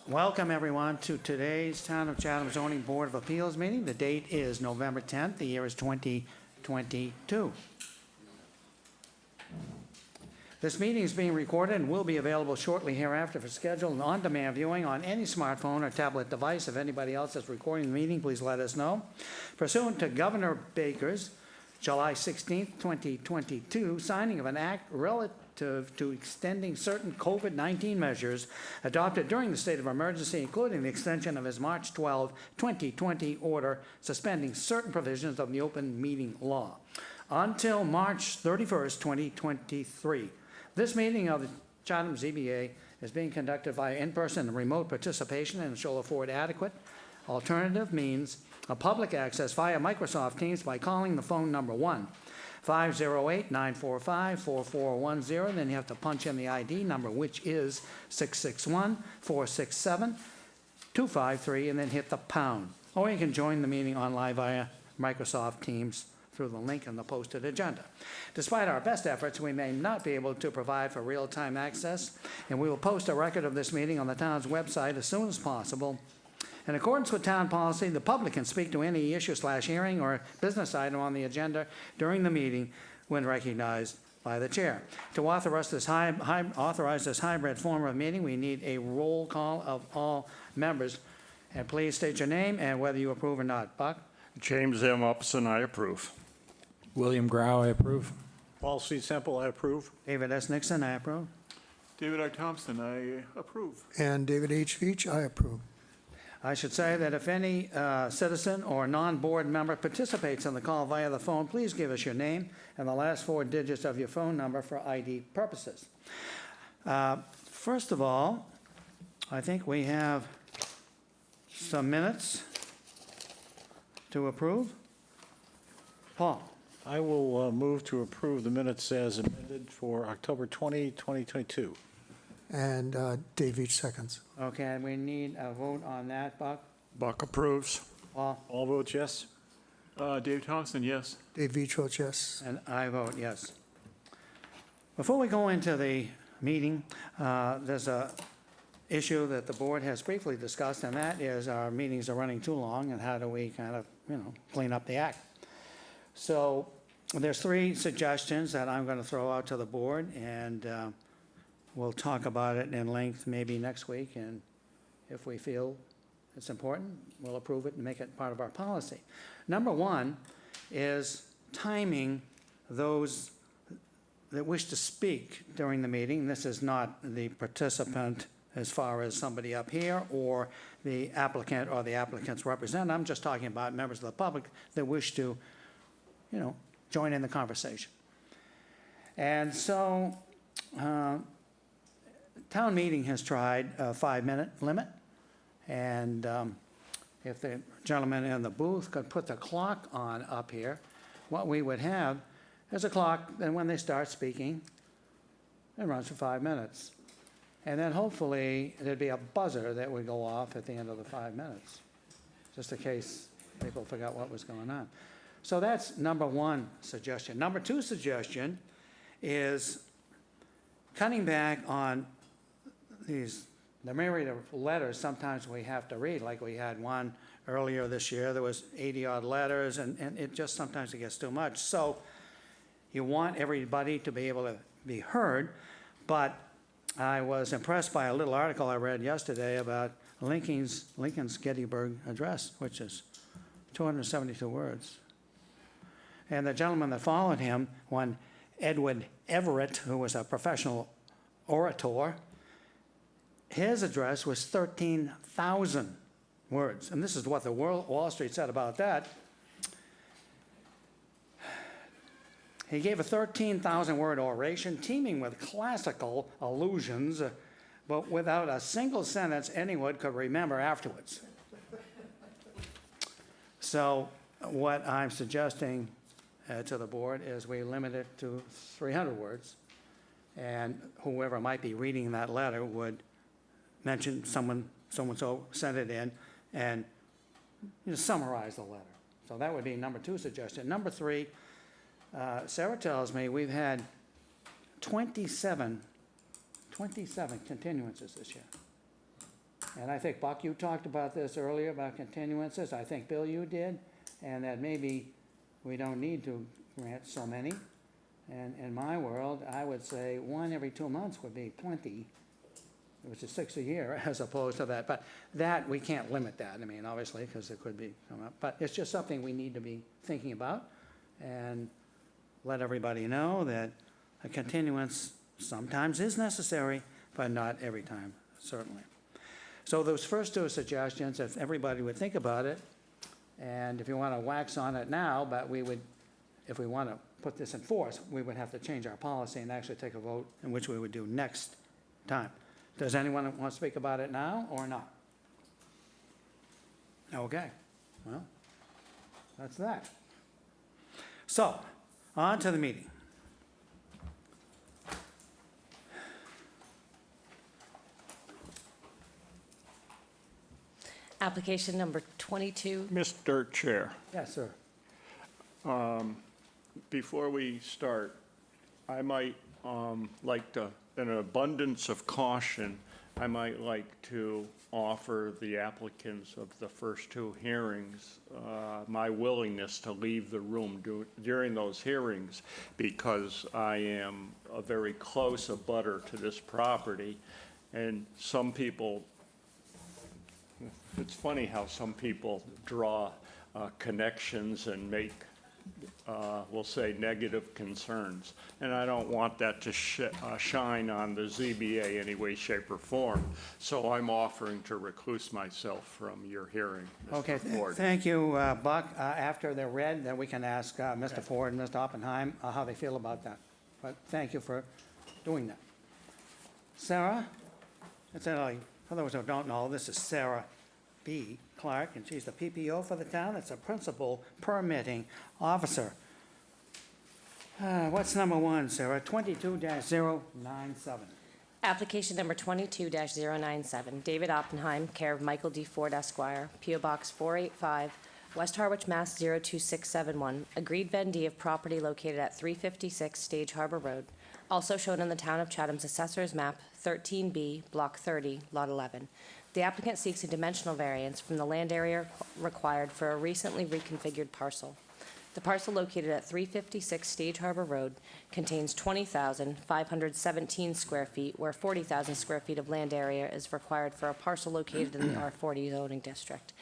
Welcome, everyone, to today's Town of Chatham Zoning Board of Appeals meeting. The date is November 10th. The year is 2022. This meeting is being recorded and will be available shortly hereafter for scheduled and on-demand viewing on any smartphone or tablet device. If anybody else is recording the meeting, please let us know. Pursuant to Governor Baker's July 16th, 2022, signing of an act relative to extending certain COVID-19 measures adopted during the state of emergency, including the extension of his March 12, 2020 order suspending certain provisions of the open meeting law until March 31st, 2023. This meeting of the Chatham ZBA is being conducted via in-person and remote participation and shall afford adequate alternative means of public access via Microsoft Teams by calling the phone number 1-508-945-4410. Then you have to punch in the ID number, which is 661-467-253, and then hit the pound. Or you can join the meeting online via Microsoft Teams through the link in the posted agenda. Despite our best efforts, we may not be able to provide for real-time access, and we will post a record of this meeting on the town's website as soon as possible. In accordance with town policy, the public can speak to any issue/hearing or business item on the agenda during the meeting when recognized by the chair. To authorize this hybrid form of meeting, we need a roll call of all members. And please state your name and whether you approve or not. Buck? James M. Upson, I approve. William Grau, I approve. Paul C. Semple, I approve. David S. Nixon, I approve. David R. Thompson, I approve. And David H. Veach, I approve. I should say that if any citizen or non-board member participates in the call via the phone, please give us your name and the last four digits of your phone number for ID purposes. First of all, I think we have some minutes to approve. Paul? I will move to approve the minutes as amended for October 20, 2022. And Dave Veach seconds. Okay, and we need a vote on that, Buck? Buck approves. Paul? All votes yes? Dave Thompson, yes. Dave Veach votes yes. And I vote yes. Before we go into the meeting, there's a issue that the board has briefly discussed, and that is our meetings are running too long, and how do we kind of, clean up the act? So there's three suggestions that I'm going to throw out to the board, and we'll talk about it in length maybe next week, and if we feel it's important, we'll approve it and make it part of our policy. Number one is timing those that wish to speak during the meeting. This is not the participant as far as somebody up here or the applicant or the applicant's representative. I'm just talking about members of the public that wish to, join in the conversation. And so town meeting has tried a 5-minute limit, and if the gentleman in the booth could put the clock on up here, what we would have is a clock, and when they start speaking, it runs for 5 minutes. And then hopefully there'd be a buzzer that would go off at the end of the 5 minutes, just in case people forgot what was going on. So that's number one suggestion. Number two suggestion is cutting back on the myriad of letters sometimes we have to read, like we had one earlier this year. There was 80-odd letters, and it just sometimes it gets too much. So you want everybody to be able to be heard, but I was impressed by a little article I read yesterday about Lincoln's Gettysburg Address, which is 272 words. And the gentleman that followed him, one Edward Everett, who was a professional orator, his address was 13,000 words. And this is what the Wall Street said about that. He gave a 13,000-word oration teeming with classical allusions, but without a single sentence anyone could remember afterwards. So what I'm suggesting to the board is we limit it to 300 words, and whoever might be reading that letter would mention so-and-so sent it in, and summarize the letter. So that would be number two suggestion. Number three, Sarah tells me we've had 27 continuances this year. And I think, Buck, you talked about this earlier, about continuances. I think, Bill, you did. And that maybe we don't need to grant so many. And in my world, I would say one every 2 months would be plenty, which is 6 a year, as opposed to that. But that, we can't limit that, I mean, obviously, because it could be come up. But it's just something we need to be thinking about and let everybody know that a continuance sometimes is necessary, but not every time, certainly. So those first two suggestions, if everybody would think about it, and if you want to wax on it now, but we would, if we want to put this in force, we would have to change our policy and actually take a vote, in which we would do next time. Does anyone want to speak about it now or not? Okay, well, that's that. So, on to the meeting. Application number 22. Mr. Chair, Yes, sir. before we start, I might like to, in an abundance of caution, I might like to offer the applicants of the first two hearings my willingness to leave the room during those hearings, because I am a very close abutter to this property, and some people, it's funny how some people draw connections and make, we'll say, negative concerns. And I don't want that to shine on the ZBA any way, shape, or form. So I'm offering to recluse myself from your hearing, Okay, Mr. Ford. thank you, Buck. After they're read, then we can ask Mr. Ford and Mr. Oppenheim how they feel about that. But thank you for doing that. Sarah? Incidentally, for those who don't know, this is Sarah B. Clark, and she's the PPO for the town. It's a principal permitting officer. What's number one, Sarah? 22-097. Application number 22-097, David Oppenheim, care of Michael D. Ford Esquire, P.O. Box 485, West Harwich, Mass. 02671, agreed vendee of property located at 356 Stage Harbor Road, also shown in the Town of Chatham's Assessor's Map 13B, Block 30, Lot 11. The applicant seeks a dimensional variance from the land area required for a recently reconfigured parcel. The parcel located at 356 Stage Harbor Road contains 20,517 square feet, where 40,000 square feet of land area is required for a parcel located in the R40 zoning district.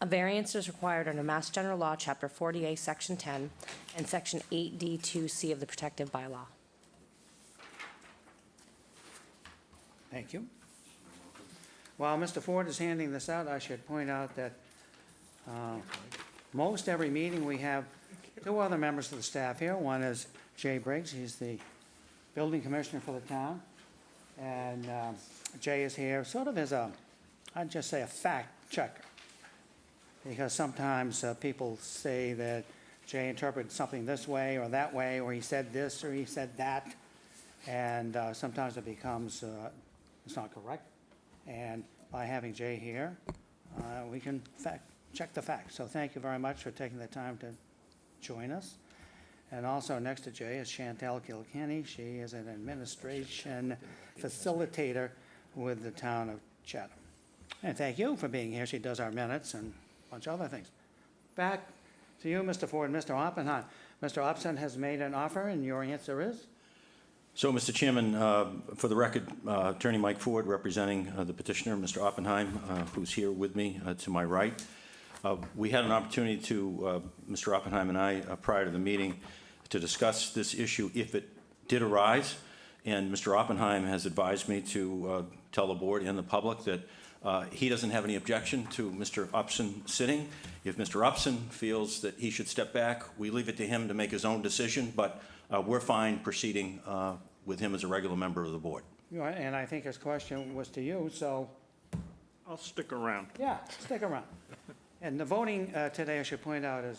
A variance is required under Mass General Law, Chapter 40A, Section 10, and Section 8D2C of the Protective Bylaw. Thank you. While Mr. Ford is handing this out, I should point out that most every meeting we have two other members of the staff here. One is Jay Briggs, he's the building commissioner for the town. And Jay is here sort of as a, I'd just say a fact checker. Because sometimes people say that Jay interpreted something this way, or he said this, or he said that. And sometimes it becomes, it's not correct. And by having Jay here, we can check the facts. So thank you very much for taking the time to join us. And also next to Jay is Chantel Kilkenny. She is an administration facilitator with the town of Chatham. And thank you for being here. She does our minutes and a bunch of other things. Back to you, Mr. Ford, Mr. Oppenheim. Mr. Opson has made an offer, and your answer is? So, Mr. Chairman, for the record, Attorney Mike Ford, representing the petitioner, Mr. Oppenheim, who's here with me to my right. We had an opportunity to, Mr. Oppenheim and I, prior to the meeting, to discuss this issue if it did arise. And Mr. Oppenheim has advised me to tell the board and the public that he doesn't have any objection to Mr. Upson sitting. If Mr. Upson feels that he should step back, we leave it to him to make his own decision, but we're fine proceeding with him as a regular member of the board. And I think his question was to you, so I'll stick around. yeah, stick around. And the voting today, I should point out, is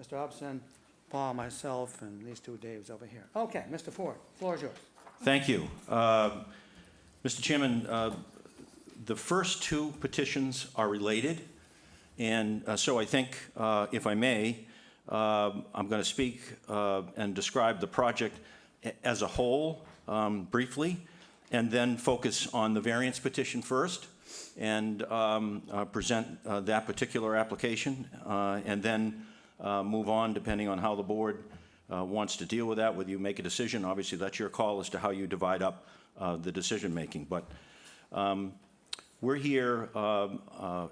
Mr. Upson, Paul, myself, and these two Daves over here. Okay, Mr. Ford, floor is yours. Thank you. Mr. Chairman, the first two petitions are related, and so I think, if I may, I'm going to speak and describe the project as a whole briefly, and then focus on the variance petition first. and present that particular application, and then move on depending on how the board wants to deal with that, whether you make a decision. Obviously, that's your call as to how you divide up the decision-making. But we're here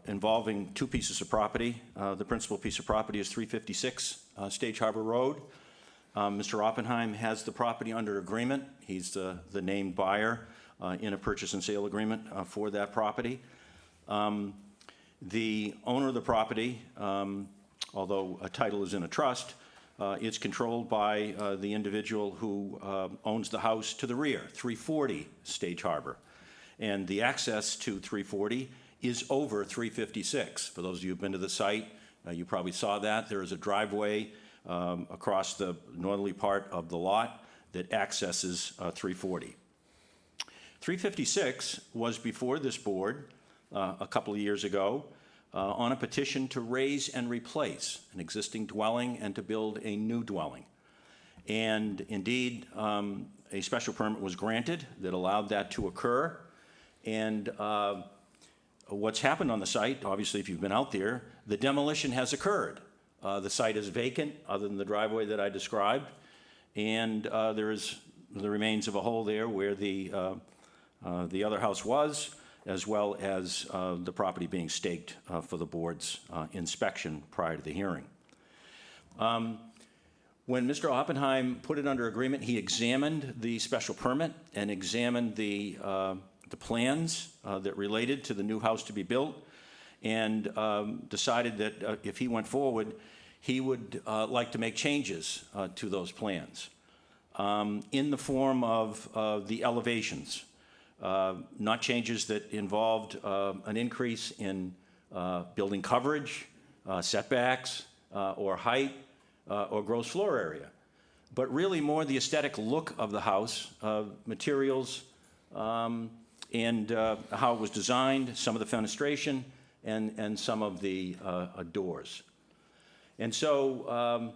involving two pieces of property. The principal piece of property is 356 Stage Harbor Road. Mr. Oppenheim has the property under agreement. He's the named buyer in a purchase and sale agreement for that property. The owner of the property, although a title is in a trust, it's controlled by the individual who owns the house to the rear, 340 Stage Harbor. And the access to 340 is over 356. For those of you who've been to the site, you probably saw that. There is a driveway across the northerly part of the lot that accesses 340. 356 was before this board a couple of years ago on a petition to raise and replace an existing dwelling and to build a new dwelling. And indeed, a special permit was granted that allowed that to occur. And what's happened on the site, obviously if you've been out there, the demolition has occurred. The site is vacant, other than the driveway that I described, and there is the remains of a hole there where the other house was, as well as the property being staked for the board's inspection prior to the hearing. When Mr. Oppenheim put it under agreement, he examined the special permit and examined the plans that related to the new house to be built, and decided that if he went forward, he would like to make changes to those plans in the form of the elevations, not changes that involved an increase in building coverage, setbacks, or height, or gross floor area, but really more the aesthetic look of the house, materials, and how it was designed, some of the fenestration, and some of the doors. And so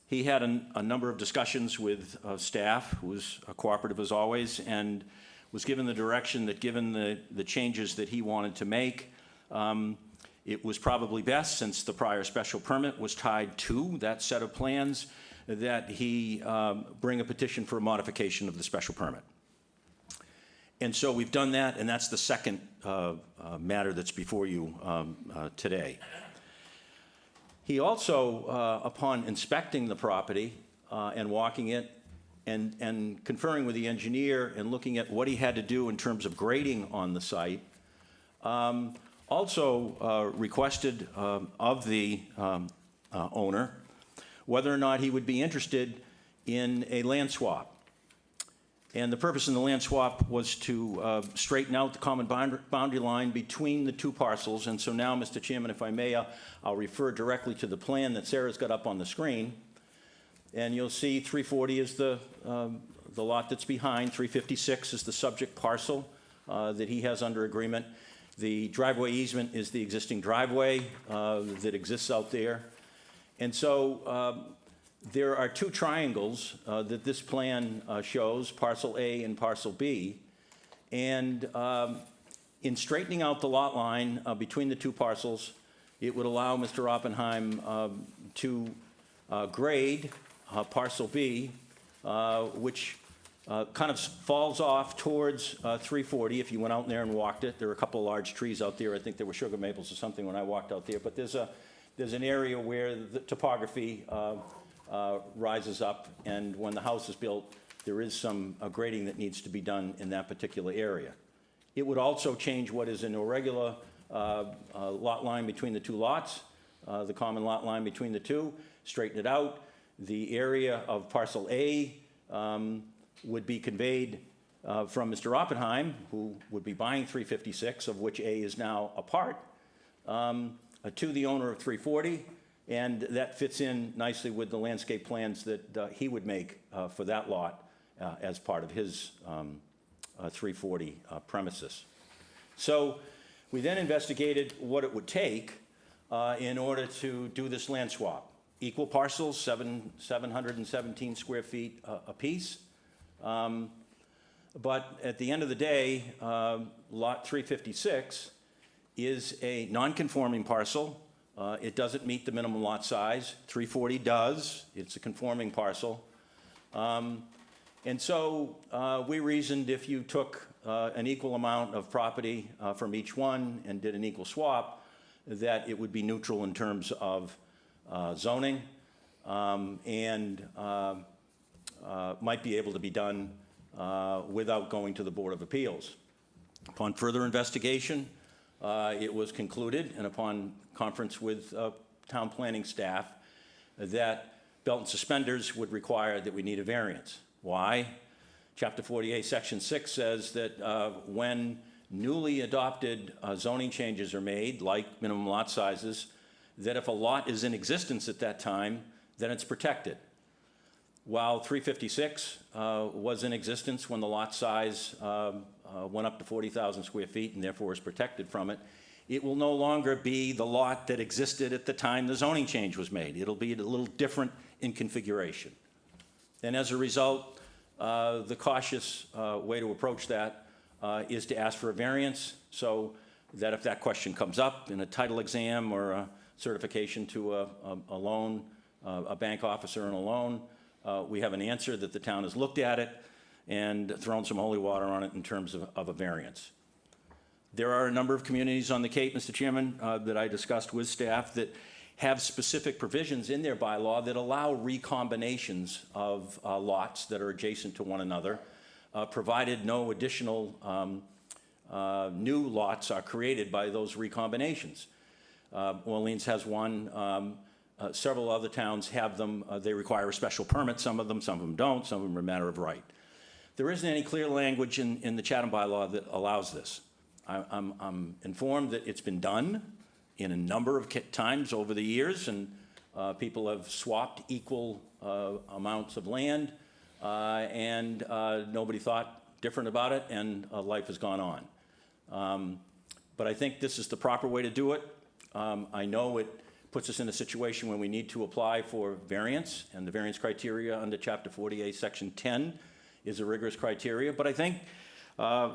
he had a number of discussions with staff, who was cooperative as always, and was given the direction that given the changes that he wanted to make, it was probably best, since the prior special permit was tied to that set of plans, that he bring a petition for a modification of the special permit. And so we've done that, and that's the second matter that's before you today. He also, upon inspecting the property and walking it and conferring with the engineer and looking at what he had to do in terms of grading on the site, also requested of the owner whether or not he would be interested in a land swap. And the purpose of the land swap was to straighten out the common boundary line between the two parcels. And so now, Mr. Chairman, if I may, I'll refer directly to the plan that Sarah's got up on the screen. And you'll see 340 is the lot that's behind. 356 is the subject parcel that he has under agreement. The driveway easement is the existing driveway that exists out there. And so there are two triangles that this plan shows, parcel A and parcel B. And in straightening out the lot line between the two parcels, it would allow Mr. Oppenheim to grade parcel B, which kind of falls off towards 340 if you went out there and walked it. There are a couple of large trees out there. I think there were sugar maples or something when I walked out there. But there's an area where the topography rises up, and when the house is built, there is some grading that needs to be done in that particular area. It would also change what is an irregular lot line between the two lots, the common lot line between the two, straighten it out. The area of parcel A would be conveyed from Mr. Oppenheim, who would be buying 356, of which A is now a part, to the owner of 340. And that fits in nicely with the landscape plans that he would make for that lot as part of his 340 premises. So we then investigated what it would take in order to do this land swap. Equal parcels, 717 square feet apiece. But at the end of the day, lot 356 is a non-conforming parcel. It doesn't meet the minimum lot size. 340 does. It's a conforming parcel. And so we reasoned if you took an equal amount of property from each one and did an equal swap, that it would be neutral in terms of zoning and might be able to be done without going to the Board of Appeals. Upon further investigation, it was concluded, and upon conference with town planning staff, that belt and suspenders would require that we need a variance. Why? Chapter 48, Section 6 says that when newly adopted zoning changes are made, like minimum lot sizes, that if a lot is in existence at that time, then it's protected. While 356 was in existence when the lot size went up to 40,000 square feet and therefore is protected from it, it will no longer be the lot that existed at the time the zoning change was made. It'll be a little different in configuration. And as a result, the cautious way to approach that is to ask for a variance, so that if that question comes up in a title exam or a certification to a loan, a bank officer in a loan, we have an answer that the town has looked at it and thrown some holy water on it in terms of a variance. There are a number of communities on the Cape, Mr. Chairman, that I discussed with staff that have specific provisions in their bylaw that allow recombinations of lots that are adjacent to one another, provided no additional new lots are created by those recombinations. Orleans has one. Several other towns have them. They require a special permit, some of them don't. Some of them are a matter of right. There isn't any clear language in the Chatham bylaw that allows this. I'm informed that it's been done in a number of times over the years, and people have swapped equal amounts of land, and nobody thought different about it, and life has gone on. But I think this is the proper way to do it. I know it puts us in a situation when we need to apply for variance, and the variance criteria under Chapter 48, Section 10 is a rigorous criteria, but I think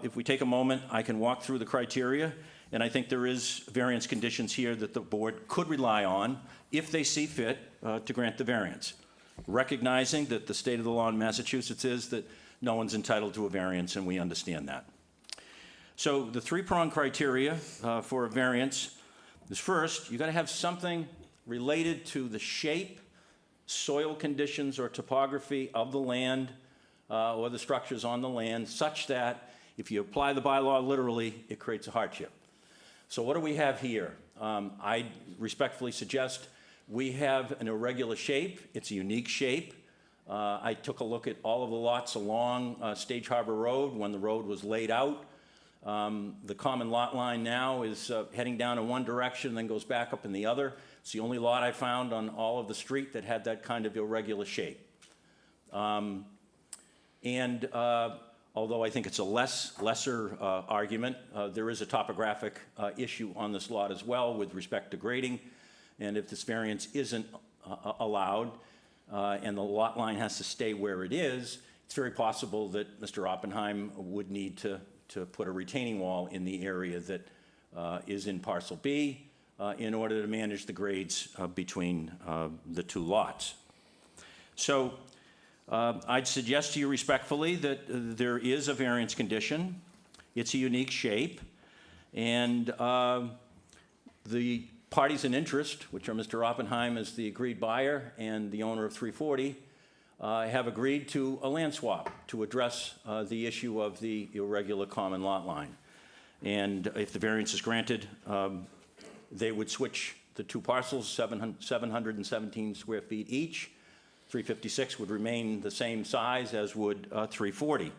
if we take a moment, I can walk through the criteria, and I think there is variance conditions here that the board could rely on if they see fit to grant the variance, recognizing that the state of the law in Massachusetts is that no one's entitled to a variance, and we understand that. So the three-pronged criteria for a variance is, first, you got to have something related to the shape, soil conditions, or topography of the land or the structures on the land, such that if you apply the bylaw literally, it creates a hardship. So what do we have here? I respectfully suggest we have an irregular shape. It's a unique shape. I took a look at all of the lots along Stage Harbor Road when the road was laid out. The common lot line now is heading down in one direction, then goes back up in the other. It's the only lot I found on all of the street that had that kind of irregular shape. Although I think it's a lesser argument, there is a topographic issue on this lot as well with respect to grading. And if this variance isn't allowed and the lot line has to stay where it is, it's very possible that Mr. Oppenheim would need to put a retaining wall in the area that is in Parcel B in order to manage the grades between the two lots. So I'd suggest to you respectfully that there is a variance condition. It's a unique shape, and the parties in interest, which are Mr. Oppenheim as the agreed buyer and the owner of 340, have agreed to a land swap to address the issue of the irregular common lot line. And if the variance is granted, they would switch the two parcels, 717 square feet each. 356 would remain the same size as would 340.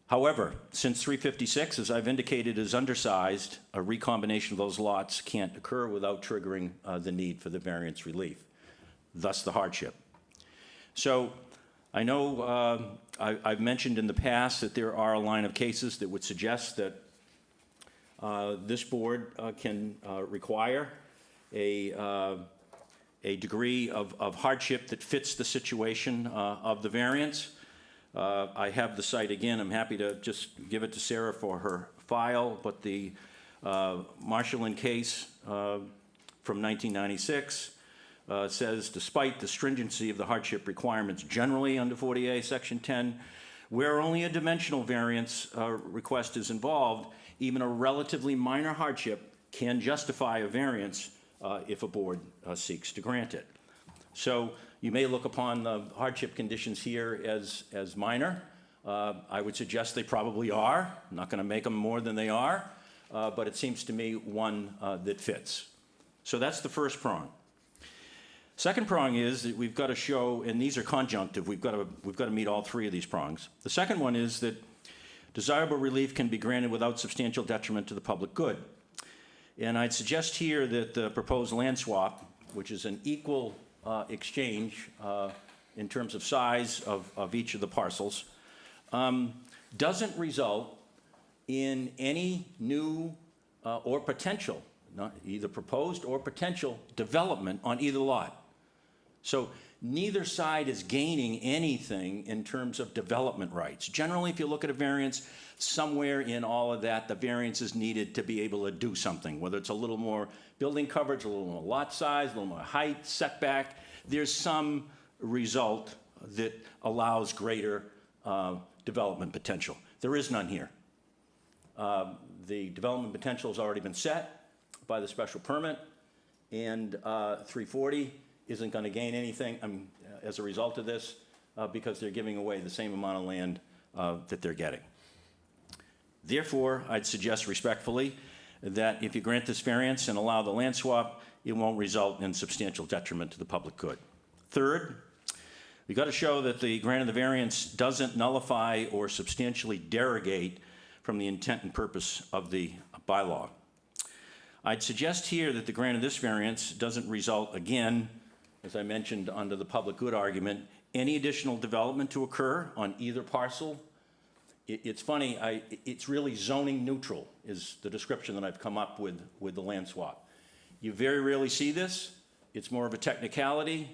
However, since 356, as I've indicated, is undersized, a recombination of those lots can't occur without triggering the need for the variance relief, thus the hardship. So I know I've mentioned in the past that there are a line of cases that would suggest that this board can require a degree of hardship that fits the situation of the variance. I have the site again. I'm happy to just give it to Sarah for file, but the Marshallin case from 1996 says, despite the stringency of the hardship requirements generally under 40A Section 10, where only a dimensional variance request is involved, even a relatively minor hardship can justify a variance if a board seeks to grant it. So you may look upon the hardship conditions here as minor. I would suggest they probably are. I'm not going to make them more than they are, but it seems to me one that fits. So that's the first prong. Second prong is that we've got to show, and these are conjunctive, we've got to meet all three of these prongs. The second one is that desirable relief can be granted without substantial detriment to the public good. And I'd suggest here that the proposed land swap, which is an equal exchange in terms of size of each of the parcels, doesn't result in any new or potential, not either proposed or potential development on either lot. So neither side is gaining anything in terms of development rights. Generally, if you look at a variance, somewhere in all of that, the variance is needed to be able to do something, whether it's a little more building coverage, a little more lot size, a little more height, setback. There's some result that allows greater development potential. There is none here. The development potential has already been set by the special permit, and 340 isn't going to gain anything as a result of this because they're giving away the same amount of land that they're getting. Therefore, I'd suggest respectfully that if you grant this variance and allow the land swap, it won't result in substantial detriment to the public good. Third, we've got to show that the grant of the variance doesn't nullify or substantially derogate from the intent and purpose of the bylaw. I'd suggest here that the grant of this variance doesn't result, again, as I mentioned under the public good argument, any additional development to occur on either parcel. It's funny, it's really zoning neutral is the description that I've come up with the land swap. You very rarely see this. It's more of a technicality.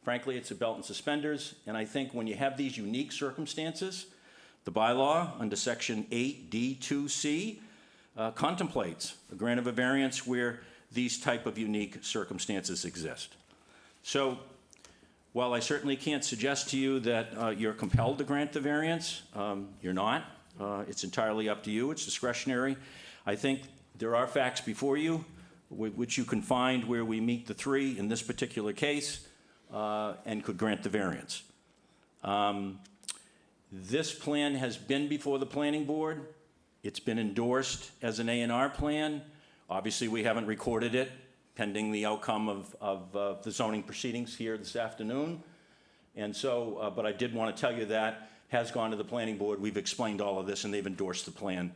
Frankly, it's a belt and suspenders. And I think when you have these unique circumstances, the bylaw under section 8D2C contemplates a grant of a variance where these type of unique circumstances exist. So while I certainly can't suggest to you that you're compelled to grant the variance, you're not. It's entirely up to you. It's discretionary. I think there are facts before you which you can find where we meet the three in this particular case and could grant the variance. This plan has been before the planning board. It's been endorsed as an A&R plan. Obviously, we haven't recorded it pending the outcome of the zoning proceedings here this afternoon. And so, but I did want to tell you that has gone to the planning board. We've explained all of this and they've endorsed the plan,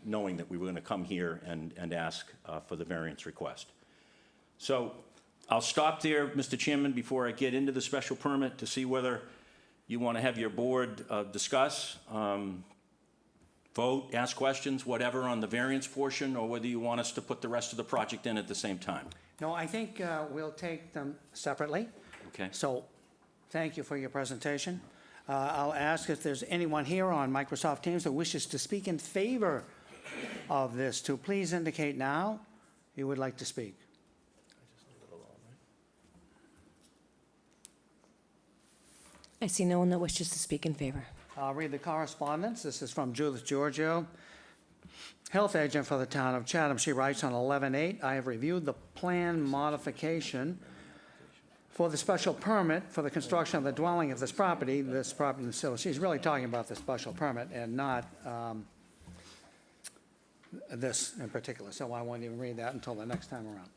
knowing that we were going to come here and ask for the variance request. So I'll stop there, Mr. Chairman, before I get into the special permit to see whether you want to have your board discuss, vote, ask questions, whatever on the variance portion, or whether you want us to put the rest of the project in at the same time. No, I think we'll take them separately. Okay. So thank you for your presentation. I'll ask if there's anyone here on Microsoft Teams that wishes to speak in favor of this, to please indicate now you would like to speak. I see no one that wishes to speak in favor. I'll read the correspondence. This is from Judith Giorgio, health agent for the town of Chatham. She writes on 11/8, I have reviewed the plan modification for the special permit for the construction of the dwelling of this property. So she's really talking about the special permit and not this in particular. So I won't even read that until the next time around.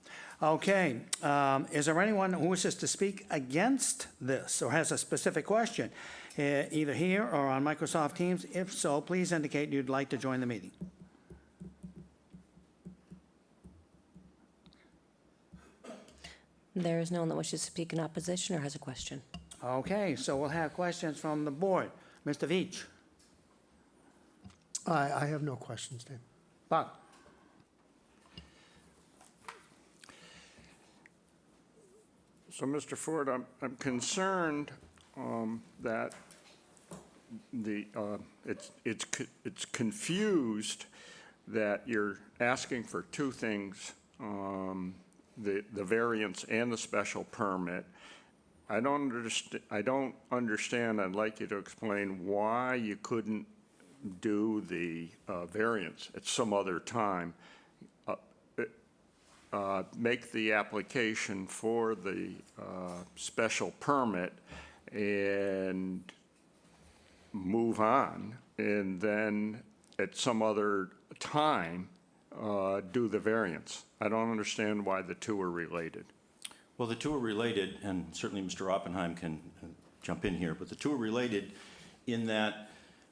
Okay, is there anyone who wishes to speak against this or has a specific question, either here or on Microsoft Teams? If so, please indicate you'd like to join the meeting. There is no one that wishes to speak in opposition or has a question. Okay, so we'll have questions from the board. Mr. Veach. I have no questions, Dave. Buck. So, Mr. Ford, I'm concerned that it's confused that you're asking for two things, the variance and the special permit. I don't understand, I'd like you to explain why you couldn't do the variance at some other time. Make the application for the special permit and move on, and then at some other time, do the variance. I don't understand why the two are related. Well, the two are related, and certainly Mr. Oppenheim can jump in here, but the two are related in that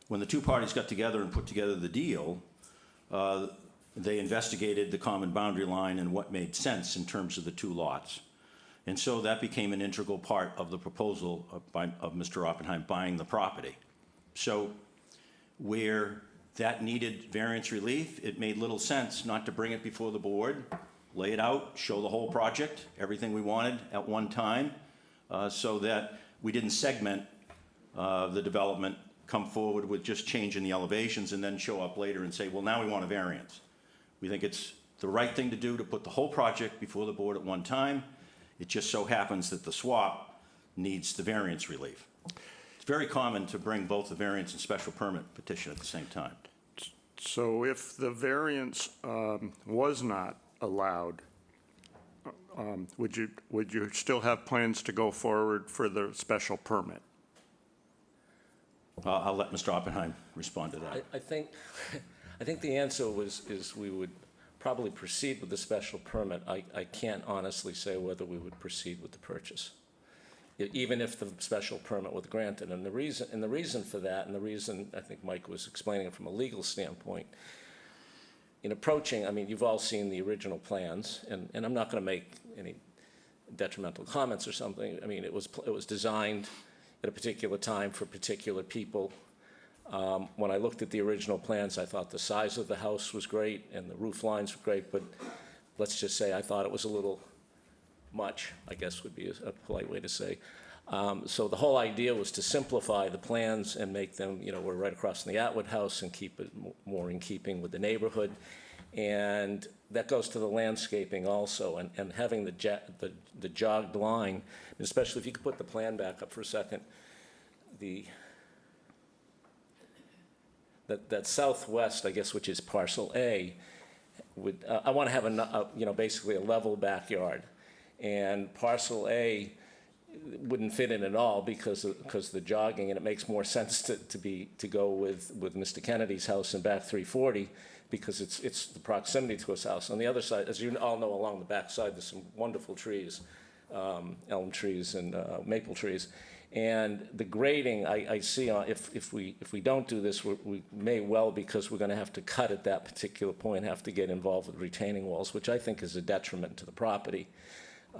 when the two parties got together and put together the deal, they investigated the common boundary line and what made sense in terms of the two lots. And so that became an integral part of the proposal of Mr. Oppenheim buying the property. So where that needed variance relief, it made little sense not to bring it before the board, lay it out, show the whole project, everything we wanted at one time, so that we didn't segment the development, come forward with just changing the elevations, and then show up later and say, well, now we want a variance. We think it's the right thing to do to put the whole project before the board at one time. It just so happens that the swap needs the variance relief. It's very common to bring both the variance and special permit petition at the same time. So if the variance was not allowed, would you still have plans to go forward for the special permit? I'll let Mr. Oppenheim respond to that. I think the answer is we would probably proceed with the special permit. I can't honestly say whether we would proceed with the purchase, even if the special permit was granted. And the reason for that, and the reason I think Mike was explaining it from a legal standpoint, in approaching, I mean, you've all seen the original plans, and I'm not going to make any detrimental comments or something. I mean, it was designed at a particular time for particular people. When I looked at the original plans, I thought the size of the house was great and the roof lines were great, but let's just say I thought it was a little much, I guess would be a polite way to say. So the whole idea was to simplify the plans and make them, we're right across from the Atwood House, and keep it more in keeping with the neighborhood. And that goes to the landscaping also, and having the jogged line, especially if you could put the plan back up for a second, that southwest, I guess, which is parcel A, I want to have basically a level backyard, and parcel A wouldn't fit in at all because of the jogging, and it makes more sense to go with Mr. Kennedy's house in back 340 because it's the proximity to his house. On the other side, as you all know, along the back side, there's some wonderful trees, elm trees and maple trees. And the grading, I see, if we don't do this, we may well, because we're going to have to cut at that particular point, have to get involved with retaining walls, which I think is a detriment to the property,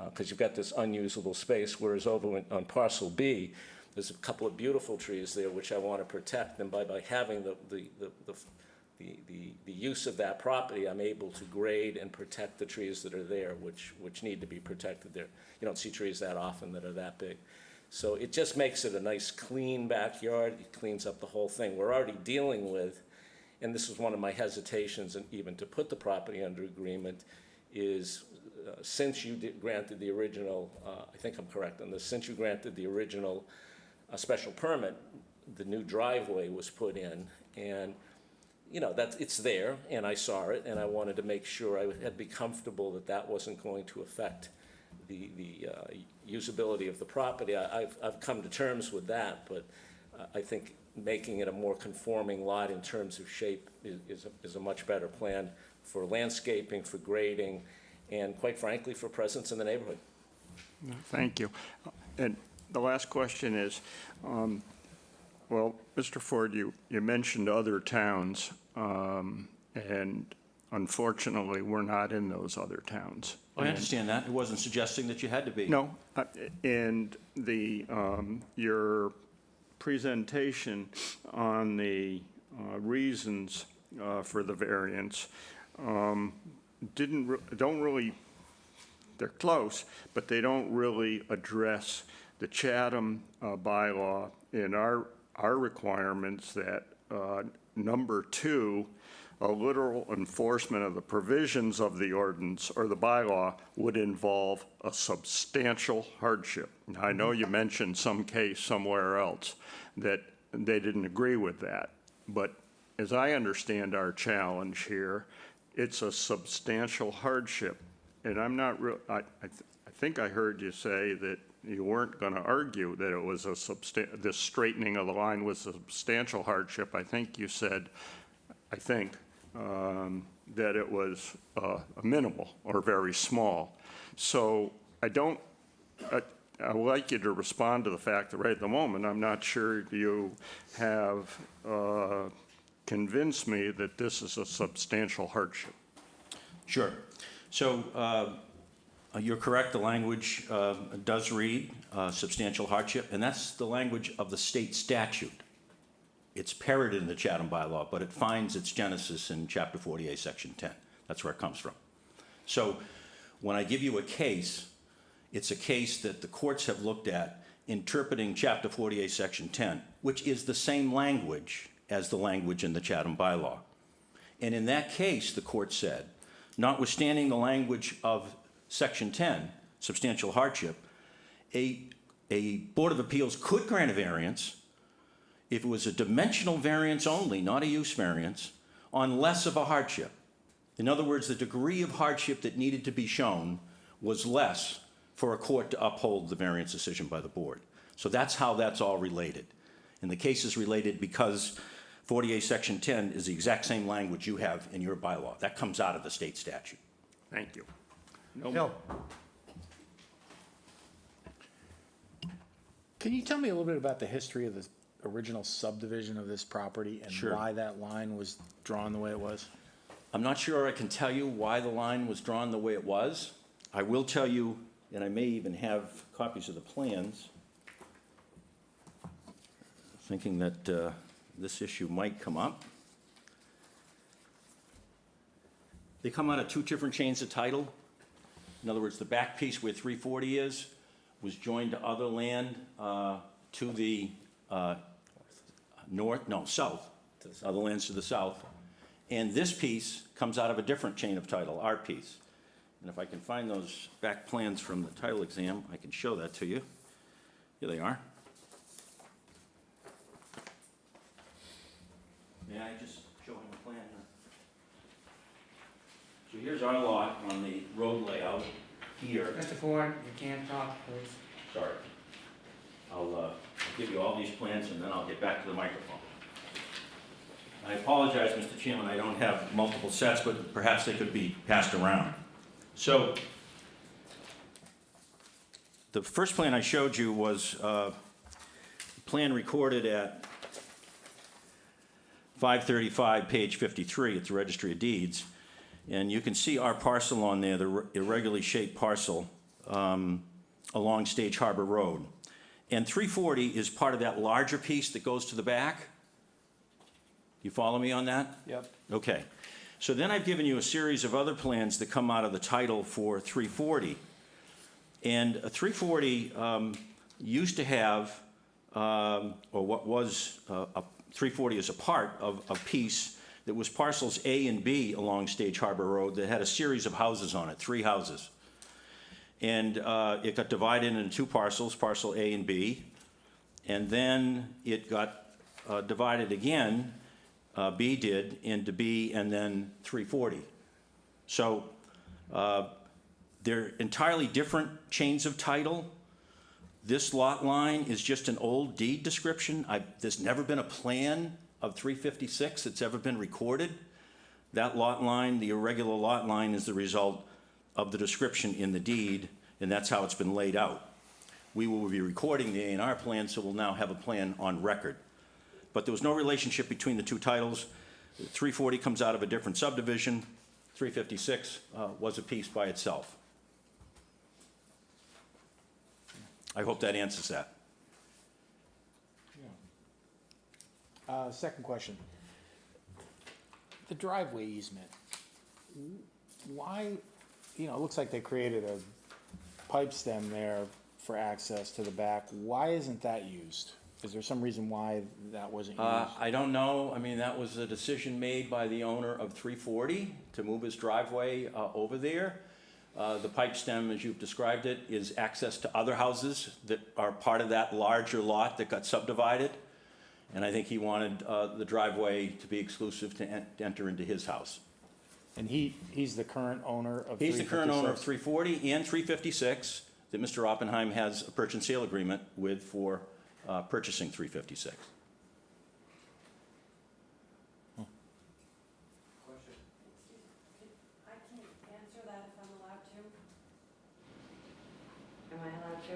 because you've got this unusable space, whereas over on parcel B, there's a couple of beautiful trees there which I want to protect, and by having the use of that property, I'm able to grade and protect the trees that are there, which need to be protected there. You don't see trees that often that are that big. So it just makes it a nice, clean backyard. It cleans up the whole thing. We're already dealing with, and this is one of my hesitations, and even to put the property under agreement, is since you granted the original, I think I'm correct on this, since you granted the original special permit, the new driveway was put in, and it's there, and I saw it, and I wanted to make sure I had be comfortable that that wasn't going to affect the usability of the property. I've come to terms with that, but I think making it a more conforming lot in terms of shape is a much better plan for landscaping, for grading, and quite frankly, for presence in the neighborhood. Thank you. And the last question is, well, Mr. Ford, you mentioned other towns, and unfortunately, we're not in those other towns. I understand that. It wasn't suggesting that you had to be. No, and your presentation on the reasons for the variance don't really, they're close, but they don't really address the Chatham bylaw. In our our requirements that, number 2, a literal enforcement of the provisions of the ordinance or the bylaw would involve a substantial hardship. Now, I know you mentioned some case somewhere else that they didn't agree with that, but as I understand our challenge here, it's a substantial hardship. And I'm not I think I heard you say that you weren't going to argue that it was this straightening of the line was a substantial hardship. I think you said, that it was a minimal or very small. So I would like you to respond to the fact that right at the moment, I'm not sure you have convinced me that this is a substantial hardship. Sure. So you're correct, the language does read substantial hardship, and that's the language of the state statute. It's parroted in the Chatham bylaw, but it finds its genesis in Chapter 48, Section 10. That's where it comes from. So when I give you a case, it's a case that the courts have looked at interpreting Chapter 48, Section 10, which is the same language as the language in the Chatham bylaw. And in that case, the court said, notwithstanding the language of Section 10, substantial hardship, a Board of Appeals could grant a variance if it was a dimensional variance only, not a use variance, on less of a hardship. In other words, the degree of hardship that needed to be shown was less for a court to uphold the variance decision by the board. So that's how that's all related. And the case is related because 48 Section 10 is the exact same language you have in your bylaw. That comes out of the state statute. Thank you. Bill? Can you tell me a little bit about the history of the original subdivision of this property and Sure. why that line was drawn the way it was? I'm not sure I can tell you why the line was drawn the way it was. I will tell you, and I may even have copies of the plans, thinking that this issue might come up. They come out of 2 different chains of title. In other words, the back piece where 340 is was joined to other land to the south, other lands to the south. And this piece comes out of a different chain of title, our piece. And if I can find those back plans from the title exam, I can show that to you. Here they are. May I just show him a plan? So here's our lot on the road layout here. Mr. Ford, you can't talk, please. Sorry. I'll give you all these plans and then I'll get back to the microphone. I apologize, Mr. Chairman, I don't have multiple sets, but perhaps they could be passed around. So the first plan I showed you was a plan recorded at 535, page 53 at the Registry of Deeds. And you can see our parcel on there, the irregularly shaped parcel along Stage Harbor Road. And 340 is part of that larger piece that goes to the back. You follow me on that? Yep. Okay. So then I've given you a series of other plans that come out of the title for 340. And 340 used to have, or what was, 340 is a part of a piece that was parcels A and B along Stage Harbor Road that had a series of houses on it, 3 houses. And it got divided into 2 parcels, parcel A and B. And then it got divided again, B did, into B and then 340. So they're entirely different chains of title. This lot line is just an old deed description. There's never been a plan of 356 that's ever been recorded. That lot line, the irregular lot line, is the result of the description in the deed, and that's how it's been laid out. We will be recording the A&R plan, so we'll now have a plan on record. But there was no relationship between the 2 titles. 340 comes out of a different subdivision. 356 was a piece by itself. I hope that answers that. Second question. The driveway easement, why, it looks like they created a pipe stem there for access to the back. Why isn't that used? Is there some reason why that wasn't used? I don't know. I mean, that was a decision made by the owner of 340 to move his driveway over there. The pipe stem, as you've described it, is access to other houses that are part of that larger lot that got subdivided. And I think he wanted the driveway to be exclusive to enter into his house. And he's the current owner of 356? He's the current owner of 340 and 356 that Mr. Oppenheim has a purchase and sale agreement with for purchasing 356. I can't answer that if I'm allowed to. Am I allowed to?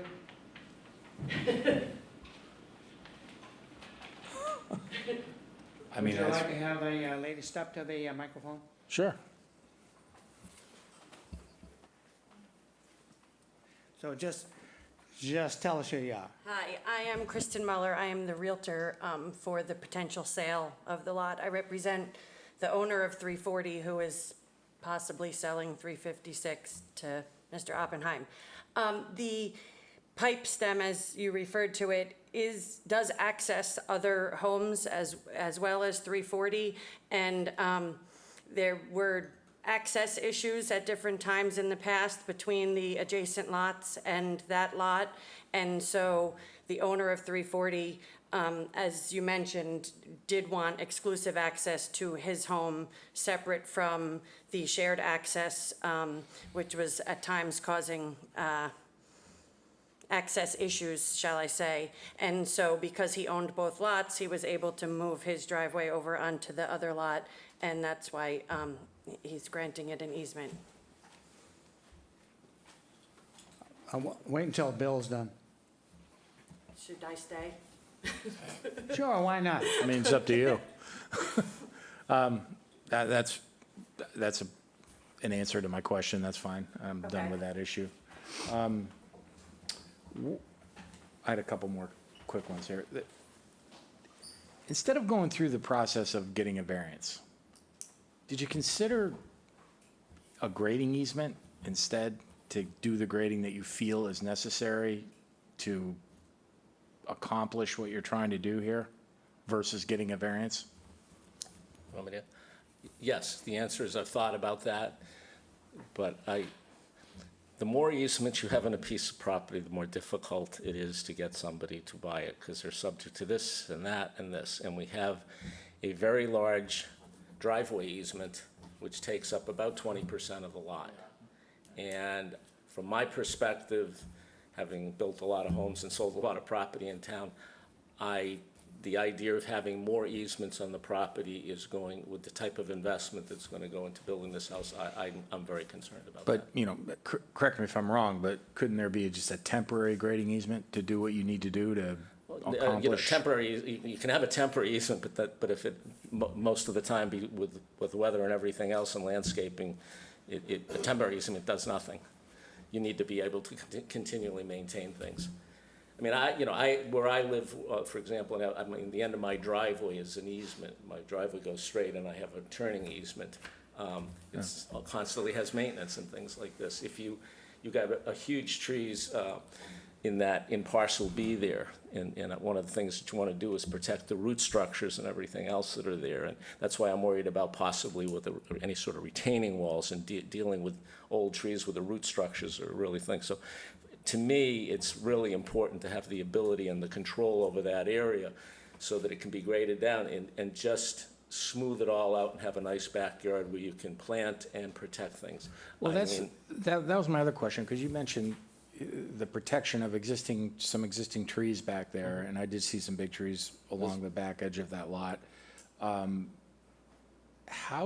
I mean, Would you it's- like to have a lady step to the microphone? Sure. So just tell us who you are. Hi, I am Kristen Muller. I am the Realtor for the potential sale of the lot. I represent the owner of 340, who is possibly selling 356 to Mr. Oppenheim. The pipe stem, as you referred to it, does access other homes as well as 340, and there were access issues at different times in the past between the adjacent lots and that lot. And so the owner of 340, as you mentioned, did want exclusive access to his home separate from the shared access, which was at times causing access issues, shall I say. And so because he owned both lots, he was able to move his driveway over onto the other lot, and that's why he's granting it an easement. Wait until Bill's done. Should I stay? Sure, why not? I mean, it's up to you. That's an answer to my question. That's fine. I'm done Okay. with that issue. I had a couple more quick ones here. Instead of going through the process of getting a variance, did you consider a grading easement instead to do the grading that you feel is necessary to accomplish what you're trying to do here versus getting a variance? Want me to? Yes, the answer is I've thought about that, but the more easements you have on a piece of property, the more difficult it is to get somebody to buy it, because they're subject to this and that and this. And we have a very large driveway easement, which takes up about 20% of the lot. And from my perspective, having built a lot of homes and sold a lot of property in town, the idea of having more easements on the property is going, with the type of investment that's going to go into building this house, I'm very concerned about that. But, you know, correct me if I'm wrong, but couldn't there be just a temporary grading easement to do what you need to do to accomplish? Temporary, you can have a temporary easement, but if it, most of the time, with weather and everything else and landscaping, a temporary easement does nothing. You need to be able to continually maintain things. I mean, where I live, for example, I mean, the end of my driveway is an easement. My driveway goes straight, and I have a turning easement. It's constantly has maintenance and things like this. If you got a huge trees in parcel B there, and one of the things that you want to do is protect the root structures and everything else that are there, and that's why I'm worried about possibly with any sort of retaining walls and dealing with old trees where the root structures are really things. So, to me, it's really important to have the ability and the control over that area so that it can be graded down and just smooth it all out and have a nice backyard where you can plant and protect things. Well, I mean, that was my other question, because you mentioned the protection of some existing trees back there, and I did see some big trees along the back edge of that lot. How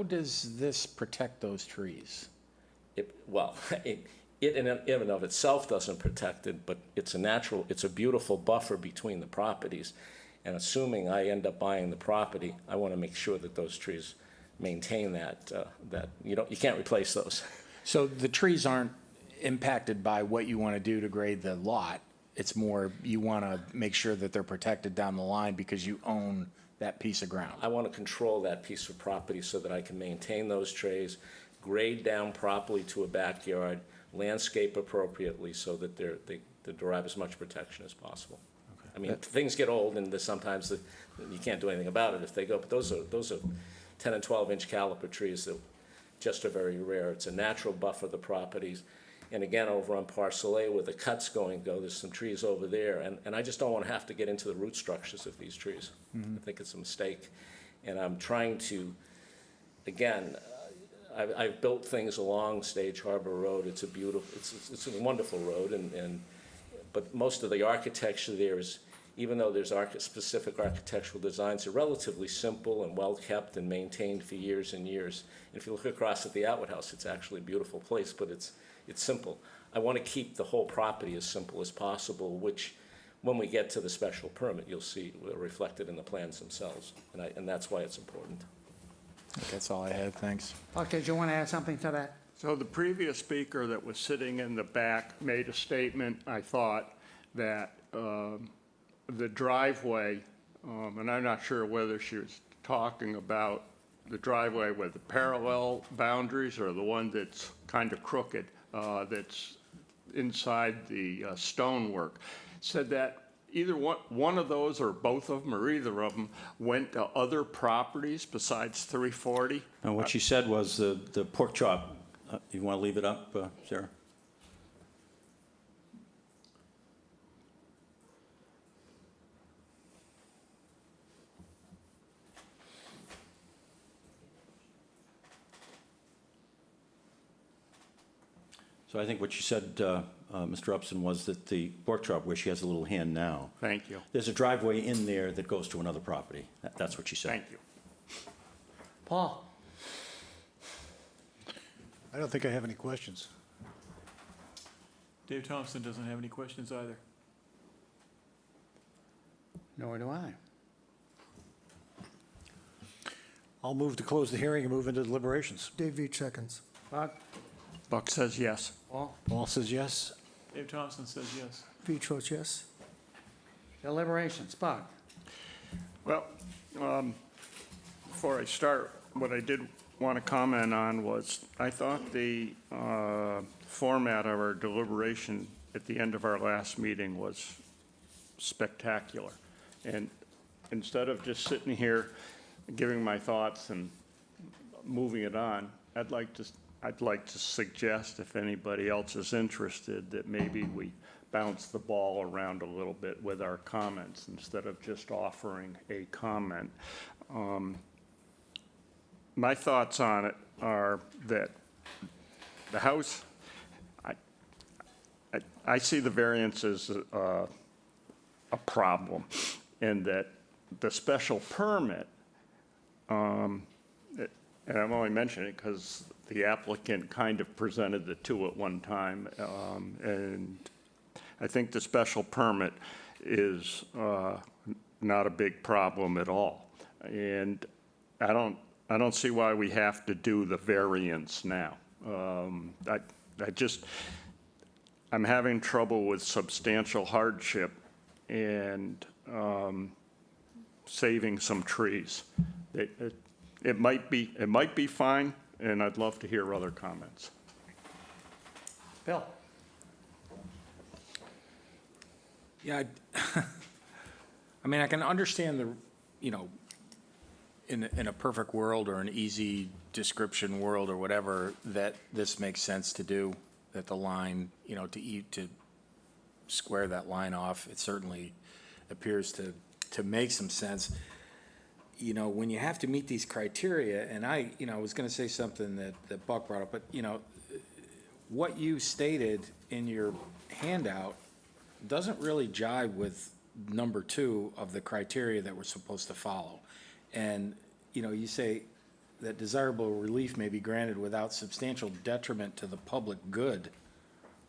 does this protect those trees? It in and of itself doesn't protect it, but it's a beautiful buffer between the properties. And assuming I end up buying the property, I want to make sure that those trees maintain that you can't replace those. So the trees aren't impacted by what you want to do to grade the lot. It's more you want to make sure that they're protected down the line because you own that piece of ground. I want to control that piece of property so that I can maintain those trees, grade down properly to a backyard, landscape appropriately so that they derive as much protection as possible. I mean, things get old, and there's sometimes that you can't do anything about it if they go, but those are 10 and 12-inch caliper trees that just are very rare. It's a natural buffer of the properties. And again, over on parcel A where the cut's going to go, there's some trees over there, and I just don't want to have to get into the root structures of these trees. I think it's a mistake. And I'm trying to, again, I've built things along Stage Harbor Road. It's a beautiful, it's a wonderful road, but most of the architecture there is, even though there's specific architectural designs, they're relatively simple and well-kept and maintained for years and years. And if you look across at the Atwood House, it's actually a beautiful place, but it's simple. I want to keep the whole property as simple as possible, which, when we get to the special permit, you'll see reflected in the plans themselves, and that's why it's important. That's all I had, thanks. Buck, did you want to add something to that? So the previous speaker that was sitting in the back made a statement, I thought, that the driveway, and I'm not sure whether she was talking about the driveway with the parallel boundaries or the one that's kind of crooked, that's inside the stonework, said that either one of those or both of them or either of them went to other properties besides 340. And what she said was the pork chop, you want to leave it up, Sarah? So I think what you said, Mr. Upson, was that the pork chop, where she has a little hand now, Thank you. there's a driveway in there that goes to another property. That's what she said. Thank you. Paul? I don't think I have any questions. Dave Thompson doesn't have any questions either. Nor do I. I'll move to close the hearing and move into deliberations. Dave Veach seconds. Buck? Buck says yes. Paul? Paul says yes. Dave Thompson says yes. Veach votes yes. Deliberations. Buck? Well, before I start, what I did want to comment on was I thought the format of our deliberation at the end of our last meeting was spectacular. And instead of just sitting here giving my thoughts and moving it on, I'd like to suggest, if anybody else is interested, that maybe we bounce the ball around a little bit with our comments instead of just offering a comment. My thoughts on it are that the house, I see the variance as a problem, and that the special permit, and I'm only mentioning it because the applicant kind of presented the two at one time, and I think the special permit is not a big problem at all. And I don't see why we have to do the variance now. I'm having trouble with substantial hardship and saving some trees. It might be fine, and I'd love to hear other comments. Bill? Yeah, I mean, I can understand in a perfect world or an easy description world or whatever, that this makes sense to do, that the line, to square that line off, it certainly appears to make some sense. When you have to meet these criteria, and I was gonna say something that Buck brought up, but, what you stated in your handout doesn't really jive with number 2 of the criteria that we're supposed to follow. And, you say that desirable relief may be granted without substantial detriment to the public good.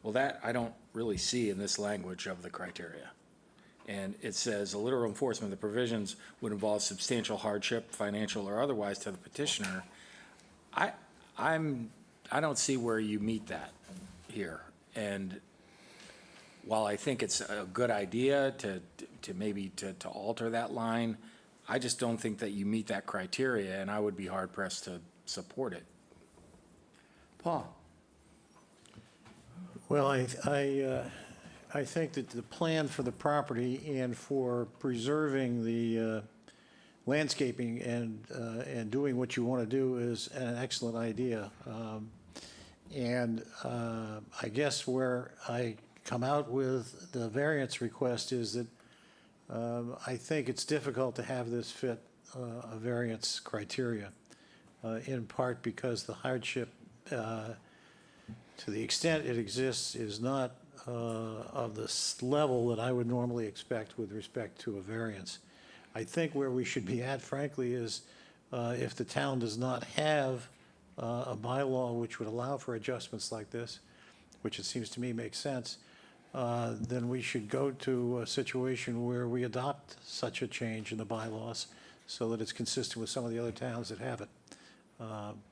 Well, that I don't really see in this language of the criteria. And it says a literal enforcement of the provisions would involve substantial hardship, financial or otherwise, to the petitioner. I don't see where you meet that here. And while I think it's a good idea to maybe alter that line, I just don't think that you meet that criteria, and I would be hard pressed to support it. Paul? Well, I think that the plan for the property and for preserving the landscaping and doing what you want to do is an excellent idea. And I guess where I come out with the variance request is that I think it's difficult to have this fit a variance criteria, in part because the hardship, to the extent it exists, is not of the level that I would normally expect with respect to a variance. I think where we should be at, frankly, is if the town does not have a bylaw which would allow for adjustments like this, which it seems to me makes sense, then we should go to a situation where we adopt such a change in the bylaws so that it's consistent with some of the other towns that have it.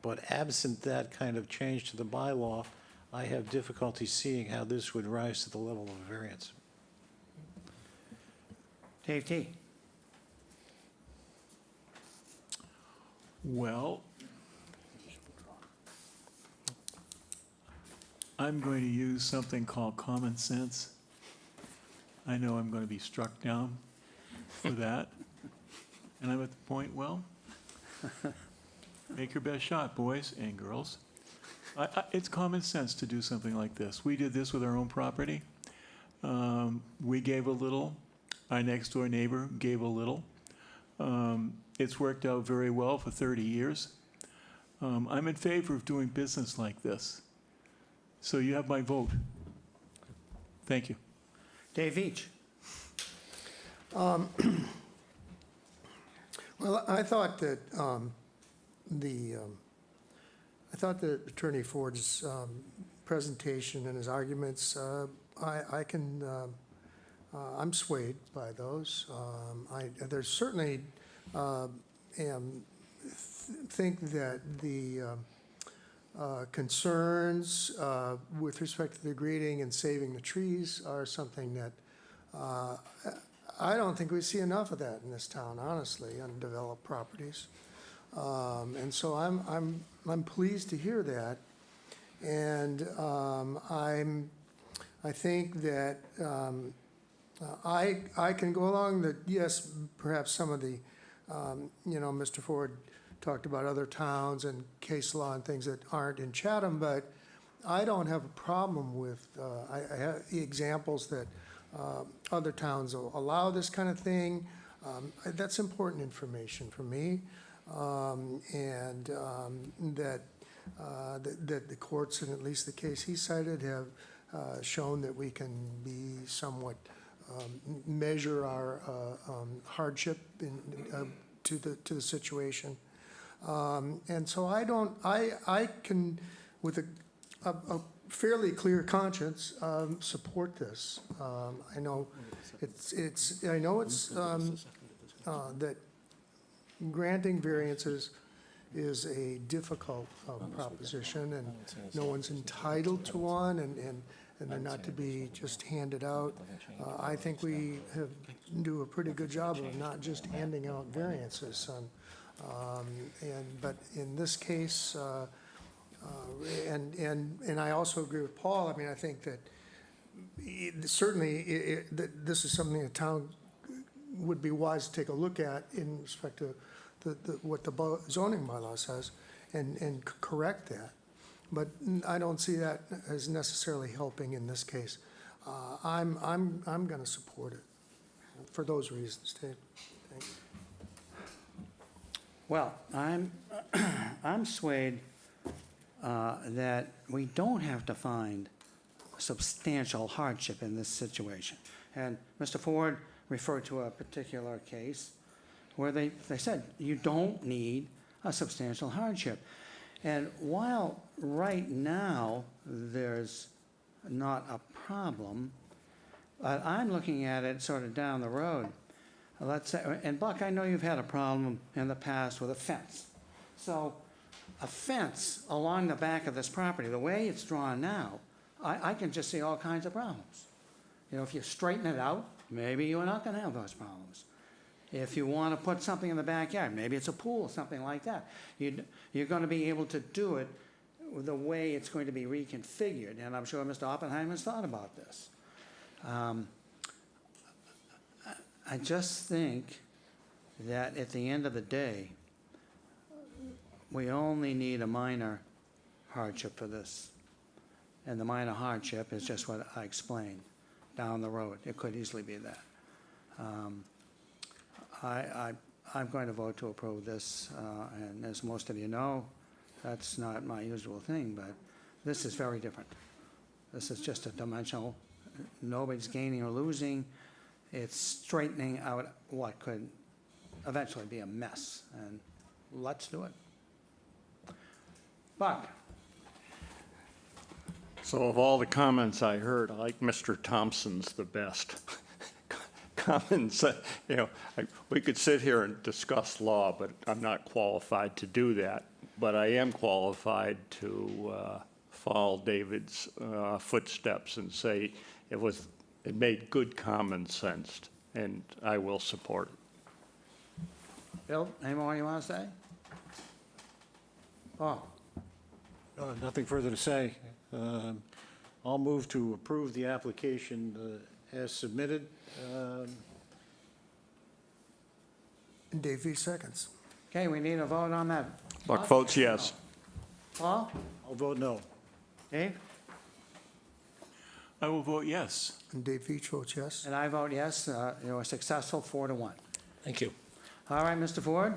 But absent that kind of change to the bylaw, I have difficulty seeing how this would rise to the level of a variance. Dave T. Well, I'm going to use something called common sense. I know I'm going to be struck down for that. And I'm at the point, well, make your best shot, boys and girls. It's common sense to do something like this. We did this with our own property. We gave a little. Our next door neighbor gave a little. It's worked out very well for 30 years. I'm in favor of doing business like this. So you have my vote. Thank you. Dave Veach. Well, I thought that Attorney Ford's presentation and his arguments, I'm swayed by those. There's certainly think that the concerns with respect to the grading and saving the trees are something that I don't think we see enough of that in this town, honestly, on developed properties. And so I'm pleased to hear that. And I think that I can go along that, yes, perhaps some of the, Mr. Ford talked about other towns and case law and things that aren't in Chatham, but I don't have a problem with, I have examples that other towns will allow this kind of thing. That's important information for me. And that the courts, and at least the case he cited, have shown that we can be somewhat measure our hardship to the situation. And so I can, with a fairly clear conscience, support this. I know it's that granting variances is a difficult proposition, and no one's entitled to one, and they're not to be just handed out. I think we do a pretty good job of not just handing out variances. But in this case, and I also agree with Paul. I mean, I think that certainly that this is something the town would be wise to take a look at in respect to what the zoning bylaw says, and correct that. But I don't see that as necessarily helping in this case. I'm going to support it for those reasons, Dave. Thanks. Well, I'm swayed that we don't have to find substantial hardship in this situation. And Mr. Ford referred to a particular case where they said you don't need a substantial hardship. And while right now there's not a problem, I'm looking at it sort of down the road. Let's say, and Buck, I know you've had a problem in the past with a fence. So a fence along the back of this property, the way it's drawn now, I can just see all kinds of problems. You know, if you straighten it out, maybe you're not going to have those problems. If you want to put something in the backyard, maybe it's a pool, something like that. You're going to be able to do it the way it's going to be reconfigured, and I'm sure Mr. Oppenheimer's thought about this. I just think that at the end of the day, we only need a minor hardship for this. And the minor hardship is just what I explained, down the road. It could easily be that. I'm going to vote to approve this, and as most of you know, that's not my usual thing, but this is very different. This is just a dimensional, nobody's gaining or losing. It's straightening out what could eventually be a mess, and let's do it. Buck? So of all the comments I heard, I like Mr. Thompson's the best. Comments, we could sit here and discuss law, but I'm not qualified to do that. But I am qualified to follow David's footsteps and say it made good common sense, and I will support it. Bill, any more you want to say? Paul? Nothing further to say. I'll move to approve the application as submitted. And Dave V. seconds. Okay, we need a vote on that. Buck votes yes. Paul? I'll vote no. Dave? I will vote yes. And Dave Veach votes yes. And I vote yes. You were successful, 4-1. Thank you. All right, Mr. Ford.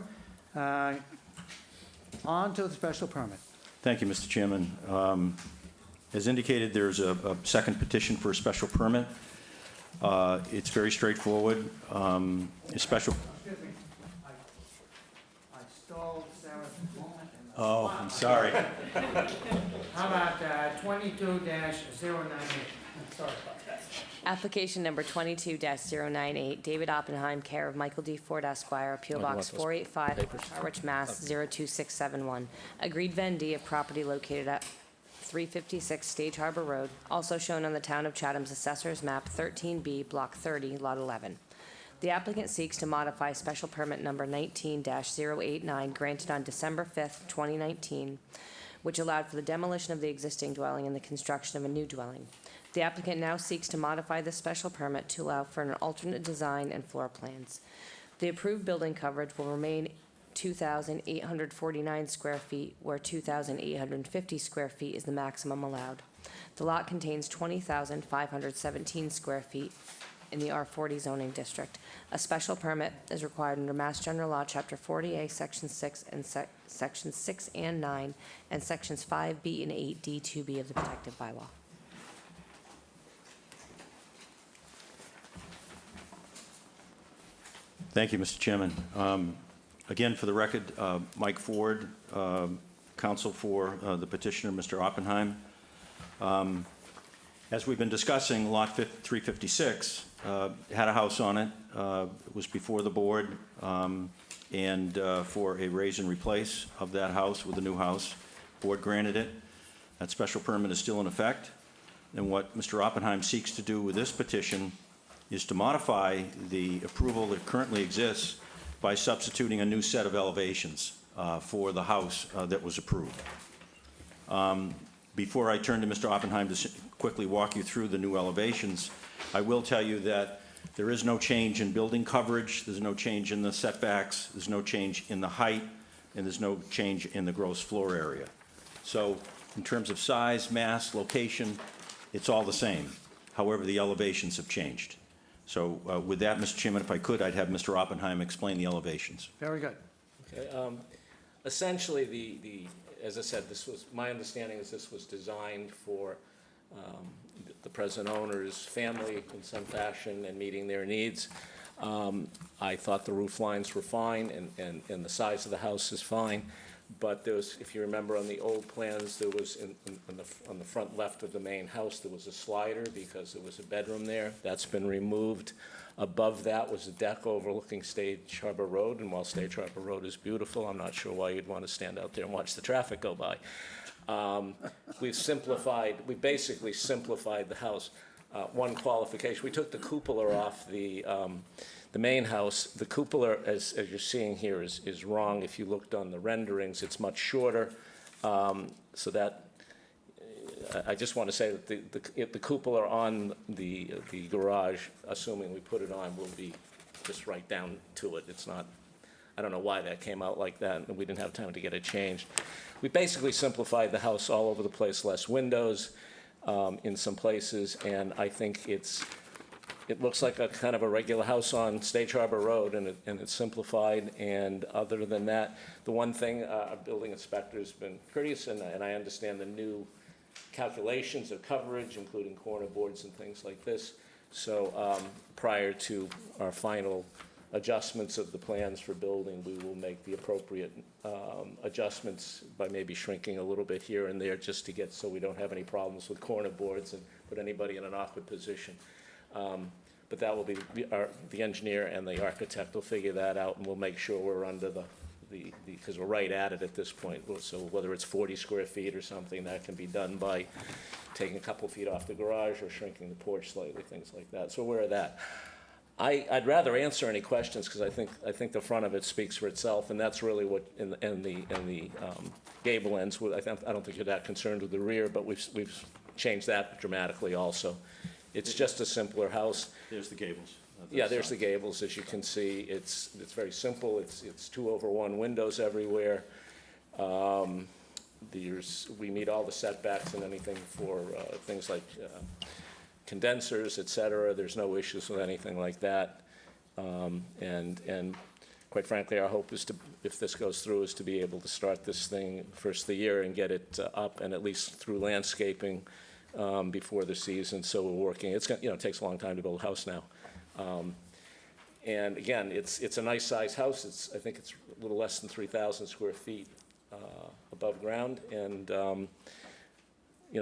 On to the special permit. Thank you, Mr. Chairman. As indicated, there's a second petition for a special permit. It's very straightforward. A special. Excuse me. I stole Sarah's moment. Oh, I'm sorry. How about 22-098? Sorry about that. Application number 22-098, David Oppenheim, care of Michael D. Ford Esquire, P.O. you Box want those 485, papers? Harwich, Mass. 02671. Agreed vendee of property located at 356 Stage Harbor Road, also shown on the Town of Chatham's Assessor's Map 13B, Block 30, Lot 11. The applicant seeks to modify special permit number 19-089 granted on December 5th, 2019, which allowed for the demolition of the existing dwelling and the construction of a new dwelling. The applicant now seeks to modify this special permit to allow for an alternate design and floor plans. The approved building coverage will remain 2,849 square feet, where 2,850 square feet is the maximum allowed. The lot contains 20,517 square feet in the R40 zoning district. A special permit is required under Mass General Law, Chapter 40A, Section 6, and Sections 6 and 9, and Sections 5B and 8D2B of the protective bylaw. Thank you, Mr. Chairman. Again, for the record, Mike Ford, counsel for the petitioner, Mr. Oppenheim. As we've been discussing, Lot 356 had a house on it. It was before the board, and for a raise and replace of that house with a new house. Board granted it. That special permit is still in effect. And what Mr. Oppenheim seeks to do with this petition is to modify the approval that currently exists by substituting a new set of elevations for the house that was approved. Before I turn to Mr. Oppenheim to quickly walk you through the new elevations, I will tell you that there is no change in building coverage, there's no change in the setbacks, there's no change in the height, and there's no change in the gross floor area. So in terms of size, mass, location, it's all the same. However, the elevations have changed. So with that, Mr. Chairman, if I could, I'd have Mr. Oppenheim explain the elevations. Very good. Okay, essentially, as I said, my understanding is this was designed for the present owner's family in some fashion and meeting their needs. I thought the roof lines were fine and the size of the house is fine. But there was, if you remember on the old plans, there was on the front left of the main house, there was a slider because there was a bedroom there. That's been removed. Above that was a deck overlooking Stage Harbor Road, and while Stage Harbor Road is beautiful, I'm not sure why you'd want to stand out there and watch the traffic go by. We basically simplified the house. One qualification, we took the cupola off the main house. The cupola, as you're seeing here, is wrong. If you looked on the renderings, it's much shorter. So that, I just want to say that if the cupola on the garage, assuming we put it on, will be just right down to it. It's not, I don't know why that came out like that, and we didn't have time to get it changed. We basically simplified the house all over the place, less windows in some places, and I think it looks like a kind of a regular house on Stage Harbor Road, and it's simplified. And other than that, the one thing, our building inspector's been courteous, and I understand the new calculations of coverage, including corner boards and things like this. So prior to our final adjustments of the plans for building, we will make the appropriate adjustments by maybe shrinking a little bit here and there, just to get, so we don't have any problems with corner boards and put anybody in an awkward position. But that will be, the engineer and the architect will figure that out, and we'll make sure we're under because we're right at it at this point. So whether it's 40 square feet or something, that can be done by taking a couple feet off the garage or shrinking the porch slightly, things like that. So we're aware of that. I'd rather answer any questions, because I think the front of it speaks for itself, and that's really what in the gable ends. I don't think you're that concerned with the rear, but we've changed that dramatically also. It's just a simpler house. There's the gables. Yeah, there's the gables, as you can see. It's very simple. It's 2/1 windows everywhere. We meet all the setbacks and anything for things like condensers, et cetera. There's no issues with anything like that. And quite frankly, our hope is to, if this goes through, is to be able to start this thing first of the year and get it up, and at least through landscaping before the season. So we're working. It's gonna, it takes a long time to build a house now. And again, it's a nice size house. I think it's a little less than 3,000 square feet above ground, and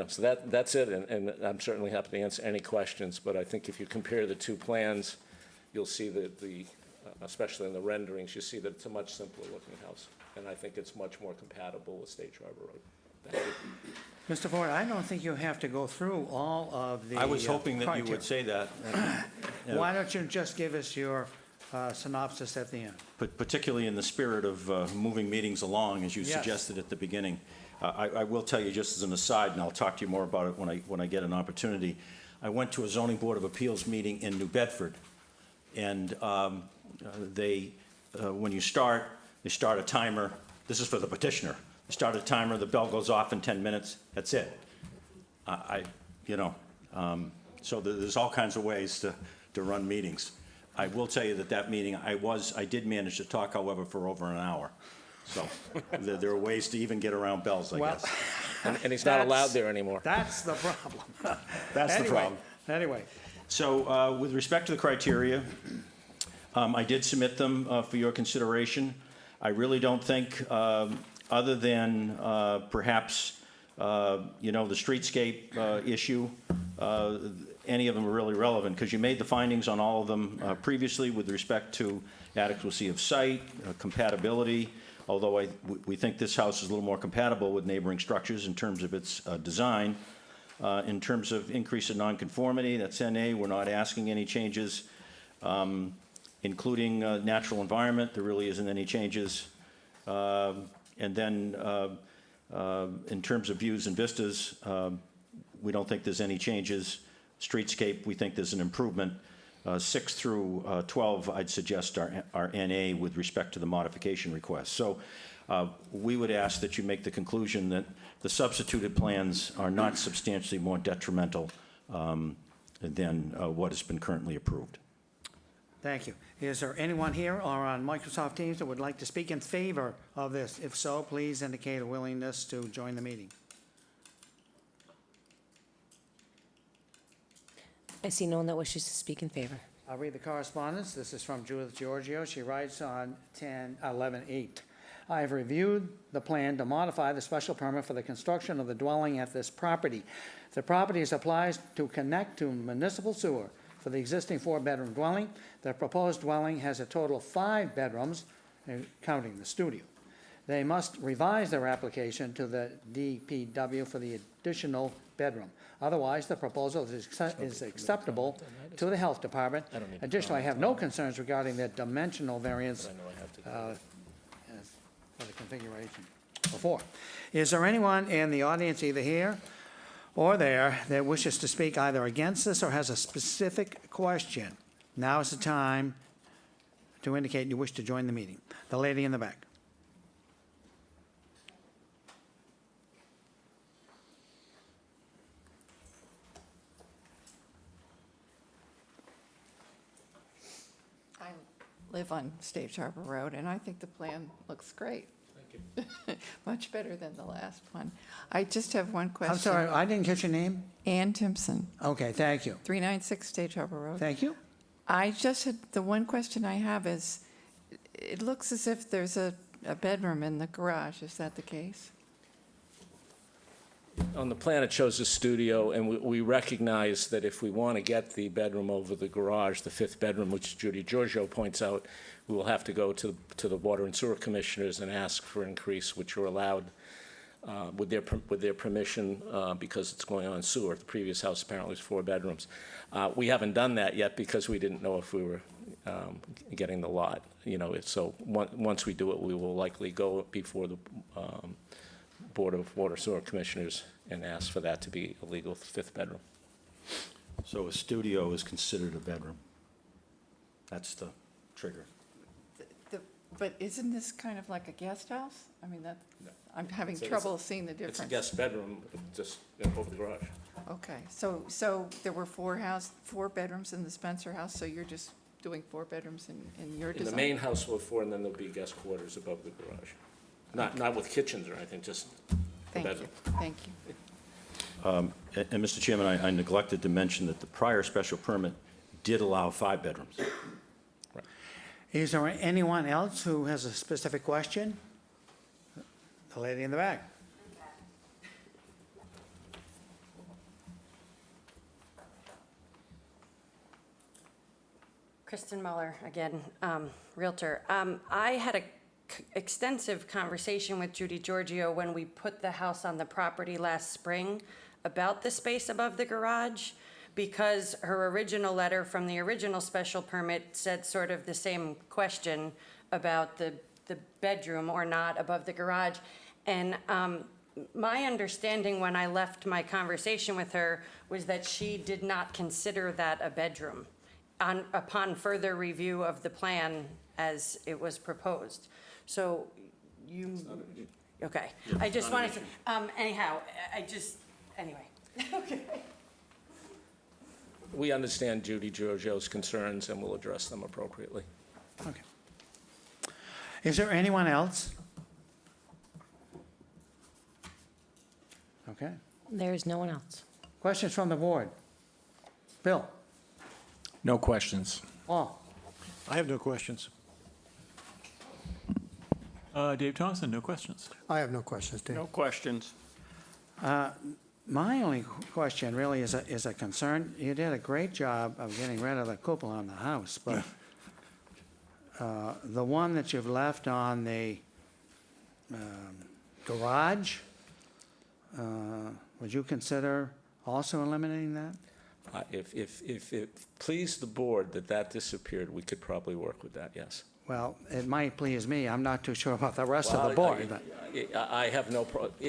so that's it. And I'm certainly happy to answer any questions. But I think if you compare the two plans, you'll see that especially in the renderings, you see that it's a much simpler looking house, and I think it's much more compatible with Stage Harbor Road. Thank you. Mr. Ford, I don't think you have to go through all of the I was hoping that you criteria. would say that. Why don't you just give us your synopsis at the end? But particularly in the spirit of moving meetings along, as you Yes. suggested at the beginning. I will tell you, just as an aside, and I'll talk to you more about it when I get an opportunity. I went to a zoning board of appeals meeting in New Bedford, and when you start, they start a timer. This is for the petitioner. They start a timer, the bell goes off in 10 minutes, that's it. So there's all kinds of ways to run meetings. I will tell you that meeting, I did manage to talk, however, for over an hour. So there are ways to even get around bells, I guess. And he's not allowed there anymore. That's the problem. That's the problem. Anyway, So with respect to the criteria, I did submit them for your consideration. I really don't think, other than perhaps, the streetscape issue, any of them are really relevant, because you made the findings on all of them previously with respect to adequacy of site, compatibility, although we think this house is a little more compatible with neighboring structures in terms of its design. In terms of increase in nonconformity, that's NA, we're not asking any changes. Including natural environment, there really isn't any changes. And then in terms of views and vistas, we don't think there's any changes. Streetscape, we think there's an improvement. 6 through 12, I'd suggest are NA with respect to the modification request. So we would ask that you make the conclusion that the substituted plans are not substantially more detrimental than what has been currently approved. thank you. Is there anyone here or on Microsoft Teams that would like to speak in favor of this? If so, please indicate a willingness to join the meeting. I see no one that wishes to speak in favor. I'll read the correspondence. This is from Judith Giorgio. She writes on 10/11/8. I have reviewed the plan to modify the special permit for the construction of the dwelling at this property. The property applies to connect to municipal sewer for the existing 4-bedroom dwelling. The proposed dwelling has a total of 5 bedrooms, counting the studio. They must revise their application to the DPW for the additional bedroom. Otherwise, the proposal is acceptable to the Health Department. Additionally, I have no concerns regarding the dimensional variance for the configuration before. Is there anyone in the audience, either here or there that wishes to speak either against this or has a specific question, now is the time to indicate you wish to join the meeting. The lady in the back. I live on Stage Harbor Road, and I think the plan looks great. Thank you. Much better than the last one. I just have one question. I'm sorry, I didn't catch your name? Ann Timpson, Okay, thank you. 396 Stage Harbor Road. Thank you. I just had, the one question I have is, it looks as if there's a bedroom in the garage. Is that the case? On the plan, it shows a studio, and we recognize that if we want to get the bedroom over the garage, the fifth bedroom, which Judy Giorgio points out, we will have to go to the Water and Sewer Commissioners and ask for increase, which are allowed with their permission because it's going on sewer. The previous house apparently was 4 bedrooms. We haven't done that yet because we didn't know if we were getting the lot. So once we do it, we will likely go before the Board of Water Sewer Commissioners and ask for that to be a legal 5th bedroom. So a studio is considered a bedroom. That's the trigger. But isn't this kind of like a guest house? I mean, I'm having It's a- trouble seeing the It's a difference. guest bedroom, just over the garage. Okay, so there were 4 bedrooms in the Spencer house, so you're just doing 4 bedrooms in your In design? the main house will have 4, and then there'll be guest quarters above the garage. Not with kitchens or anything, just the Thank you, bedroom. thank you. And Mr. Chairman, I neglected to mention that the prior special permit did allow 5 bedrooms. Is there anyone else who has a specific question? The lady in the back. Kristen Muller, again, Realtor. I had a extensive conversation with Judy Giorgio when we put the house on the property last spring about the space above the garage, because her original letter from the original special permit said sort of the same question about the bedroom or not above the garage. And my understanding when I left my conversation with her was that she did not consider that a bedroom upon further review of the plan as it was proposed. So okay. I just wanted to, anyhow, anyway. Okay. We understand Judy Giorgio's concerns, and we'll address them appropriately. Okay. Is there anyone else? Okay. There is no one else. Questions from the board? Bill? No questions. Paul? I have no questions. Dave Thompson, no questions. I have no questions, Dave. No questions. My only question really is a concern. You did a great job of getting rid of the cupola on the house, but the one that you've left on the garage, would you consider also eliminating that? If it pleased the board that disappeared, we could probably work with that, yes. Well, it might please me. I'm not too sure about the rest of the Well, board, but. I have no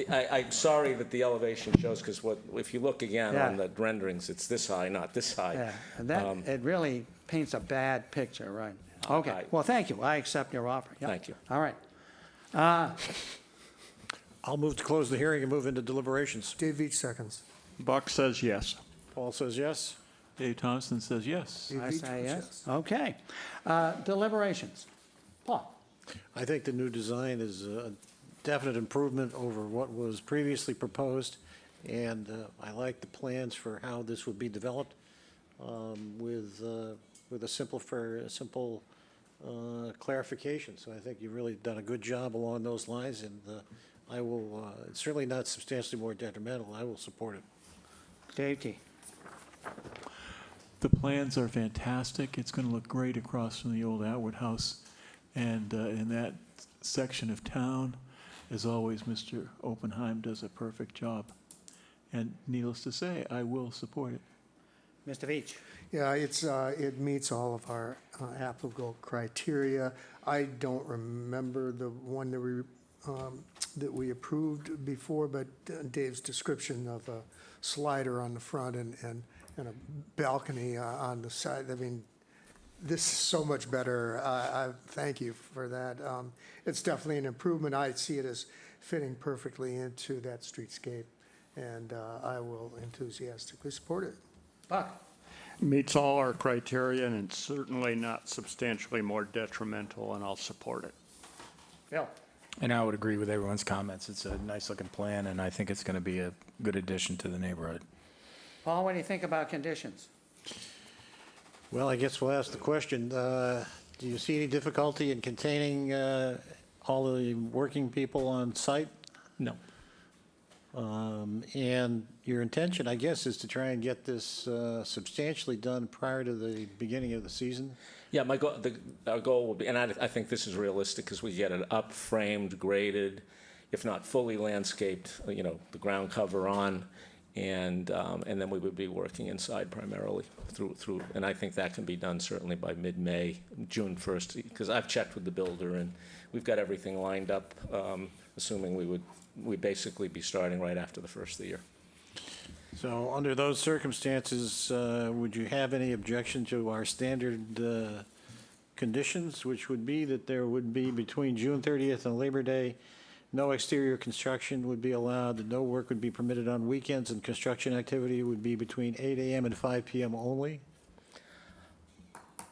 I'm sorry that the elevation shows, because if you look again on Yeah. the renderings, it's this high, not this high. Yeah, and that, it really paints a bad picture, right? Okay, well, thank you. I accept your offer. Yep. Thank you. All right. I'll move to close the hearing and move into deliberations. Dave Veach seconds. Buck says yes. Paul says yes. Dave Thompson says yes. Dave I Veach say votes yes. Okay. Deliberations. Paul? I think the new design is a definite improvement over what was previously proposed, and I like the plans for how this would be developed with a simple clarification. So I think you've really done a good job along those lines, and I will, it's certainly not substantially more detrimental. I will support it. Dave T. The plans are fantastic. It's going to look great across from the old Atwood House. And in that section of town, as always, Mr. Oppenheim does a perfect job. And needless to say, I will support it. Mr. Veach? Yeah, it meets all of our applicable criteria. I don't remember the one that we that we approved before, but Dave's description of a slider on the front and a balcony on the side, I mean, this is so much better. I thank you for that. It's definitely an improvement. I see it as fitting perfectly into that streetscape, and I will enthusiastically support it. Buck? Meets all our criteria, and it's certainly not substantially more detrimental, and I'll support it. Bill? And I would agree with everyone's comments. It's a nice-looking plan, and I think it's going to be a good addition to the neighborhood. Paul, what do you think about conditions? Well, I guess we'll ask the question, do you see any difficulty in containing all the working people on site? No. And your intention, I guess, is to try and get this substantially done prior to the beginning of the season? Yeah, our goal would be, and I think this is realistic, because we get it up, framed, graded, if not fully landscaped, the ground cover on, and then we would be working inside primarily through, and I think that can be done certainly by mid-May, June 1st, because I've checked with the builder, and we've got everything lined up, assuming we'd basically be starting right after the first of the year. So under those circumstances, would you have any objection to our standard conditions, which would be that there would be between June 30th and Labor Day, no exterior construction would be allowed, that no work would be permitted on weekends, and construction activity would be between 8 a.m. and 5 p.m. only?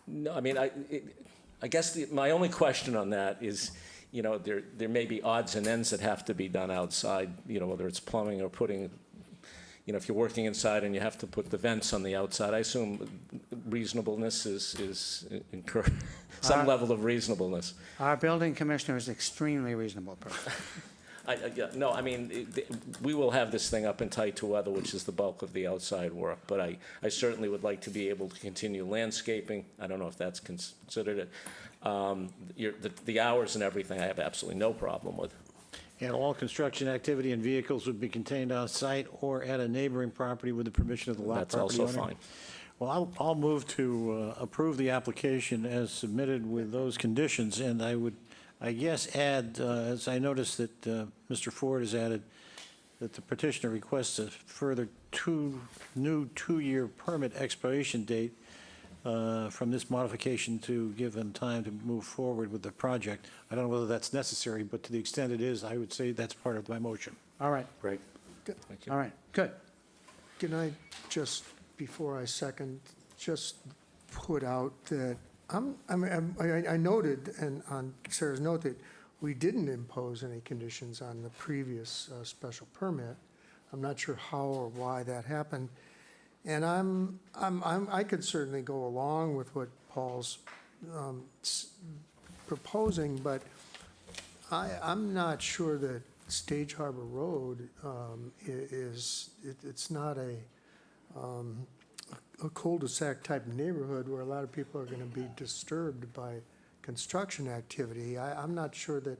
No, I mean, I guess my only question on that is, there may be odds and ends that have to be done outside, whether it's plumbing or putting, if you're working inside and you have to put the vents on the outside, I assume reasonableness is some level of reasonableness. Our building commissioner is extremely reasonable person. No, I mean, we will have this thing up in tight to weather, which is the bulk of the outside work, but I certainly would like to be able to continue landscaping. I don't know if that's considered it. The hours and everything, I have absolutely no problem with. And all construction activity and vehicles would be contained on site or at a neighboring property with the permission of the lot That's property also owner? fine. Well, I'll move to approve the application as submitted with those conditions, and I would, I guess, add, as I noticed that Mr. Ford has added, that the petitioner requests a further new two-year permit expiration date from this modification to give them time to move forward with the project. I don't know whether that's necessary, but to the extent it is, I would say that's part of my motion. All right, Great. Thank you. all right, good. Can I just, before I second, just put out that I noted, and on Sarah's note, that we didn't impose any conditions on the previous special permit. I'm not sure how or why that happened. And I could certainly go along with what Paul's proposing, but I'm not sure that Stage Harbor Road it's not a cul-de-sac type neighborhood where a lot of people are going to be disturbed by construction activity. I'm not sure that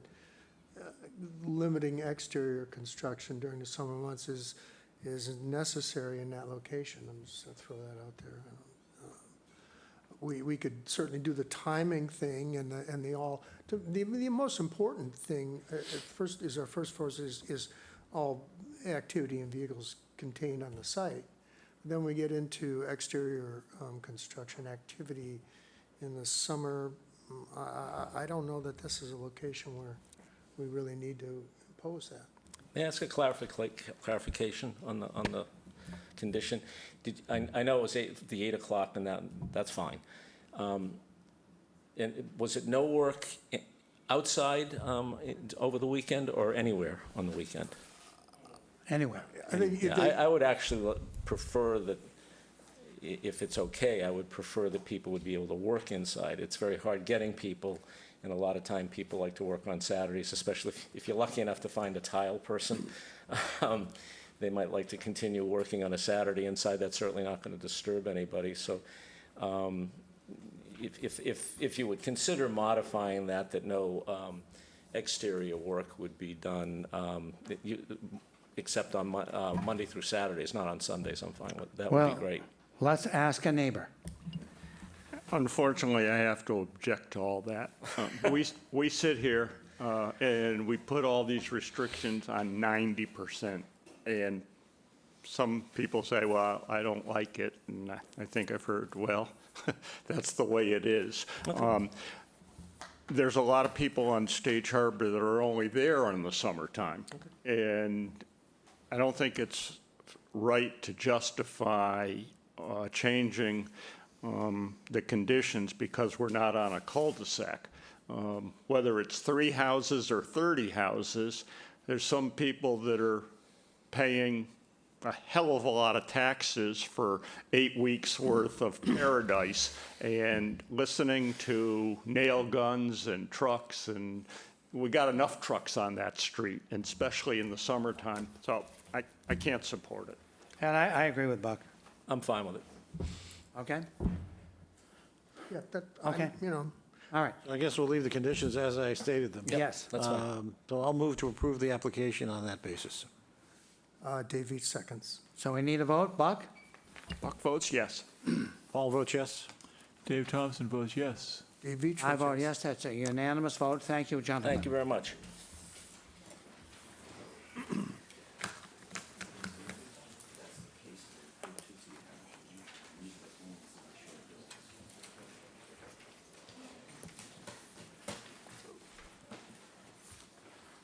limiting exterior construction during the summer months is necessary in that location. I'm just going to throw that out there. We could certainly do the timing thing and the most important thing our first force is all activity and vehicles contained on the site. Then we get into exterior construction activity in the summer. I don't know that this is a location where we really need to impose that. May I ask a clarification on the condition? I know it was the 8 o'clock, and that's fine. And was it no work outside over the weekend or anywhere on the weekend? Anyway, I think Yeah, I would actually prefer that, if it's okay, I would prefer that people would be able to work inside. It's very hard getting people, and a lot of time people like to work on Saturdays, especially if you're lucky enough to find a tile person. They might like to continue working on a Saturday inside. That's certainly not going to disturb anybody. So if you would consider modifying that no exterior work would be done, except on Monday through Saturdays, not on Sundays, I'm fine with that. Would Well- be great. let's ask a neighbor. Unfortunately, I have to object to all that. We sit here And we put all these restrictions on 90%. And some people say, well, I don't like it, and I think I've heard, well, that's the way it is. There's a lot of people on Stage Harbor that are only there in the summertime. And I don't think it's right to justify changing the conditions because we're not on a cul-de-sac. Whether it's 3 houses or 30 houses, there's some people that are paying a hell of a lot of taxes for 8 weeks worth of paradise and listening to nail guns and trucks, and we got enough trucks on that street, and especially in the summertime. So I can't support it. And I agree with Buck. I'm fine with it. Okay? Yeah, Okay. you know, All right. I guess we'll leave the conditions as I stated them. Yes. That's fine. So I'll move to approve the application on that basis. Dave Veach seconds. So we need a vote. Buck? Buck votes yes. Paul votes yes. Dave Thompson votes yes. Dave Veach I votes vote yes. That's a unanimous vote. Thank you, gentlemen. Thank you very much.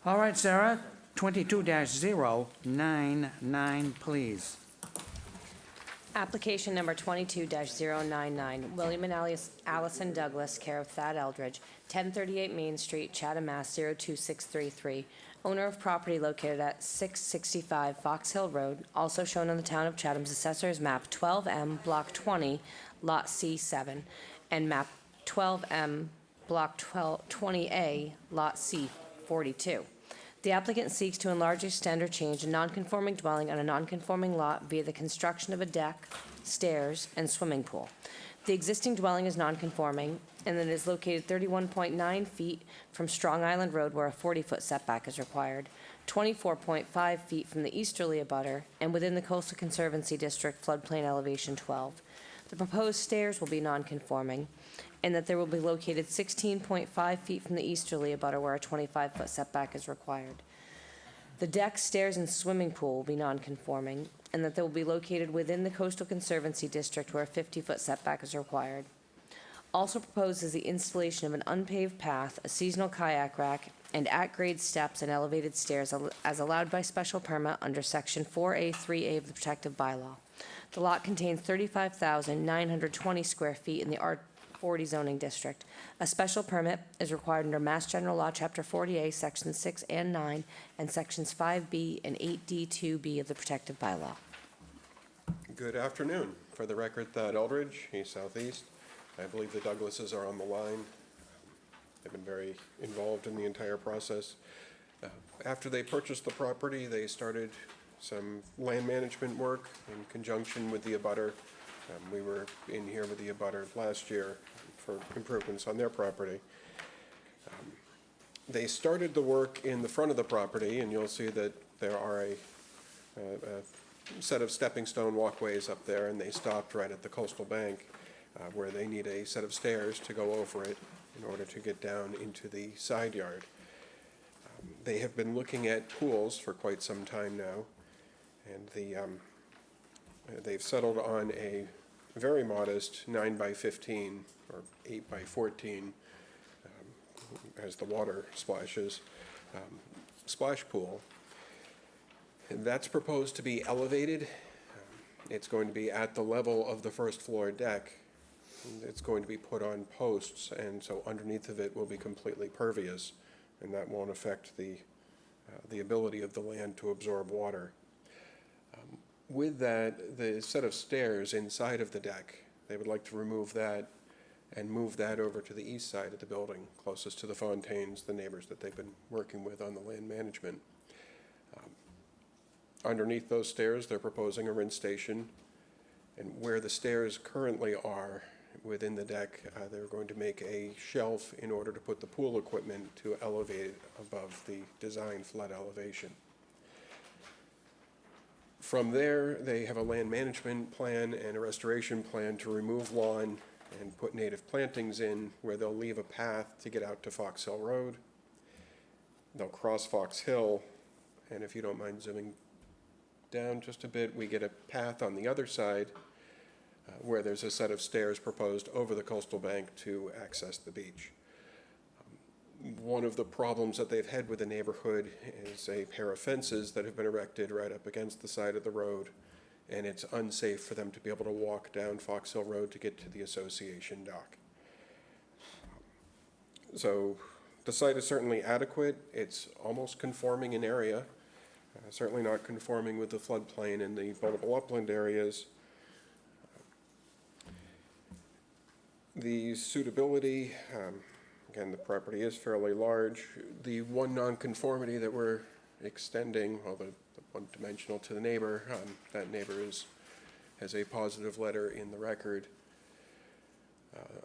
All right, Sarah, 22-099, please. Application number 22-099, William and Allison Douglas, care of Thad Eldridge, 1038 Main Street, Chatham, Mass. 02633. Owner of property located at 665 Fox Hill Road, also shown on the Town of Chatham's Assessor's Map 12M, Block 20, Lot C7, and Map 12M, Block 20A, Lot C42. The applicant seeks to enlarge, extend, or change a nonconforming dwelling on a nonconforming lot via the construction of a deck, stairs, and swimming pool. The existing dwelling is nonconforming, and it is located 31.9 feet from Strong Island Road where a 40-foot setback is required, 24.5 feet from the easterly abutter, and within the Coastal Conservancy District floodplain elevation 12. The proposed stairs will be nonconforming, and that they will be located 16.5 feet from the easterly abutter where a 25-foot setback is required. The deck, stairs, and swimming pool will be nonconforming, and that they will be located within the Coastal Conservancy District where a 50-foot setback is required. Also proposed is the installation of an unpaved path, a seasonal kayak rack, and at-grade steps and elevated stairs as allowed by special permit under Section 4A3A of the Protective Bylaw. The lot contains 35,920 square feet in the R40 zoning district. A special permit is required under Mass General Law, Chapter 40A, Sections 6 and 9, and Sections 5B and 8D2B of the Protective Bylaw. Good afternoon. For the record, Thad Eldridge, East Southeast. I believe the Douglases are on the line. They've been very involved in the entire process. After they purchased the property, they started some land management work in conjunction with the abutter. We were in here with the abutter last year for improvements on their property. They started the work in the front of the property, and you'll see that there are a set of stepping stone walkways up there, and they stopped right at the coastal bank where they need a set of stairs to go over it in order to get down into the side yard. They have been looking at pools for quite some time now, and they've settled on a very modest 9 by 15 or 8 by 14 as the water splashes, splash pool. And that's proposed to be elevated. It's going to be at the level of the first floor deck. It's going to be put on posts, and so underneath of it will be completely pervious, and that won't affect the ability of the land to absorb water. With that, the set of stairs inside of the deck, they would like to remove that and move that over to the east side of the building, closest to the Fontaines, the neighbors that they've been working with on the land management. Underneath those stairs, they're proposing a rinse station, and where the stairs currently are within the deck, they're going to make a shelf in order to put the pool equipment to elevate it above the design flood elevation. From there, they have a land management plan and a restoration plan to remove lawn and put native plantings in where they'll leave a path to get out to Fox Hill Road. They'll cross Fox Hill, and if you don't mind zooming down just a bit, we get a path on the other side where there's a set of stairs proposed over the coastal bank to access the beach. One of the problems that they've had with the neighborhood is a pair of fences that have been erected right up against the side of the road, and it's unsafe for them to be able to walk down Fox Hill Road to get to the association dock. So the site is certainly adequate. It's almost conforming in area, certainly not conforming with the floodplain in the vulnerable upland areas. The suitability, again, the property is fairly large. The one nonconformity that we're extending, well, the one-dimensional to the neighbor, that neighbor has a positive letter in the record.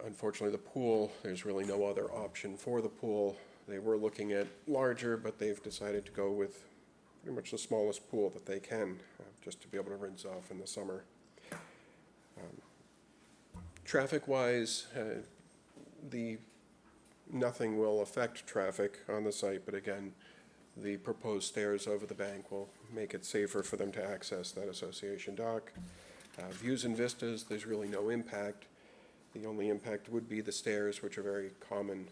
Unfortunately, the pool, there's really no other option for the pool. They were looking at larger, but they've decided to go with pretty much the smallest pool that they can, just to be able to rinse off in the summer. Traffic-wise, nothing will affect traffic on the site, but again, the proposed stairs over the bank will make it safer for them to access that association dock. Views and vistas, there's really no impact. The only impact would be the stairs, which are very common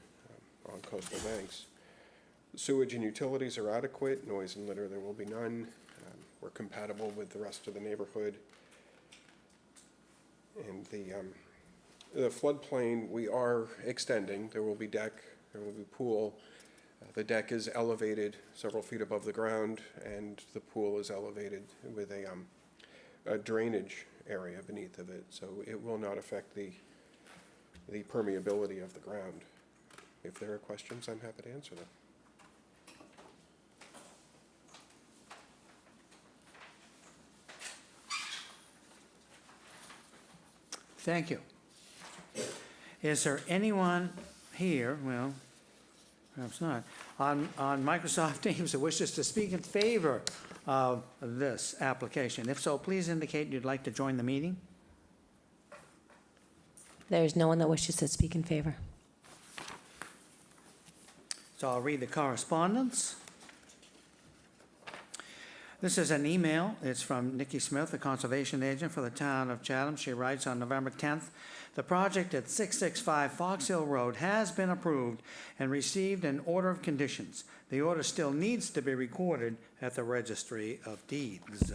on coastal banks. Sewage and utilities are adequate. Noise and litter, there will be none. We're compatible with the rest of the neighborhood. And the floodplain, we are extending. There will be deck, there will be pool. The deck is elevated several feet above the ground, and the pool is elevated with a drainage area beneath of it, so it will not affect the permeability of the ground. If there are questions, I'm happy to answer them. Thank you. Is there anyone here, well, perhaps not, on Microsoft Teams that wishes to speak in favor of this application? If so, please indicate you'd like to join the meeting. There's no one that wishes to speak in favor. So I'll read the correspondence. This is an email. It's from Nikki Smith, the conservation agent for the town of Chatham. She writes on November 10th, the project at 665 Fox Hill Road has been approved and received an order of conditions. The order still needs to be recorded at the Registry of Deeds.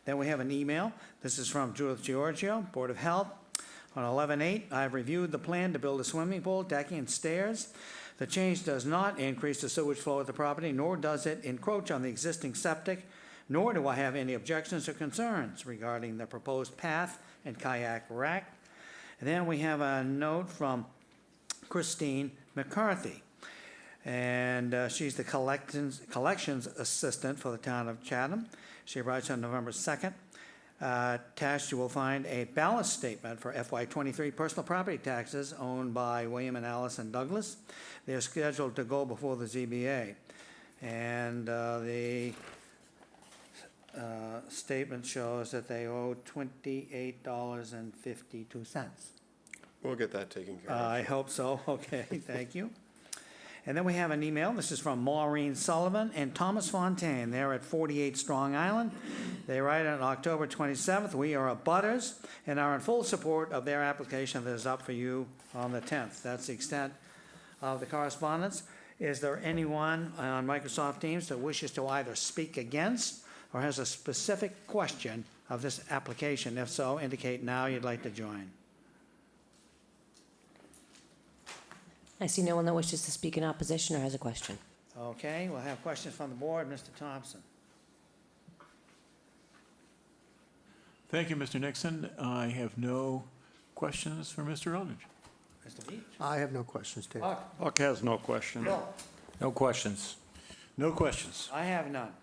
Then we have an email. This is from Judith Giorgio, Board of Health. On 11/8, I've reviewed the plan to build a swimming pool, decking, and stairs. The change does not increase the sewage flow at the property, nor does it encroach on the existing septic, nor do I have any objections or concerns regarding the proposed path and kayak rack. And then we have a note from Christine McCarthy, and she's the collections assistant for the town of Chatham. She writes on November 2nd, attached you will find a balance statement for FY23 personal property taxes owned by William and Allison Douglas. They're scheduled to go before the ZBA. And the statement shows that they owe $28.52. We'll get that taken care of. I hope so. Okay, thank you. And then we have an email. This is from Maureen Sullivan and Thomas Fontaine. They're at 48 Strong Island. They write on October 27th, we are abutters and are in full support of their application that is up for you on the 10th. That's the extent of the correspondence. Is there anyone on Microsoft Teams that wishes to either speak against or has a specific question of this application? If so, indicate now you'd like to join. I see no one that wishes to speak in opposition or has a question. Okay, we'll have questions from the board. Mr. Thompson. Thank you, Mr. Nixon. I have no questions for Mr. Eldridge. Mr. Beach. I have no questions, Dave. Buck has no question. Bill. No questions. No questions. I have none.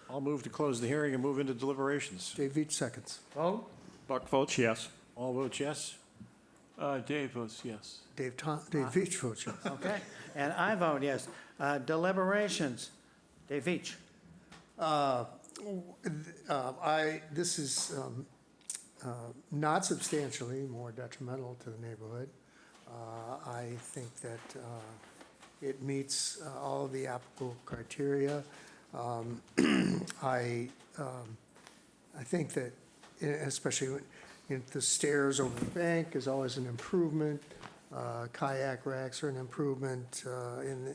I'll move to close the hearing and move into deliberations. Dave Veach seconds. Vote. Buck votes yes. All votes yes. Dave votes yes. Dave Veach votes yes. Okay, and I vote yes. Deliberations. Dave Veach. This is not substantially more detrimental to the neighborhood. I think that It meets all of the applicable criteria. I think that, especially the stairs over the bank is always an improvement. Kayak racks are an improvement in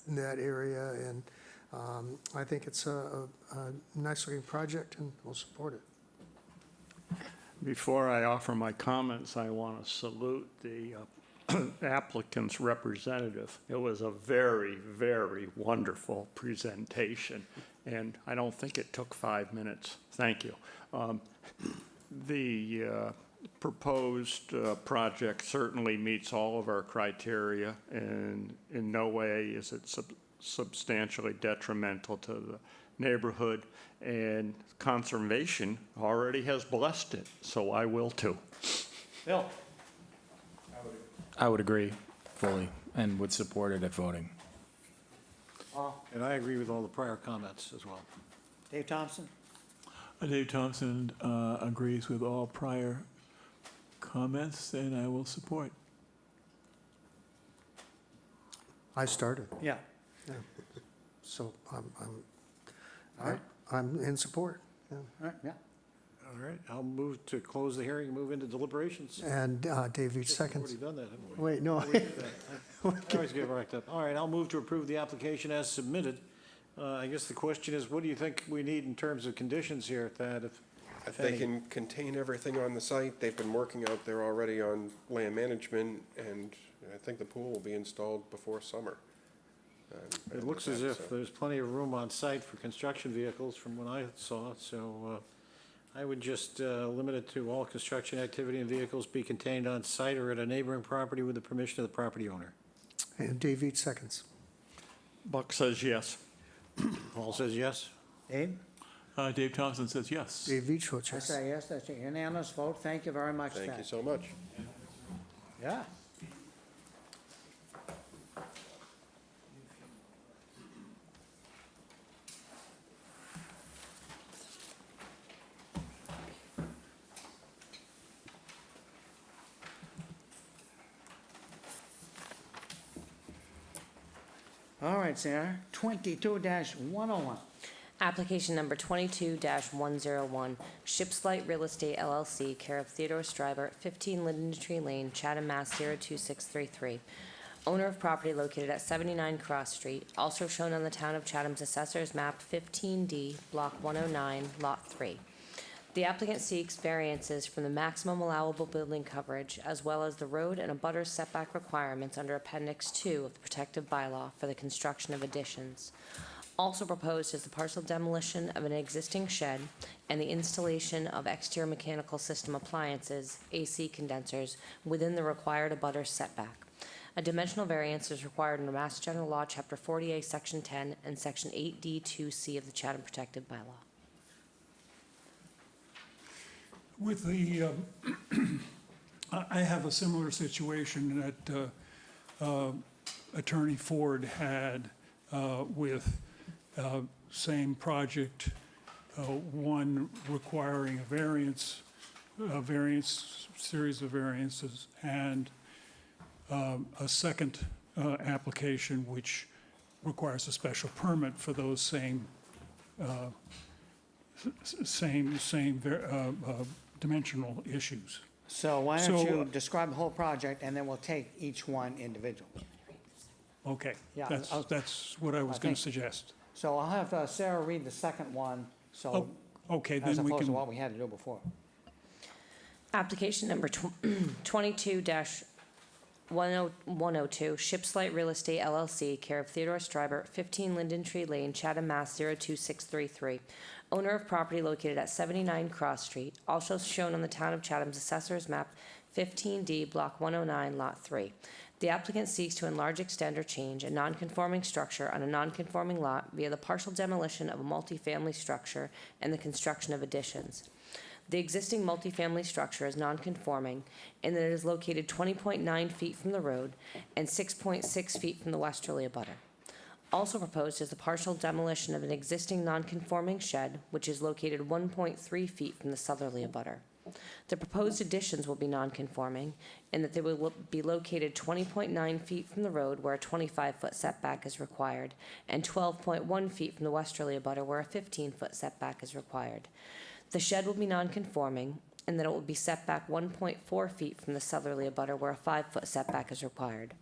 that area, and I think it's a nice-looking project, and we'll support it. Before I offer my comments, I want to salute the applicant's representative. It was a very, very wonderful presentation, and I don't think it took 5 minutes. Thank you. The proposed project certainly meets all of our criteria, and in no way is it substantially detrimental to the neighborhood, and conservation already has blessed it, so I will too. Bill? I would agree fully and would support it at voting. And I agree with all the prior comments as well. Dave Thompson? Dave Thompson agrees with all prior comments, and I will support. I started, Yeah. so I'm in support. Yeah. All right, yeah. All right, I'll move to close the hearing and move into deliberations. And Dave Veach We've seconds. already done that, haven't we? Wait, no. We did that. I always get racked up. All right, I'll move to approve the application as submitted. I guess the question is, what do you think we need in terms of conditions here, Thad? If they can contain everything on the site, they've been working out there already on land management, and I think the pool will be installed before summer. It looks as if there's plenty of room on site for construction vehicles from what I saw, so I would just limit it to all construction activity and vehicles be contained on site or at a neighboring property with the permission of the property owner. And Dave Veach seconds. Buck says yes. Paul says yes. Dave? Dave Thompson says yes. Dave Veach votes I yes. say yes, that's a unanimous vote. Thank you very much, Thank you Thad. so much. Yeah. All right, Sarah, 22-101. Application number 22-101, Shipslight Real Estate LLC, care of Theodore Stryber, 15 Linden Tree Lane, Chatham, Mass. 02633. Owner of property located at 79 Cross Street, also shown on the Town of Chatham's Assessor's Map 15D, Block 109, Lot 3. The applicant seeks variances from the maximum allowable building coverage, as well as the road and abutters setback requirements under Appendix 2 of the protective bylaw for the construction of additions. Also proposed is the partial demolition of an existing shed and the installation of exterior mechanical system appliances, AC condensers, within the required abutters setback. A dimensional variance is required under Mass General Law, Chapter 40A, Section 10, and Section 8D2C of the Chatham Protective Bylaw. With the, I have a similar situation that Attorney Ford had with same project, one requiring a series of variances, and a second application which requires a special permit for those same dimensional issues. So why don't So, you describe the whole project, and then we'll take each one individually. Okay, Yeah, that's what I was I going think- to suggest. So I'll have Sarah read the second one, so, Okay, as then we opposed to can, what we had to do before. Application number 22-102, Shipslight Real Estate LLC, care of Theodore Stryber, 15 Linden Tree Lane, Chatham, Mass. 02633. Owner of property located at 79 Cross Street, also shown on the Town of Chatham's Assessor's Map 15D, Block 109, Lot 3. The applicant seeks to enlarge, extend, or change a nonconforming structure on a nonconforming lot via the partial demolition of a multifamily structure and the construction of additions. The existing multifamily structure is nonconforming in that it is located 20.9 feet from the road and 6.6 feet from the westerly abutter. Also proposed is the partial demolition of an existing nonconforming shed, which is located 1.3 feet from the southerly abutter. The proposed additions will be non-conforming in that they will be located 20.9 feet from the road where a 25-foot setback is required, and 12.1 feet from the westerly abutter where a 15-foot setback is required. The shed will be non-conforming in that it will be set back 1.4 feet from the southerly abutter where a 5-foot setback is required.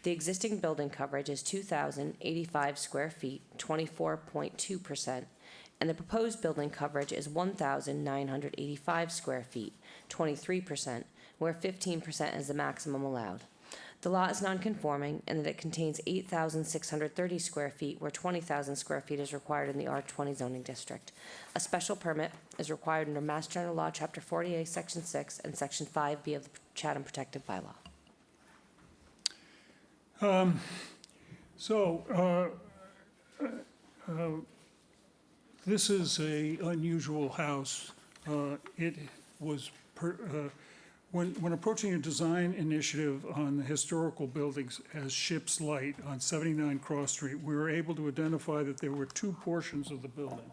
The existing building coverage is 2,085 square feet, 24.2%, and the proposed building coverage is 1,985 square feet, 23%, where 15% is the maximum allowed. The lot is non-conforming in that it contains 8,630 square feet, where 20,000 square feet is required in the R20 zoning district. A special permit is required under Mass General Law, Chapter 40A, Section 6, and Section 5B of the Chatham Protective Bylaw. This is a unusual house. It was, when approaching a design initiative on the historical buildings as Ship's Light on 79 Cross Street, we were able to identify that there were two portions of the building.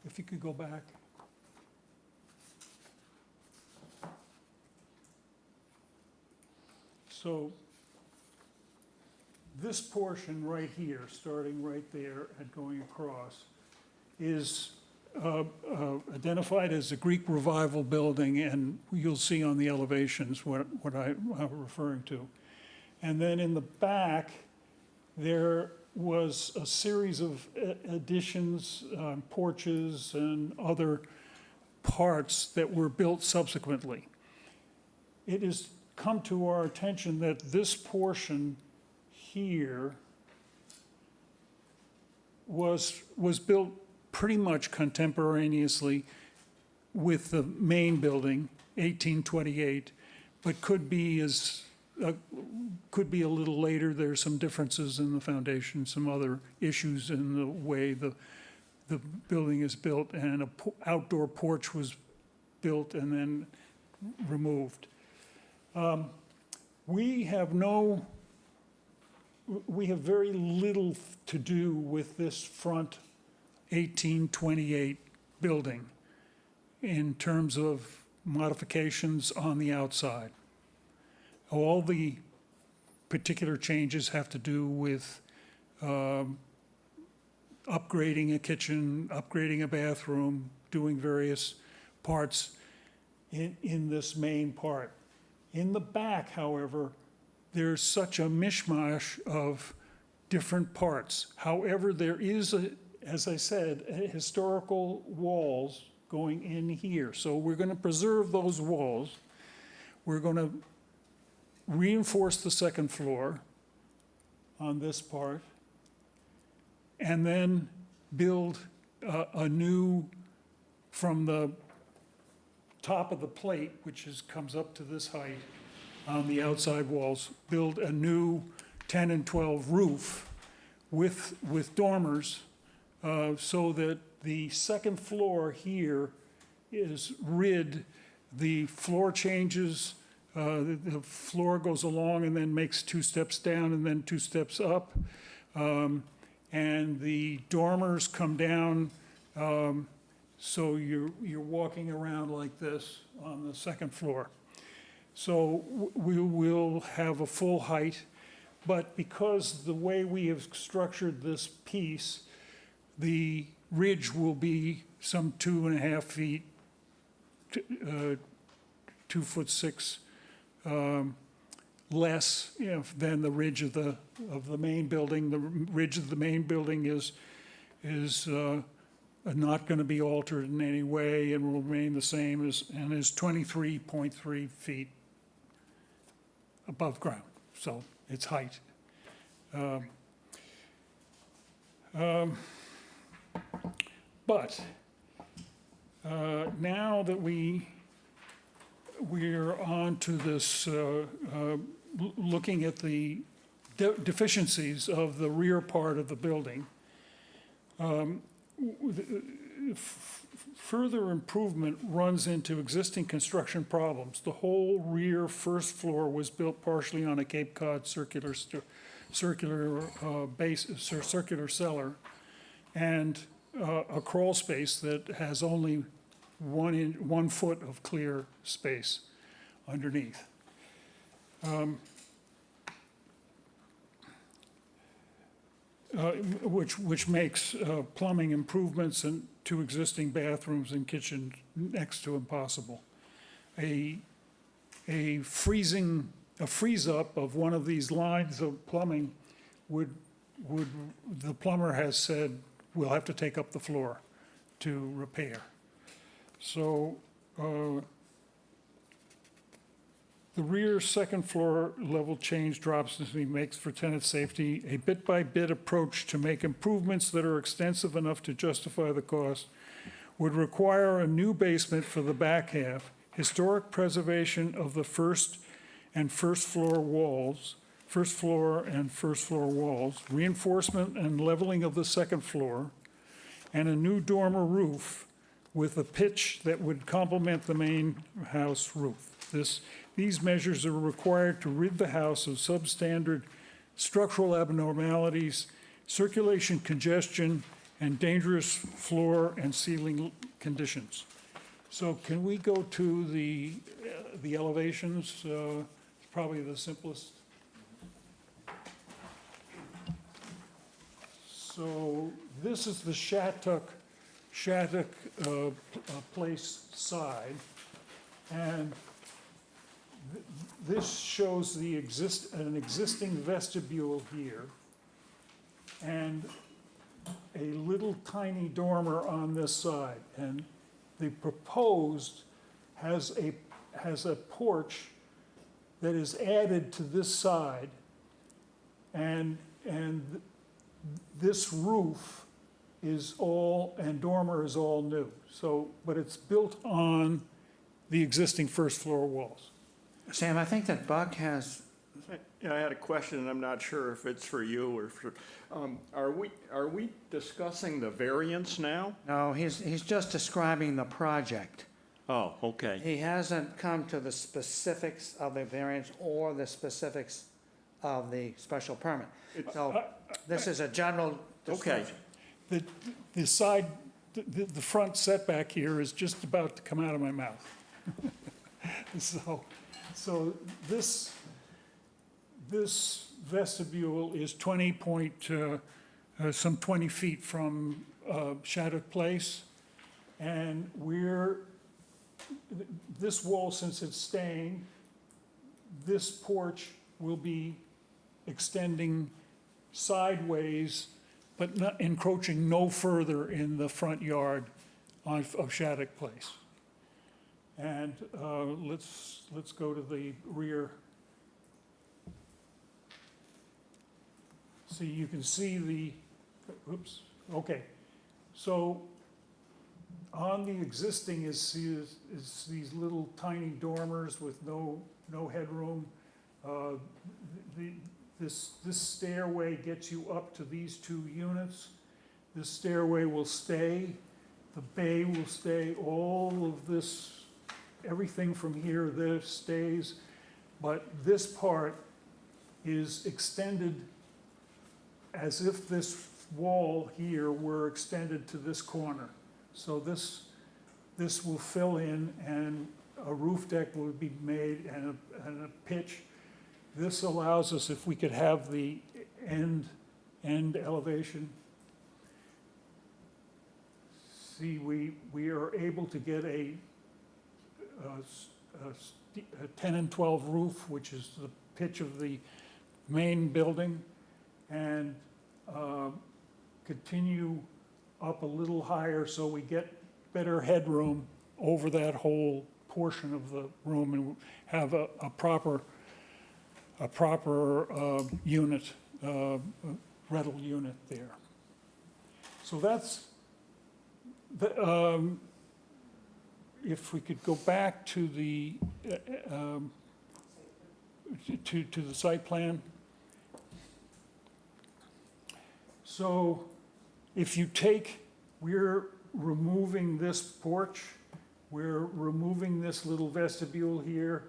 If you could go back. So this portion right here, starting right there and going across, is identified as the Greek Revival building, and you'll see on the elevations what I'm referring to. And then in the back, there was a series of additions, porches, and other parts that were built subsequently. It has come to our attention that this portion here was built pretty much contemporaneously with the main building, 1828, but could be a little later. There's some differences in the foundation, some other issues in the way the building is built, and an outdoor porch was built and then removed. We have very little to do with this front 1828 building in terms of modifications on the outside. All the particular changes have to do with upgrading a kitchen, upgrading a bathroom, doing various parts in this main part. In the back, however, there's such a mishmash of different parts. However, there is, as I said, historical walls going in here. So we're going to preserve those walls. We're going to reinforce the second floor on this part, and then build a new, from the top of the plate, which comes up to this height on the outside walls, build a new 10 and 12 roof with dormers, so that the second floor here is rid. The floor changes, the floor goes along and then makes 2 steps down and then 2 steps up. And the dormers come down, so you're walking around like this on the second floor. So we will have a full height, but because the way we have structured this piece, the ridge will be some 2.5 feet, 2'6" less, than the ridge of the main building. The ridge of the main building is not going to be altered in any way and will remain the same and is 23.3 feet above ground, so its height. But now that we're on to this, looking at the deficiencies of the rear part of the building, further improvement runs into existing construction problems. The whole rear first floor was built partially on a Cape Cod circular cellar, and a crawl space that has only 1 foot of clear space underneath. Which makes plumbing improvements to existing bathrooms and kitchen next to impossible. A freeze-up of one of these lines of plumbing the plumber has said, we'll have to take up the floor to repair. So, the rear second floor level change drops makes for tenant safety a bit-by-bit approach to make improvements that are extensive enough to justify the cost, would require a new basement for the back half, historic preservation of the first floor walls, reinforcement and leveling of the second floor, and a new dormer roof with a pitch that would complement the main house roof. These measures are required to rid the house of substandard structural abnormalities, circulation congestion, and dangerous floor and ceiling conditions. So can we go to the elevations? It's probably the simplest. So this is the Shattuck Place side, and this shows an existing vestibule here, and a little tiny dormer on this side. And the proposed has a porch that is added to this side, and this roof and dormer is all new. So, but it's built on the existing first floor walls. Sam, I think that Buck has, Yeah, I had a question, and I'm not sure if it's for you or for, are we discussing the variance now? no, he's just describing the project. Oh, okay. He hasn't come to the specifics of the variance or the specifics of the special permit. So this is a general Okay. description. The front setback here is just about to come out of my mouth. So this vestibule is 20 feet from Shattuck Place. And this wall, since it's staying, this porch will be extending sideways, but not encroaching no further in the front yard of Shattuck Place. And let's go to the rear. See, you can see oops, okay. So on the existing is these little tiny dormers with no headroom. This stairway gets you up to these 2 units. This stairway will stay. The bay will stay. All of this, everything from here, this stays. But this part is extended as if this wall here were extended to this corner. So this will fill in, and a roof deck will be made, and a pitch. This allows us, if we could have the end elevation. See, we are able to get a 10 and 12 roof, which is the pitch of the main building, and continue up a little higher so we get better headroom over that whole portion of the room and have a proper unit, rental unit there. So that's, if we could go back to the, to the site plan. So if you we're removing this porch, we're removing this little vestibule here.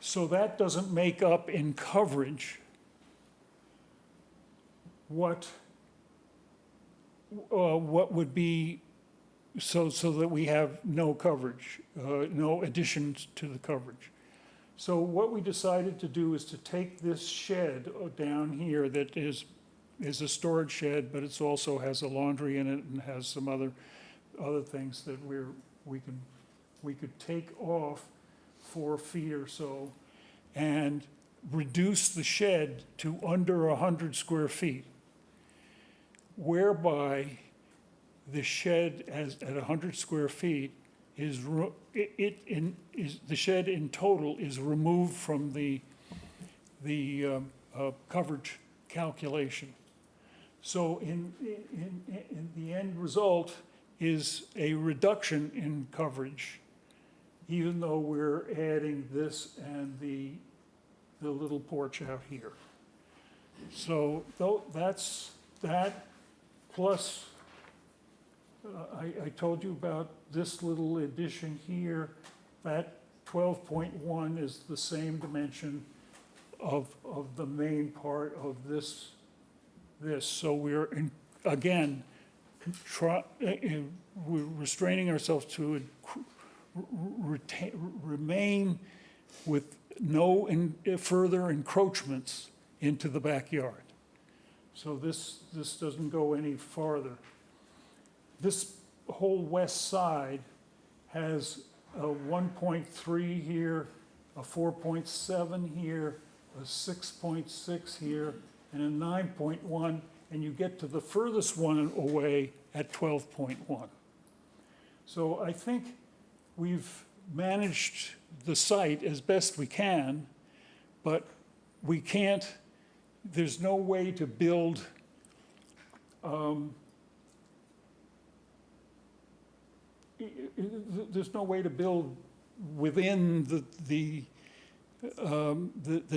So that doesn't make up in coverage what would be so that we have no coverage, no additions to the coverage. So what we decided to do is to take this shed down here that is a storage shed, but it's also has a laundry in it and has some other things that we could take off 4 feet or so and reduce the shed to under 100 square feet, whereby the shed at 100 square feet the shed in total is removed from the coverage calculation. So in the end result is a reduction in coverage, even though we're adding this and the little porch out here. So that's that, plus I told you about this little addition here. That 12.1 is the same dimension of the main part of this. So we're, again, we're restraining ourselves to remain with no further encroachments into the backyard. So this doesn't go any farther. This whole west side has a 1.3 here, a 4.7 here, a 6.6 here, and a 9.1, and you get to the furthest one away at 12.1. So I think we've managed the site as best we can, but we can't, there's no way to build there's no way to build within the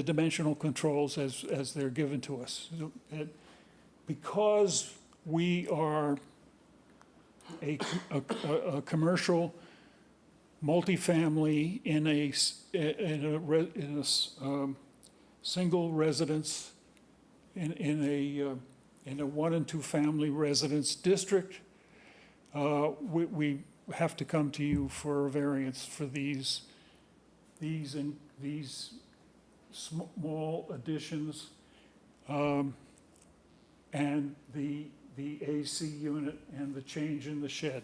dimensional controls as they're given to us. Because we are a commercial multifamily in a single residence in a 1 and 2 family residence district, we have to come to you for a variance for these small additions, and the AC unit and the change in the shed.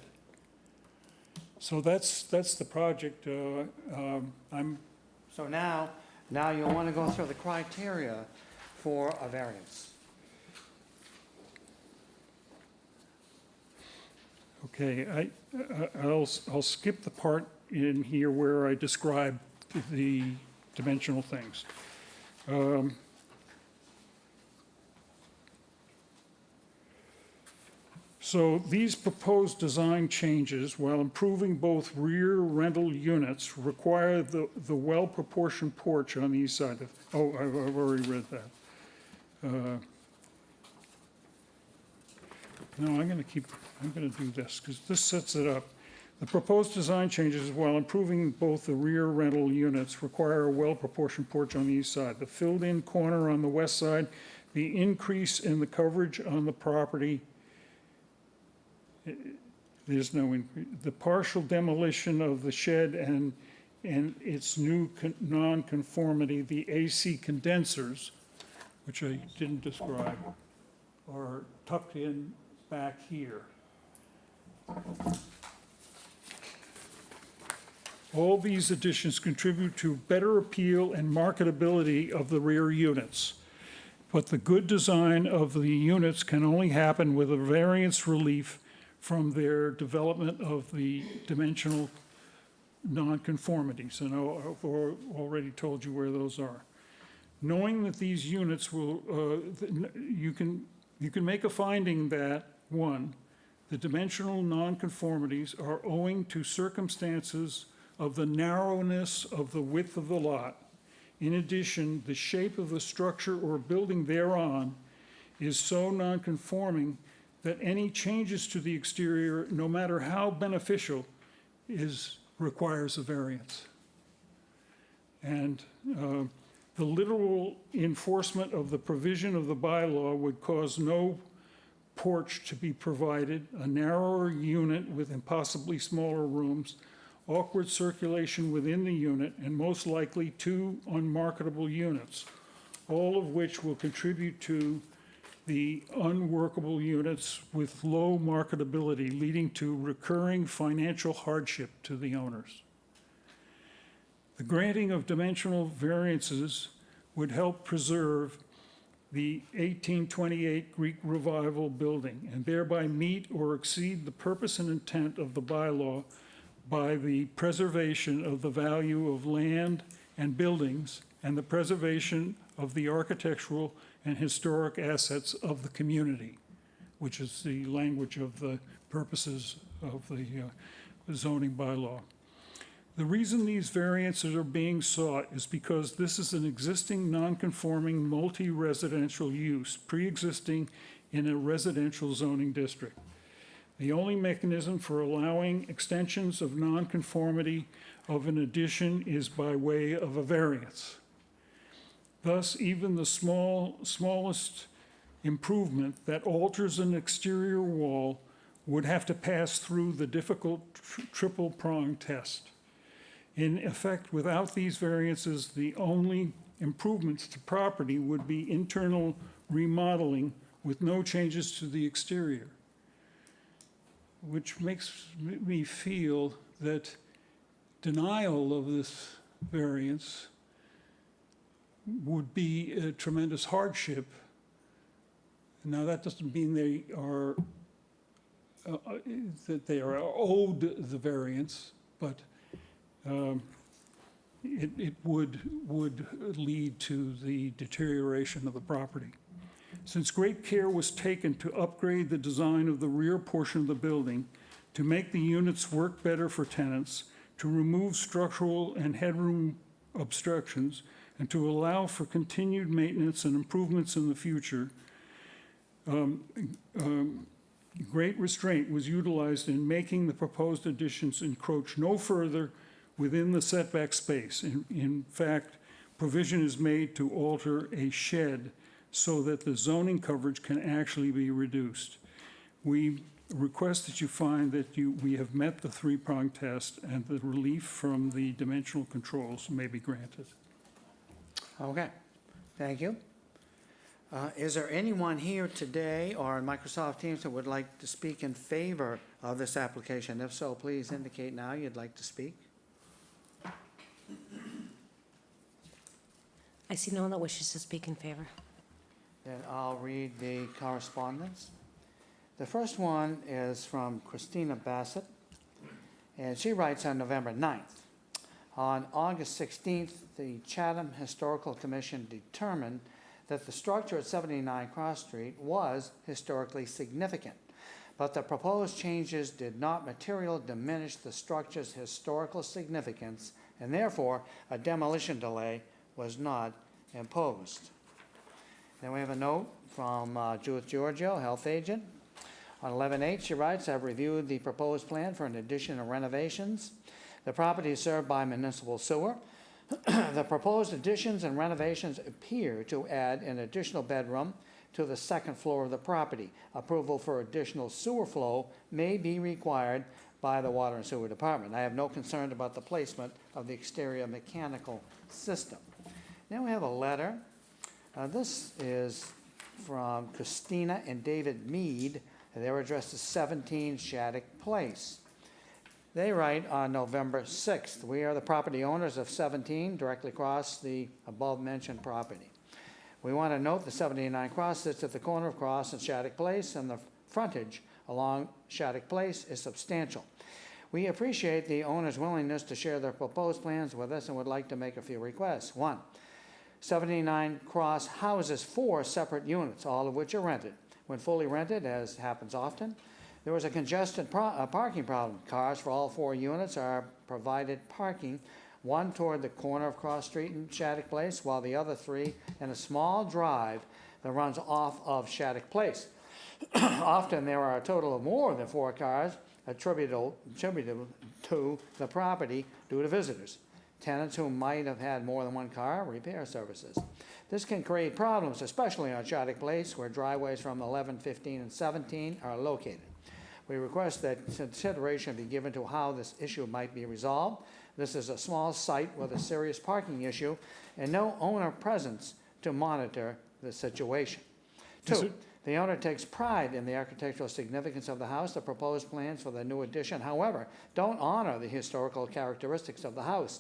So that's the project. So now you'll want to go through the criteria for a variance. Okay, I'll skip the part in here where I describe the dimensional things. So these proposed design changes, while improving both rear rental units, require the well-proportioned porch on the east side of, I've already read that. No, I'm going to do this, because this sets it up. The proposed design changes, while improving both the rear rental units, require a well-proportioned porch on the east side. The filled-in corner on the west side, the increase in the coverage on the property, there's no increase. The partial demolition of the shed and its new non-conformity, the AC condensers, which I didn't describe, are tucked in back here. All these additions contribute to better appeal and marketability of the rear units. But the good design of the units can only happen with a variance relief from their development of the dimensional nonconformities. And I've already told you where those are. Knowing that these units will, you can make a finding that, 1, the dimensional nonconformities are owing to circumstances of the narrowness of the width of the lot. In addition, the shape of the structure or building thereon is so nonconforming that any changes to the exterior, no matter how beneficial, requires a variance. And the literal enforcement of the provision of the bylaw would cause no porch to be provided, a narrower unit with impossibly smaller rooms, awkward circulation within the unit, and most likely 2 unmarketable units, all of which will contribute to the unworkable units with low marketability, leading to recurring financial hardship to the owners. The granting of dimensional variances would help preserve the 1828 Greek Revival building and thereby meet or exceed the purpose and intent of the bylaw by the preservation of the value of land and buildings and the preservation of the architectural and historic assets of the community, which is the language of the purposes of the zoning bylaw. The reason these variances are being sought is because this is an existing non-conforming multi-residential use pre-existing in a residential zoning district. The only mechanism for allowing extensions of nonconformity of an addition is by way of a variance. Thus, even the smallest improvement that alters an exterior wall would have to pass through the difficult triple-prong test. In effect, without these variances, the only improvements to property would be internal remodeling with no changes to the exterior, which makes me feel that denial of this variance would be a tremendous hardship. Now, that doesn't mean they are that they are owed the variance, but it would lead to the deterioration of the property. Since great care was taken to upgrade the design of the rear portion of the building, to make the units work better for tenants, to remove structural and headroom obstructions, and to allow for continued maintenance and improvements in the future, great restraint was utilized in making the proposed additions encroach no further within the setback space. In fact, provision is made to alter a shed so that the zoning coverage can actually be reduced. We request that you find that we have met the 3-prong test and the relief from the dimensional controls may be granted. Okay, thank you. Is there anyone here today or on Microsoft Teams that would like to speak in favor of this application? If so, please indicate now you'd like to speak. I see no one that wishes to speak in favor. Then I'll read the correspondence. The first one is from Christina Bassett, and she writes on November 9th. On August 16th, the Chatham Historical Commission determined that the structure at 79 Cross Street was historically significant, but the proposed changes did not materially diminish the structure's historical significance, and therefore a demolition delay was not imposed. Then we have a note from Judith Giorgio, health agent. On 11/8, she writes, I've reviewed the proposed plan for an addition and renovations. The property is served by municipal sewer. The proposed additions and renovations appear to add an additional bedroom to the second floor of the property. Approval for additional sewer flow may be required by the Water and Sewer Department. I have no concern about the placement of the exterior mechanical system. Now we have a letter. This is from Christina and David Mead. Their address is 17 Shattuck Place. They write on November 6th, we are the property owners of 17 directly across the above-mentioned property. We want to note the 79 Cross sits at the corner of Cross and Shattuck Place, and the frontage along Shattuck Place is substantial. We appreciate the owner's willingness to share their proposed plans with us and would like to make a few requests. 1, 79 Cross houses 4 separate units, all of which are rented. When fully rented, as happens often, there was a congested parking problem. Cars for all 4 units are provided parking, one toward the corner of Cross Street and Shattuck Place, while the other 3 in a small drive that runs off of Shattuck Place. Often there are a total of more than 4 cars attributable to the property due to visitors. Tenants who might have had more than 1 car, repair services. This can create problems, especially on Shattuck Place, where driveways from 11, 15, and 17 are located. We request that consideration be given to how this issue might be resolved. This is a small site with a serious parking issue and no owner presence to monitor the situation. Two, the owner takes pride in the architectural significance of the house. The proposed plans for the new addition, however, don't honor the historical characteristics of the house.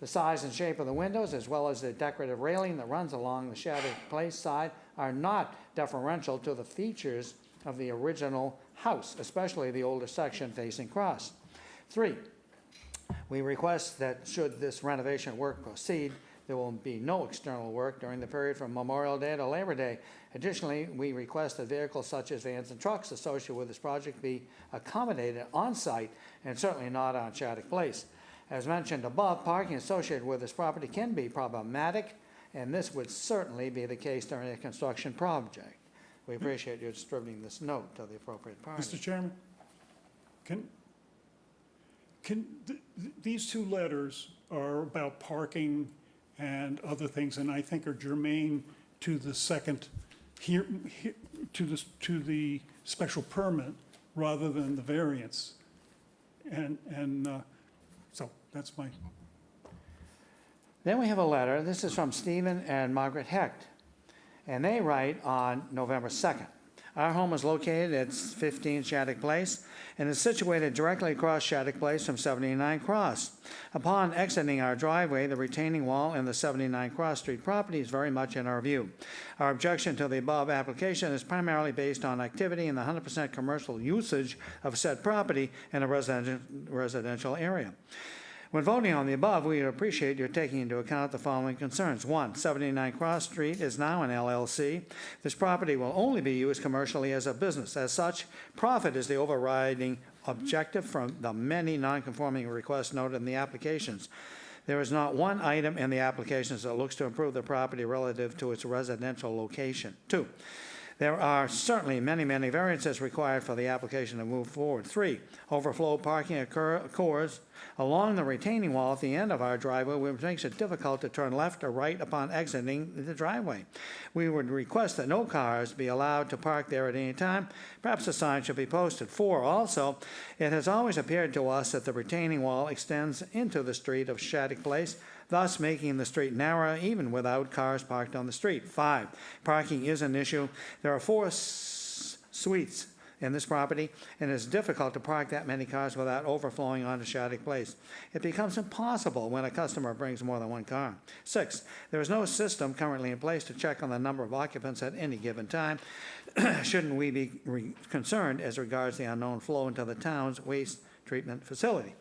The size and shape of the windows, as well as the decorative railing that runs along the Shattuck Place side, are not deferential to the features of the original house, especially the older section facing cross. Three, we request that should this renovation work proceed, there will be no external work during the period from Memorial Day to Labor Day. Additionally, we request that vehicles such as vans and trucks associated with this project be accommodated on-site and certainly not on Shattuck Place. As mentioned above, parking associated with this property can be problematic, and this would certainly be the case during a construction project. We appreciate you distributing this note to the appropriate parties. Mr. Chairman, these two letters are about parking and other things, and I think are germane to the second to the special permit rather than the variance. So that's my. Then we have a letter. This is from Stephen and Margaret Hecht, and they write on November 2nd. Our home is located at 15 Shattuck Place and is situated directly across Shattuck Place from 79 Cross. Upon exiting our driveway, the retaining wall in the 79 Cross Street property is very much in our view. Our objection to the above application is primarily based on activity in the 100% commercial usage of said property in a residential area. When voting on the above, we would appreciate your taking into account the following concerns. 1, 79 Cross Street is now an LLC. This property will only be used commercially as a business. As such, profit is the overriding objective from the many non-conforming requests noted in the applications. There is not one item in the applications that looks to improve the property relative to its residential location. 2, there are certainly many variances required for the application to move forward. 3, overflow parking occurs along the retaining wall at the end of our driveway, which makes it difficult to turn left or right upon exiting the driveway. We would request that no cars be allowed to park there at any time. Perhaps a sign should be posted. 4, also, it has always appeared to us that the retaining wall extends into the street of Shattuck Place, thus making the street narrower even without cars parked on the street. 5, parking is an issue. There are 4 suites in this property, and it's difficult to park that many cars without overflowing onto Shattuck Place. It becomes impossible when a customer brings more than one car. 6, there is no system currently in place to check on the number of occupants at any given time. Shouldn't we be concerned as regards the unknown flow into the town's waste treatment facility?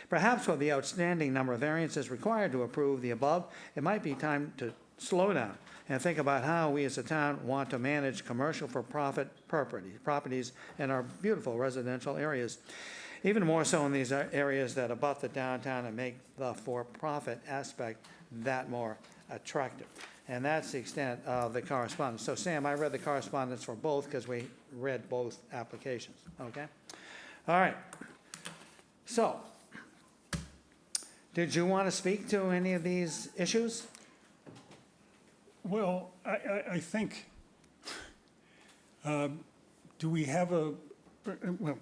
Perhaps with the outstanding number of variances required to approve the above, it might be time to slow down and think about how we as a town want to manage commercial for profit properties in our beautiful residential areas. Even more so in these areas that abut the downtown and make the for-profit aspect that more attractive. And that's the extent of the correspondence. So Sam, I read the correspondence for both because we read both applications, okay? All right. So, did you want to speak to any of these issues? Well, I think, do we have well,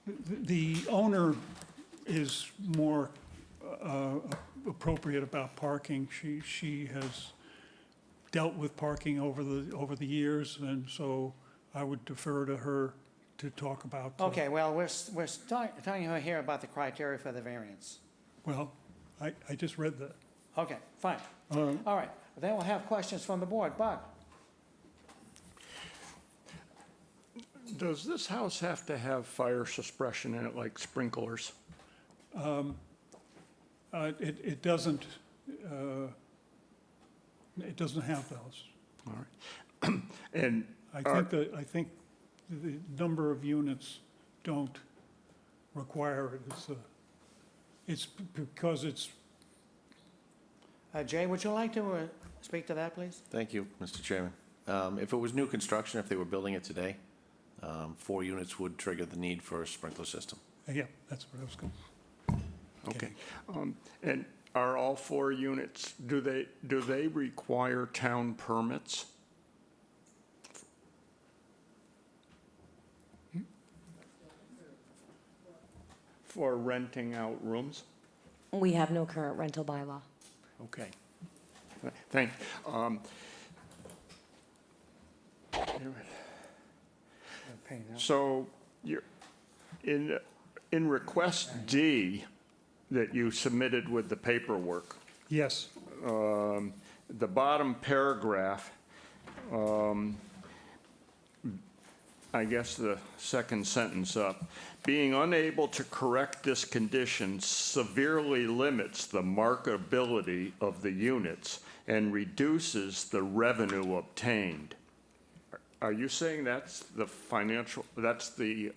the owner is more appropriate about parking. She has dealt with parking over the years, and so I would defer to her to talk about. Okay, well, we're talking here about the criteria for the variance. Well, I just read that. Okay, fine. All right, then we'll have questions from the board. Bob? Does this house have to have fire suppression in it, like sprinklers? It doesn't have those. All right. And I think the number of units don't require it. It's because it's. Jay, would you like to speak to that, please? Thank you, Mr. Chairman. If it was new construction, if they were building it today, 4 units would trigger the need for a sprinkler system. Yeah, that's what I was going. Okay. And Are all 4 units, do they require town permits? For renting out rooms? We have no current rental bylaw. Okay. Thank, so you're, in request D that you submitted with the paperwork, Yes, the bottom paragraph, I guess the second sentence up, being unable to correct this condition severely limits the marketability of the units and reduces the revenue obtained. Are you saying that's the financial, that's the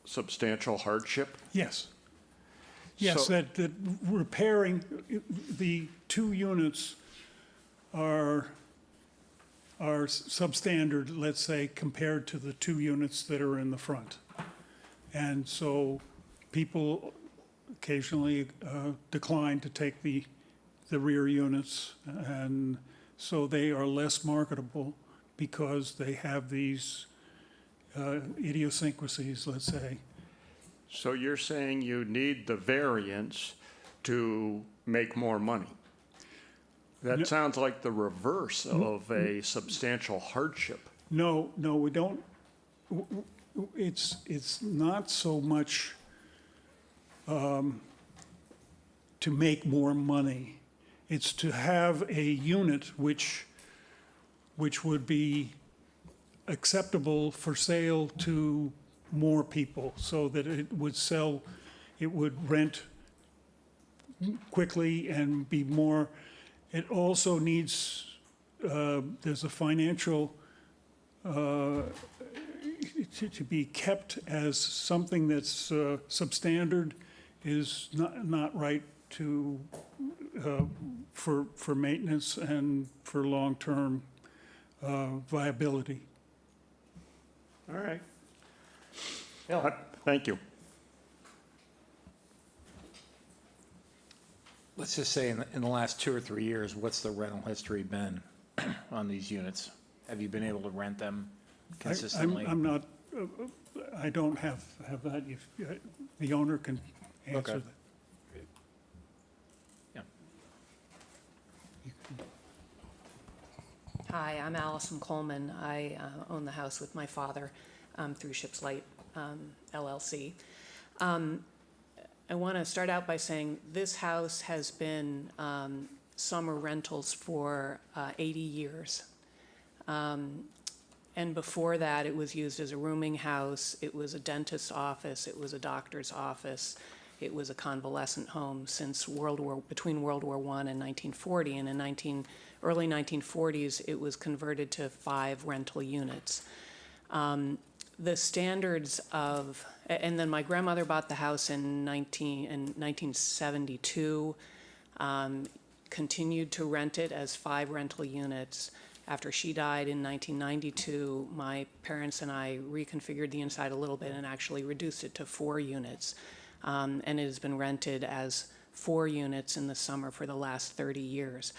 substantial hardship? yes. Yes, So- that repairing, the 2 units are substandard, let's say, compared to the 2 units that are in the front. And so people occasionally decline to take the rear units, and so they are less marketable because they have these idiosyncrasies, let's say. So you're saying you need the variance to make more money? That sounds like the reverse of a substantial hardship. No, we don't, it's not so much to make more money. It's to have a unit which would be acceptable for sale to more people, so that it would sell, it would rent quickly and be more. It also needs, there's a financial, to be kept as something that's substandard is not right to, for maintenance and for long-term viability. All right. Thank you. Let's just say in the last 2 or 3 years, what's the rental history been on these units? Have you been able to rent them consistently? I'm not, I don't have that. If the owner can answer Okay. that. Yeah. Hi, I'm Allison Coleman. I own the house with my father through Ship's Light LLC. I want to start out by saying this house has been summer rentals for 80 years. And before that, it was used as a rooming house. It was a dentist's office. It was a doctor's office. It was a convalescent home since between World War I and 1940. And in early 1940s, it was converted to 5 rental units. The standards of, and then my grandmother bought the house in 1972, continued to rent it as 5 rental units. After she died in 1992, my parents and I reconfigured the inside a little bit and actually reduced it to 4 units. And it has been rented as 4 units in the summer for the last 30 years.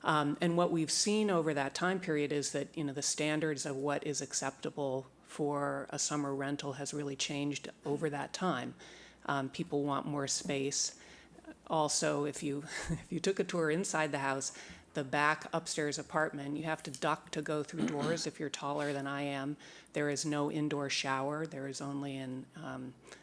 And what we've seen over that time period is that, the standards of what is acceptable for a summer rental has really changed over that time. People want more space. Also, if you took a tour inside the house, the back upstairs apartment, you have to duck to go through doors if you're taller than I am. There is no indoor shower. There is only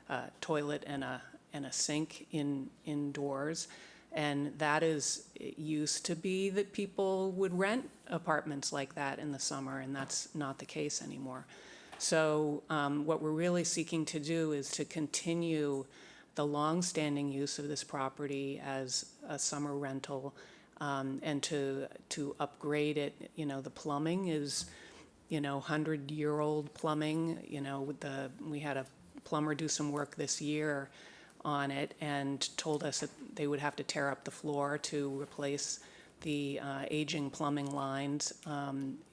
a toilet and a sink indoors. And that it used to be that people would rent apartments like that in the summer, and that's not the case anymore. So what we're really seeking to do is to continue the longstanding use of this property as a summer rental, and to upgrade it. The plumbing is, 100-year-old plumbing. We had a plumber do some work this year on it and told us that they would have to tear up the floor to replace the aging plumbing lines.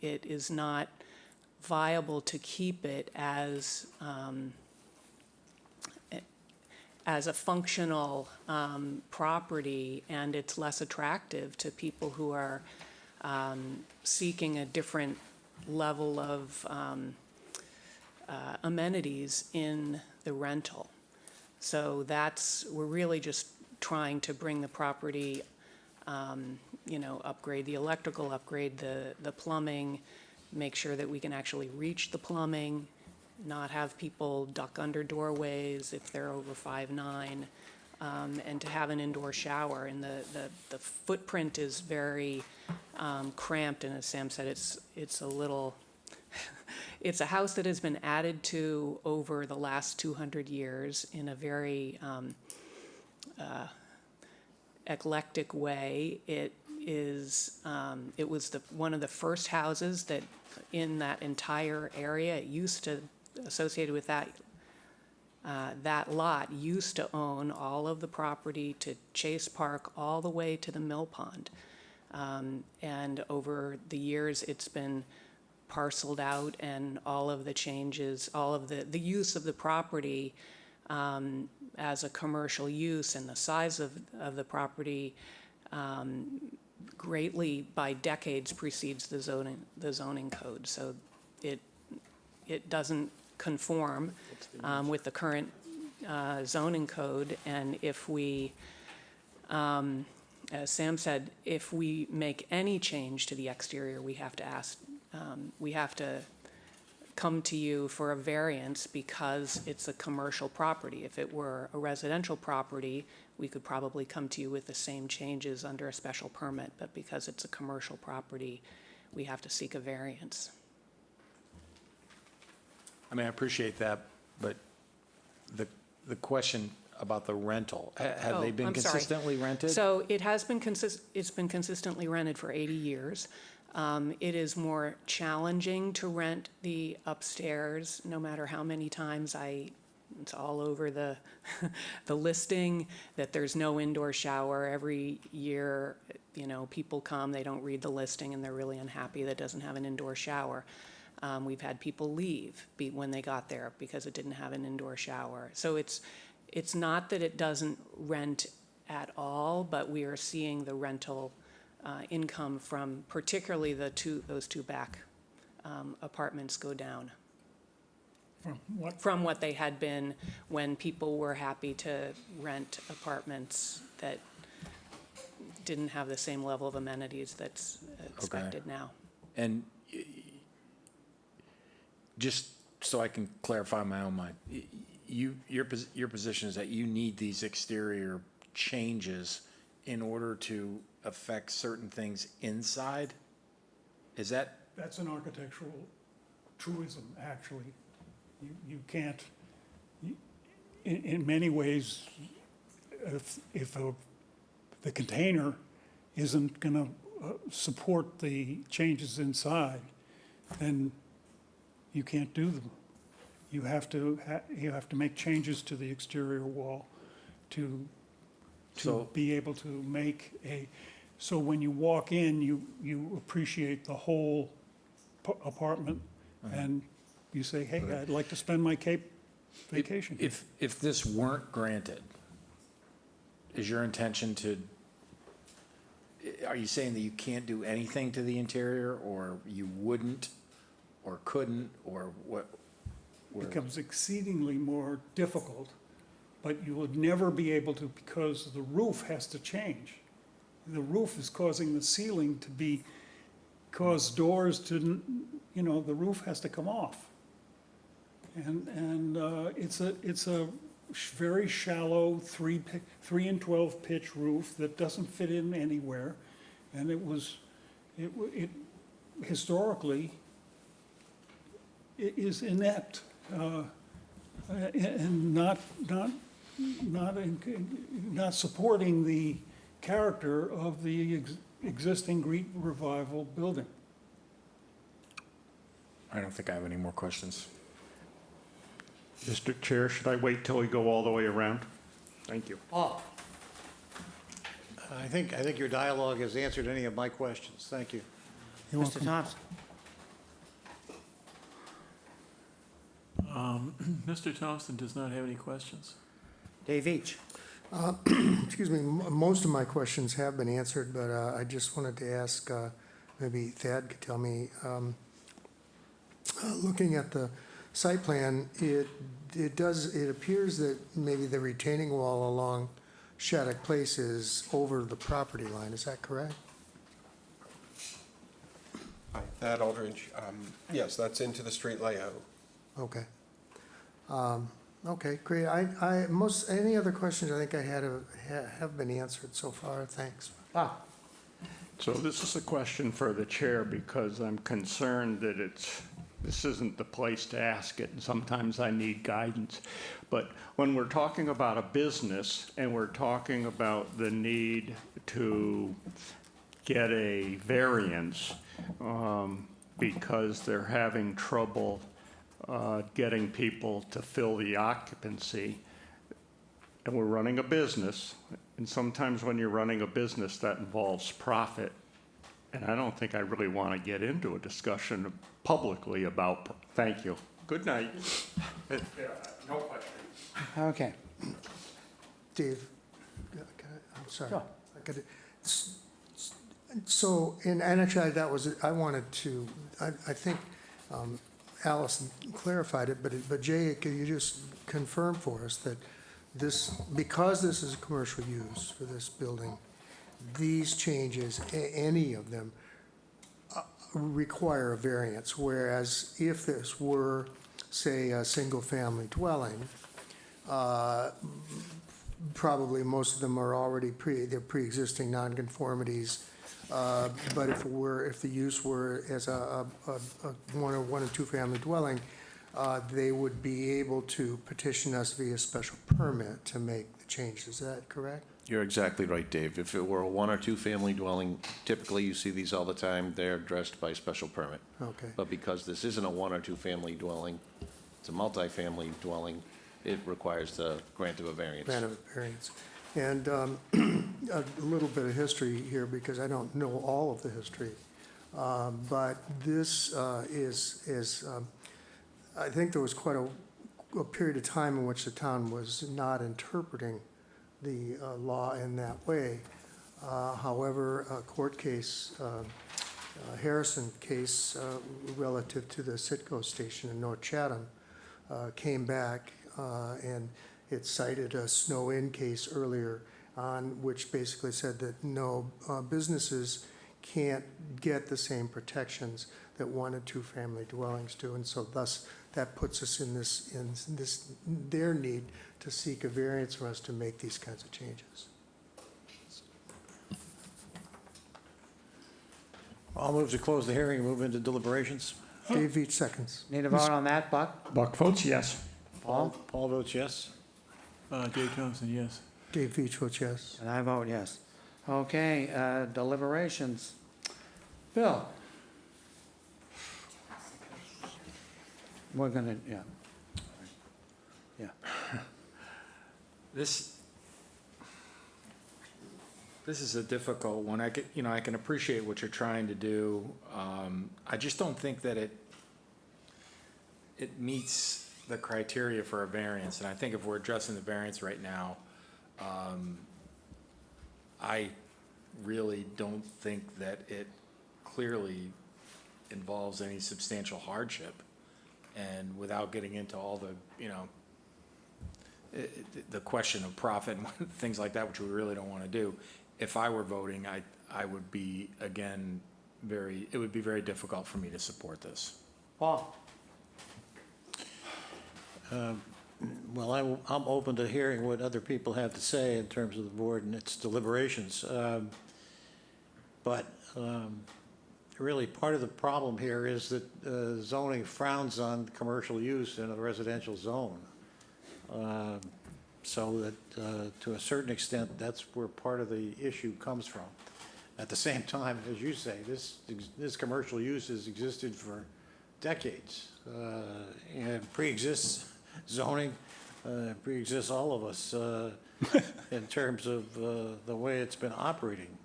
It is not viable to keep it as as a functional property, and it's less attractive to people who are seeking a different level of amenities in the rental. So we're really just trying to bring the property, upgrade the electrical, upgrade the plumbing, make sure that we can actually reach the plumbing, not have people duck under doorways if they're over 5'9", and to have an indoor shower. And the footprint is very cramped, and as Sam said, it's a little, it's a house that has been added to over the last 200 years in a very eclectic way. It was one of the first houses that in that entire area. It used to, associated with that lot, used to own all of the property to Chase Park all the way to the mill pond. And over the years, it's been parceled out, and all of the changes, all of the use of the property as a commercial use, and the size of the property greatly by decades precedes the zoning code. So it doesn't conform with the current zoning code. And if we, as Sam said, if we make any change to the exterior, we have to come to you for a variance because it's a commercial property. If it were a residential property, we could probably come to you with the same changes under a special permit, but because it's a commercial property, we have to seek a variance. I mean, I appreciate that, but the question about the rental, have they been I'm sorry. consistently rented? So it has been it's been consistently rented for 80 years. It is more challenging to rent the upstairs, no matter how many times it's all over the listing that there's no indoor shower. Every year, people come, they don't read the listing, and they're really unhappy that it doesn't have an indoor shower. We've had people leave when they got there because it didn't have an indoor shower. So it's not that it doesn't rent at all, but we are seeing the rental income from particularly those two back apartments go down. From what? From what they had been when people were happy to rent apartments that didn't have the same level of amenities that's expected now. And just so I can clarify my own mind, your position is that you need these exterior changes in order to affect certain things inside? Is that? That's an architectural truism, actually. You can't, in many ways, if the container isn't going to support the changes inside, then you can't do them. You have to make changes to the exterior wall to be able to make so when you walk in, you appreciate the whole apartment, and you say, hey, I'd like to spend my Cape vacation here. If this weren't granted, is your intention are you saying that you can't do anything to the interior, or you wouldn't, or couldn't, or what? Becomes exceedingly more difficult, but you would never be able to because the roof has to change. The roof is causing the ceiling to cause doors to, the roof has to come off. And it's a very shallow 3 and 12 pitch roof that doesn't fit in anywhere. And it historically, it is inept and not supporting the character of the existing Greek Revival building. I don't think I have any more questions. Mr. Chair, should I wait till we go all the way around? Thank you. Paul? I think your dialogue has answered any of my questions. Thank you. Mr. Thompson? Mr. Thompson does not have any questions. Dave Veach. Excuse me, most of my questions have been answered, but I just wanted to ask, maybe Thad could tell me, looking at the site plan, it appears that maybe the retaining wall along Shattuck Place is over the property line, is that correct? Hi, Thad Aldridge. Yes, that's into the street layout. Okay. Okay, great. Any other questions I think I had have been answered so far, thanks. So this is a question for the chair because I'm concerned that this isn't the place to ask it, and sometimes I need guidance. But when we're talking about a business and we're talking about the need to get a variance because they're having trouble getting people to fill the occupancy, and we're running a business, and sometimes when you're running a business that involves profit, and I don't think I really want to get into a discussion publicly about, thank you. Good night. No question. Okay. Dave, I'm sorry. Sure. So, and actually, I wanted to, I think Allison clarified it, but Jay, could you just confirm for us that because this is a commercial use for this building, these changes, any of them, require a variance, whereas if this were, say, a single-family dwelling, probably most of them are already they're pre-existing nonconformities. But if the use were as a one or two family dwelling, they would be able to petition us via special permit to make the changes. Is that correct? You're exactly right, Dave. If it were a one or two family dwelling, typically you see these all the time, they're addressed by special permit. Okay. But because this isn't a one or two family dwelling, it's a multifamily dwelling, it requires the grant of a variance. Grant of variance. And a little bit of history here, because I don't know all of the history. But this is I think there was quite a period of time in which the town was not interpreting the law in that way. However, a court case, Harrison case relative to the Citgo station in North Chatham came back, and it cited a snow-in case earlier on, which basically said that no, businesses can't get the same protections that one and two family dwellings do, and so thus that puts us in their need to seek a variance for us to make these kinds of changes. I'll move to close the hearing and move into deliberations. Dave Veach seconds. Need a vote on that, Buck? Buck votes yes. Paul? Paul votes yes. Dave Thompson, yes. Dave Veach votes yes. And I vote yes. Okay, deliberations. Bill? We're gonna, yeah. Yeah. This is a difficult one. I can appreciate what you're trying to do. I just don't think that it meets the criteria for a variance. And I think if we're addressing the variance right now, I really don't think that it clearly involves any substantial hardship. And without getting into all the question of profit and things like that, which we really don't want to do, if I were voting, I would be, again, it would be very difficult for me to support this. Paul? Well, I'm open to hearing what other people have to say in terms of the board and its deliberations. But really, part of the problem here is that zoning frowns on commercial use in a residential zone. So that, to a certain extent, that's where part of the issue comes from. At the same time, as you say, this commercial use has existed for decades, and pre-exists zoning, pre-exists all of us in terms of the way it's been operating.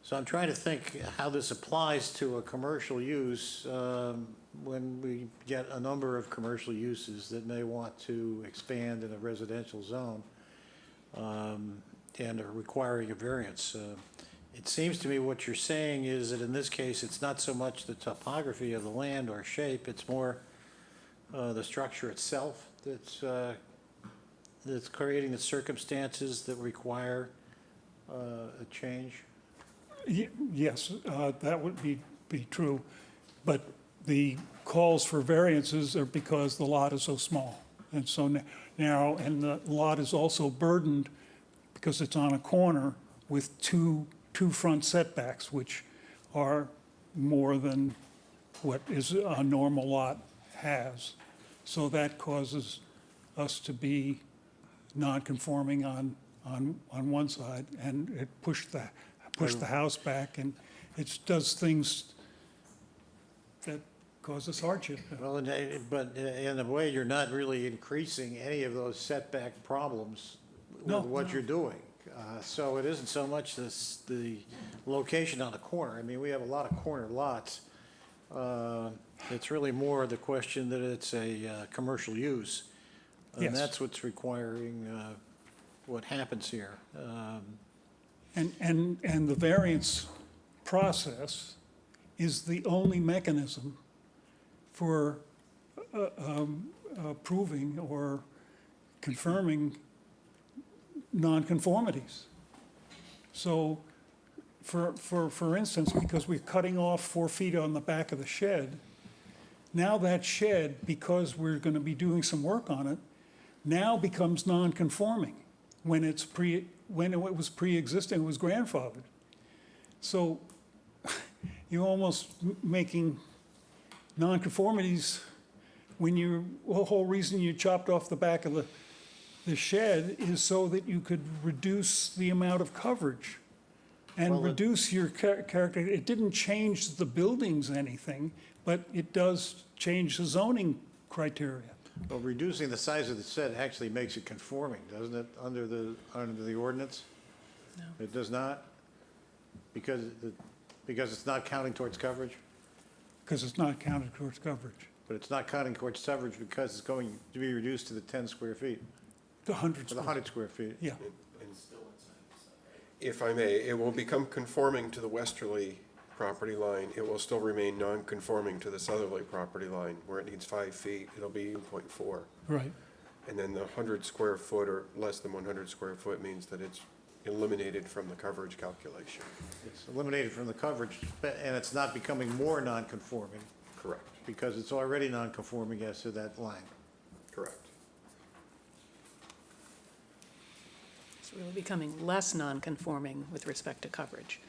So I'm trying to think how this applies to a commercial use when we get a number of commercial uses that may want to expand in a residential zone, and are requiring a variance. It seems to me what you're saying is that in this case, it's not so much the topography of the land or shape, it's more the structure itself that's creating the circumstances that require a change? Yes, that would be true, but the calls for variances are because the lot is so small and so narrow, and the lot is also burdened because it's on a corner with two front setbacks, which are more than what is a normal lot has. So that causes us to be non-conforming on one side, and it pushed the house back, and it does things that cause us hardship. Well, but in a way, you're not really increasing any of those setback problems with what you're doing. So it isn't so much the location on the corner. I mean, we have a lot of corner lots. It's really more the question that it's a commercial use. And Yes. that's what's requiring what happens here. And the variance process is the only mechanism for proving or confirming nonconformities. So, for instance, because we're cutting off 4 feet on the back of the shed, now that shed, because we're going to be doing some work on it, now becomes nonconforming when it was pre-existing, it was grandfathered. So you're almost making nonconformities when the whole reason you chopped off the back of the shed is so that you could reduce the amount of coverage and reduce your character. It didn't change the buildings anything, but it does change the zoning criteria. Well, reducing the size of the shed actually makes it conforming, doesn't it, under the ordinance? No. It does not? Because it's not counting towards coverage? Because it's not counted towards coverage. But it's not counting towards coverage because it's going to be reduced to the 10 square feet, The 100 or the square. 100 square feet. Yeah. If I may, it will become conforming to the westerly property line. It will still remain non-conforming to the southerly property line, where it needs 5 feet, it'll be 2.4. Right. And then the 100 square foot or less than 100 square foot means that it's eliminated from the coverage calculation. It's eliminated from the coverage, and it's not becoming more non-conforming Correct, because it's already non-conforming as to that line. correct. It's really becoming less non-conforming with respect to coverage.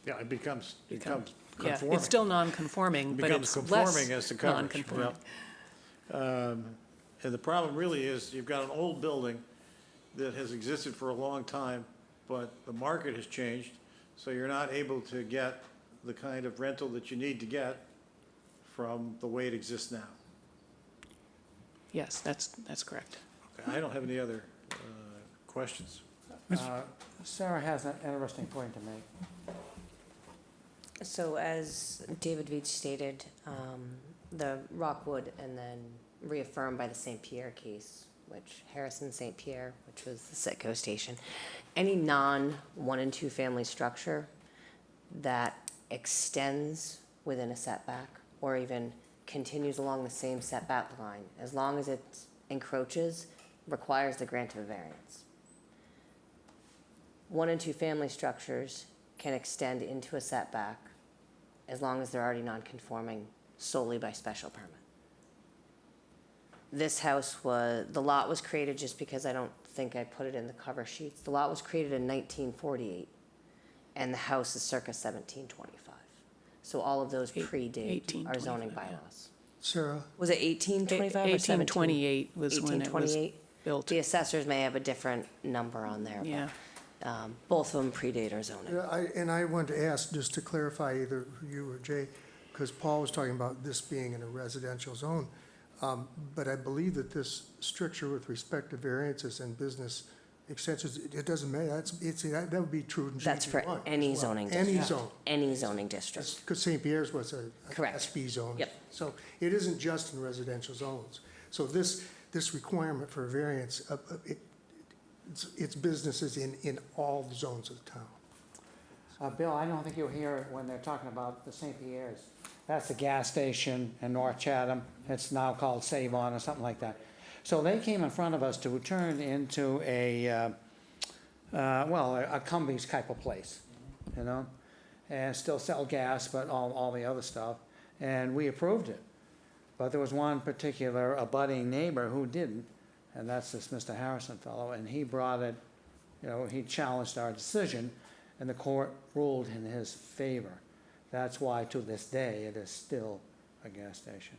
Yeah, it becomes Yeah, conforming. it's still non-conforming, but Becomes it's conforming less as to coverage. non-conforming. Yep. And the problem really is you've got an old building that has existed for a long time, but the market has changed, so you're not able to get the kind of rental that you need to get from the way it exists now. Yes, that's correct. Okay, I don't have any other questions. Sarah has an interesting point to make. So as David Veach stated, the Rockwood and then reaffirmed by the St. Pierre case, which Harrison St. Pierre, which was the Sitco station, any non-1 and 2 family structure that extends within a setback or even continues along the same setback line, as long as it encroaches, requires the grant of a variance. 1 and 2 family structures can extend into a setback as long as they're already non-conforming solely by special permit. This house the lot was created just because I don't think I put it in the cover sheets. The lot was created in 1948, and the house is circa 1725. So all of those predate our zoning 1825, yeah. bylaws. Sarah? Was it 1825 or 17? 1828 was when it was 1828? built. The assessors may have a different number on there. Yeah. But both of them predate our zoning. And I wanted to ask, just to clarify, either you or Jay, because Paul was talking about this being in a residential zone, but I believe that this stricture with respect to variances in business extensions, it doesn't matter, that would be true in GP1. That's for any zoning Any district. zone. Any zoning district. Because St. Pierre's was a Correct. SB zone. Yep. So it isn't just in residential zones. So this requirement for a variance, it's businesses in all the zones of the town. Bill, I don't think you'll hear it when they're talking about the St. Pierre's. That's the gas station in North Chatham. It's now called Save On or something like that. So they came in front of us to turn into a Cumbies type of place, you know? And still sell gas, but all the other stuff. And we approved it. But there was one particular abutting neighbor who didn't, and that's this Mr. Harrison fellow, and he brought it, he challenged our decision, and the court ruled in his favor. That's why, to this day, it is still a gas station.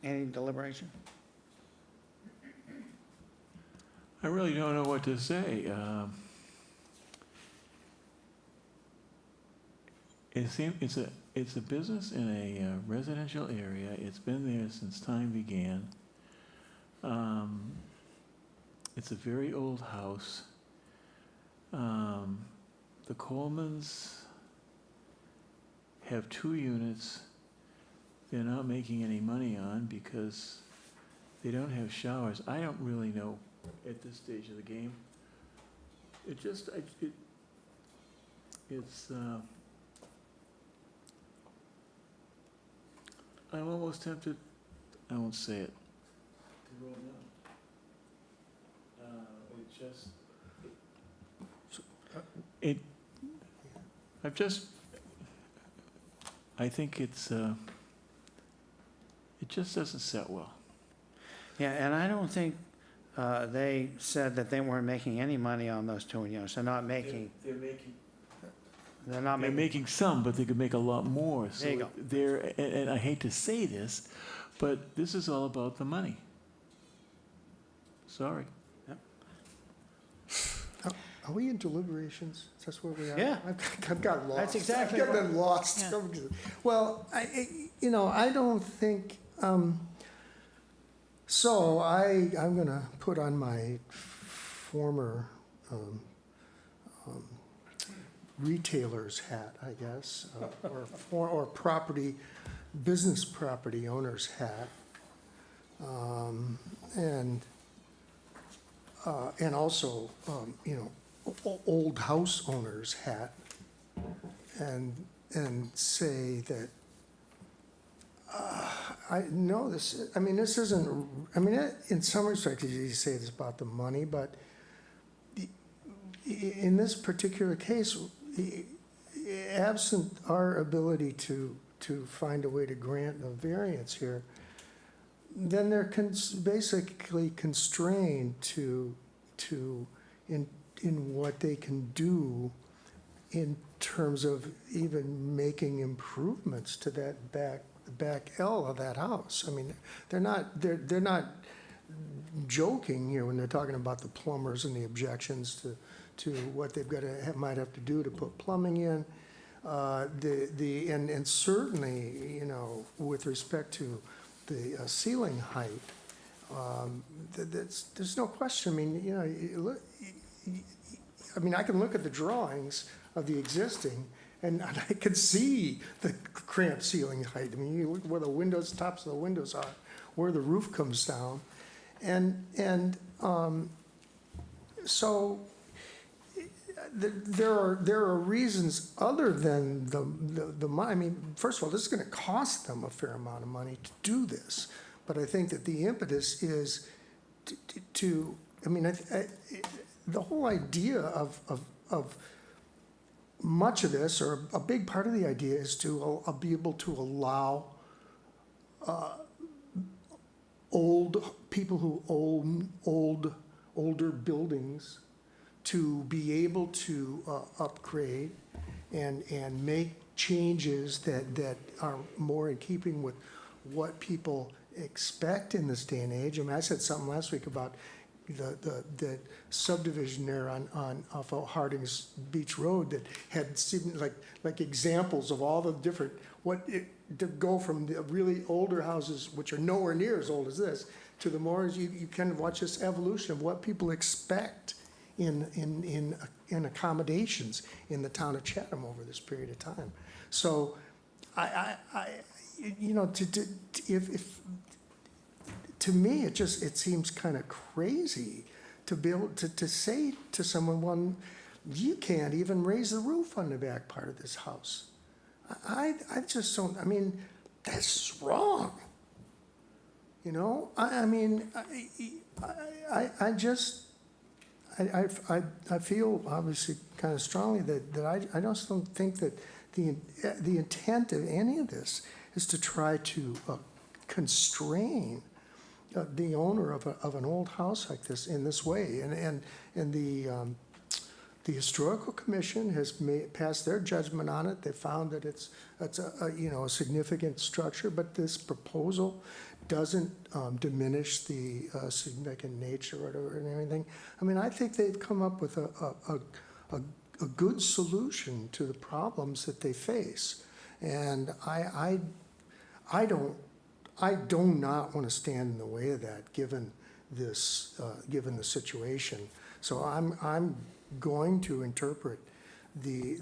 Any deliberation? I really don't know what to say. It's a business in a residential area. It's been there since time began. It's a very old house. The Colemans have 2 units they're not making any money on because they don't have showers. I don't really know at this stage of the game. I'm almost tempted, I won't say it. To vote no. I think it just doesn't set well. Yeah, and I don't think they said that they weren't making any money on those 2 units. They're not making. They're making some, but they could make a lot more. So There you go. and I hate to say this, but this is all about the money. Sorry. Are we in deliberations? Is that where we are? Yeah. I've got lost. That's exactly I've gotten lost. Yeah. Well, I don't think, so I'm gonna put on my former retailer's hat, I guess, or business property owner's hat. And also, old house owner's hat, and say that, this isn't, in some respects, you say it's about the money, but in this particular case, absent our ability to find a way to grant a variance here, then they're basically constrained in what they can do in terms of even making improvements to that back L of that house. They're not joking here when they're talking about the plumbers and the objections to what they've got to might have to do to put plumbing in. And certainly, with respect to the ceiling height, there's no question. I can look at the drawings of the existing, and I can see the cramped ceiling height. You look where the windows, tops of the windows are, where the roof comes down, and so there are reasons other than the money. First of all, this is going to cost them a fair amount of money to do this, but I think that the impetus is the whole idea of much of this, or a big part of the idea, is to be able to allow people who own older buildings to be able to upgrade and make changes that are more in keeping with what people expect in this day and age. I said something last week about, the subdivision there off of Harding's Beach Road that had seemed like examples of all the different, to go from the really older houses, which are nowhere near as old as this, to the more, you kind of watch this evolution of what people expect in accommodations in the town of Chatham over this period of time. So to me, it seems kind of crazy to be able to say to someone, well, you can't even raise the roof on the back part of this house. I just don't, I mean, that's wrong. You know, I feel obviously kind of strongly that I just don't think that the intent of any of this is to try to constrain the owner of an old house like this in this way. And the Historical Commission has passed their judgment on it. They found that it's a significant structure, but this proposal doesn't diminish the significant nature or anything. I mean, I think they've come up with a good solution to the problems that they face. And I do not want to stand in the way of that, given the situation. So I'm going to interpret the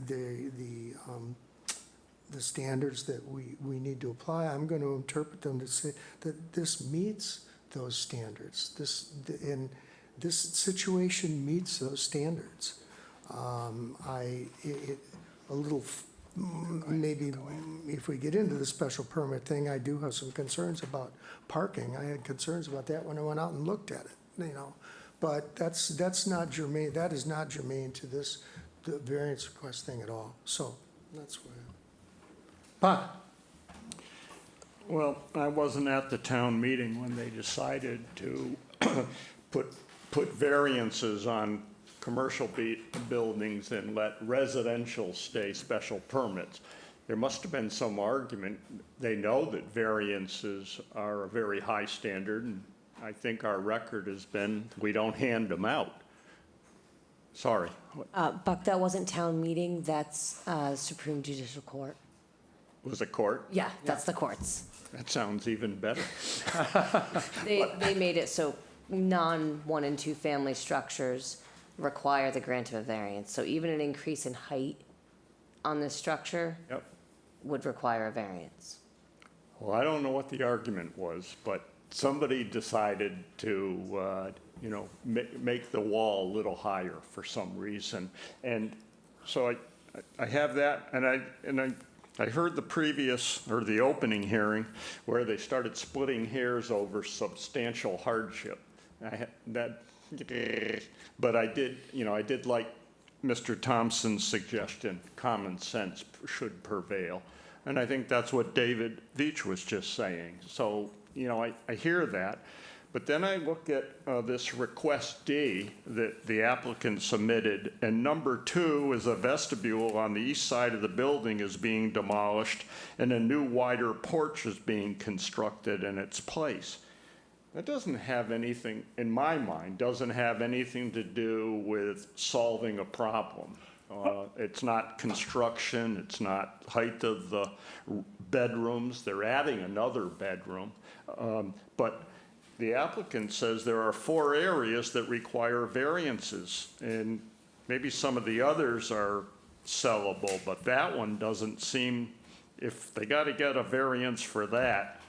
standards that we need to apply. I'm going to interpret them to say that this meets those standards. This situation meets those standards. Maybe if we get into the special permit thing, I do have some concerns about parking. I had concerns about that when I went out and looked at it, you know. But that's not germane. That is not germane to the variance request thing at all. So that's why. But Well, I wasn't at the town meeting when they decided to put variances on commercial buildings and let residential stay special permits. There must have been some argument. They know that variances are a very high standard, and I think our record has been, we don't hand them out. Sorry. Buck, that wasn't town meeting, that's Supreme Judicial Court. Was it court? Yeah, that's the courts. That sounds even better. They made it so non-1 and 2 family structures require the grant of a variance. So even an increase in height on this structure Yep. would require a variance. Well, I don't know what the argument was, but somebody decided to, make the wall a little higher for some reason. And so I have that, and I heard the previous, or the opening hearing, where they started splitting hairs over substantial hardship. But I did like Mr. Thompson's suggestion, common sense should prevail. And I think that's what David Veach was just saying. So, I hear that. But then I look at this request D that the applicant submitted, and number 2 is a vestibule on the east side of the building is being demolished, and a new wider porch is being constructed in its place. That doesn't have anything, in my mind, doesn't have anything to do with solving a problem. It's not construction, it's not height of the bedrooms, they're adding another bedroom. But the applicant says there are 4 areas that require variances, and maybe some of the others are sellable, but that one doesn't seem, if they got to get a variance for that,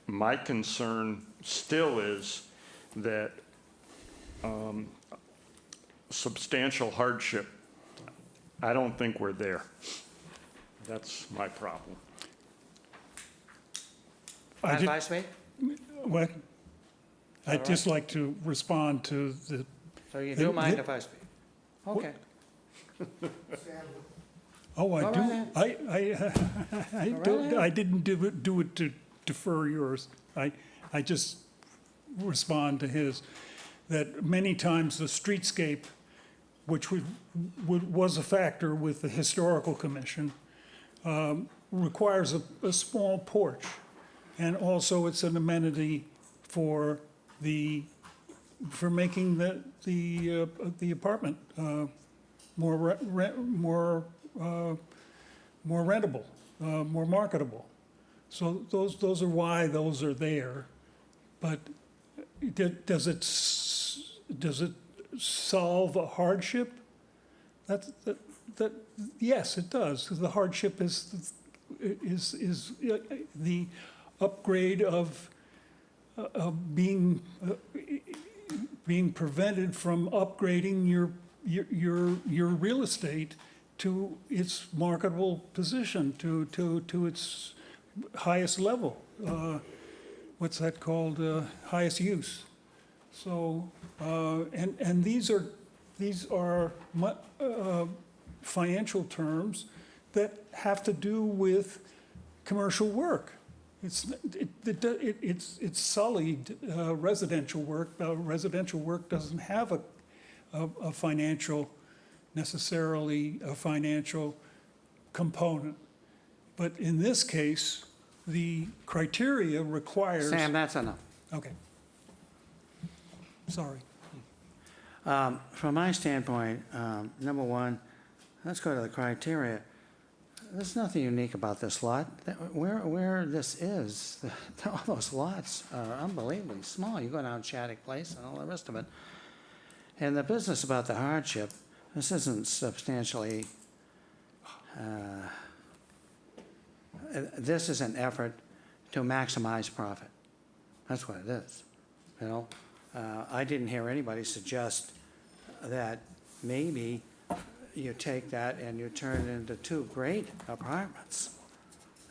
my concern still is that substantial hardship, I don't think we're there. That's my problem. Advice me? What? I'd just like to respond to the. So you do mind if I speak? Okay. Oh, I All do. right. I didn't do it to defer yours. I just respond to his, that many times the streetscape, which was a factor with the Historical Commission, requires a small porch. And also it's an amenity for the for making the apartment more more rentable, more marketable. So those are why those are there. But does it solve a hardship? Yes, it does. The hardship is the upgrade of being prevented from upgrading your real estate to its marketable position, to its highest level. What's that called? Highest use. So, and these are financial terms that have to do with commercial work. It's sullied residential work. Residential work doesn't have a financial, necessarily a financial component. But in this case, the criteria requires. Sam, that's enough. Okay. Sorry. From my standpoint, number one, let's go to the criteria. There's nothing unique about this lot. Where this is, all those lots are unbelievably small. You go down Shattuck Place and all the rest of it. And the business about the hardship, this isn't substantially, this is an effort to maximize profit. That's what it is, you know? I didn't hear anybody suggest that maybe you take that and you turn it into 2 great apartments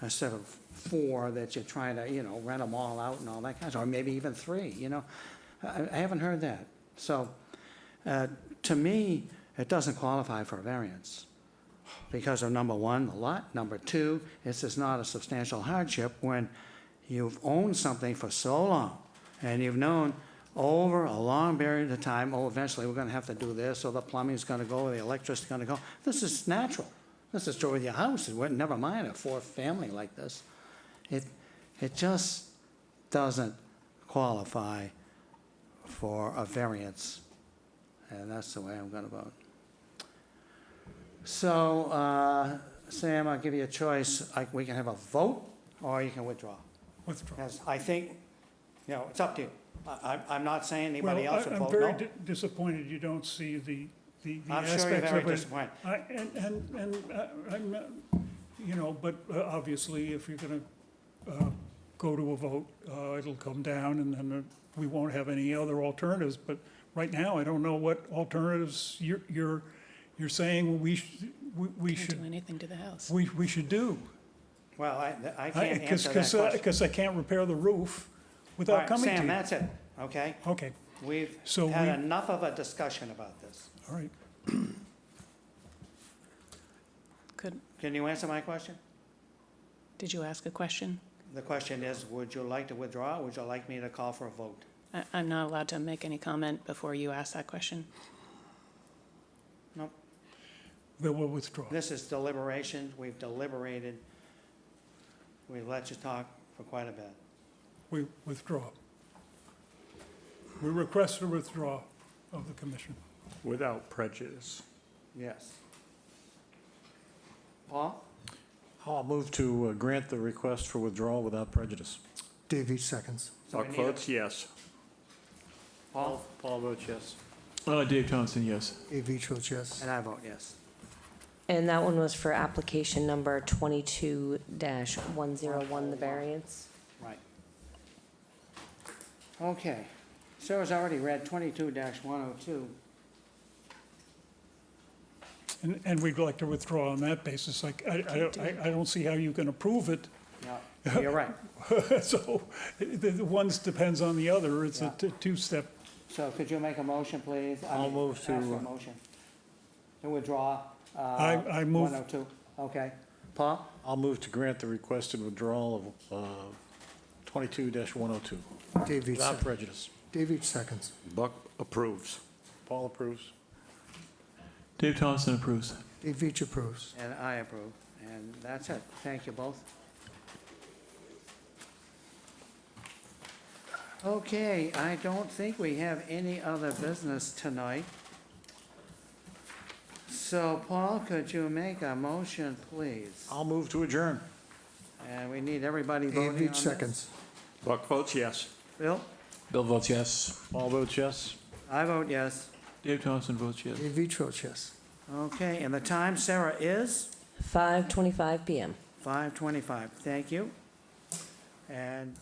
instead of 4 that you're trying to, you know, rent them all out and all that kind of stuff, or maybe even 3, you know? I haven't heard that. So, to me, it doesn't qualify for a variance because of number 1, the lot. Number 2, this is not a substantial hardship when you've owned something for so long and you've known over a long period of time, oh, eventually we're gonna have to do this, or the plumbing's gonna go, or the electric's gonna go. This is natural. This is true with your house. Never mind a 4th family like this. It just doesn't qualify for a variance, and that's the way I'm gonna vote. So, Sam, I'll give you a choice. We can have a vote, or you can withdraw. Withdraw. Because I think, you know, it's up to you. I'm not saying anybody Well, else would I'm vote very no. disappointed you don't see the I'm sure aspects you're very of it. disappointed. I'm not, you know, but obviously, if you're gonna go to a vote, it'll come down, and then we won't have any other alternatives. But right now, I don't know what alternatives you're saying we Can't should do anything to the house. we should do. Well, I can't answer that question. Because I can't repair the roof All without right, coming to you. Sam, that's it, okay? Okay, We've So had we- enough of a discussion about this. all right. Can you answer my question? Did you ask a question? The question is, would you like to withdraw, or would you like me to call for a vote? I'm not allowed to make any comment before you ask that question. No, Then we'll withdraw. this is deliberation. We've deliberated. We've let you talk for quite a bit. We withdraw. We request a withdrawal of the commission. Without prejudice. Yes. Paul? I'll move to grant the request for withdrawal without prejudice. Dave Veach seconds. So we Buck need a- votes yes. Paul? Paul votes yes. Dave Thompson, yes. Dave Veach votes yes. And I vote yes. And that one was for application number 22-101, the variance. Right. Okay. Sarah's already read 22-102. And we'd like to withdraw on that basis. Like, I don't see how you can approve it. Yeah, you're right. So the ones depends on the other. It's a two-step. So could you make a motion, please? I'll move Ask for a to- motion. To withdraw. I move- 102. Okay. Paul? I'll move to grant the requested withdrawal of 22-102 Dave Veach, without sec- prejudice. Dave Veach seconds. Buck approves. Paul approves. Dave Thompson approves. Dave Veach approves. And I approve. And that's it. Thank you both. Okay, I don't think we have any other business tonight. So Paul, could you make a motion, please? I'll move to adjourn. And we need everybody voting on Dave this. Beach seconds. Buck votes yes. Bill? Bill votes yes. All votes yes. I vote yes. Dave Thompson votes yes. Dave Beach votes yes. Okay, and the time, Sarah, is 5:25 PM. 5:25. Thank you. And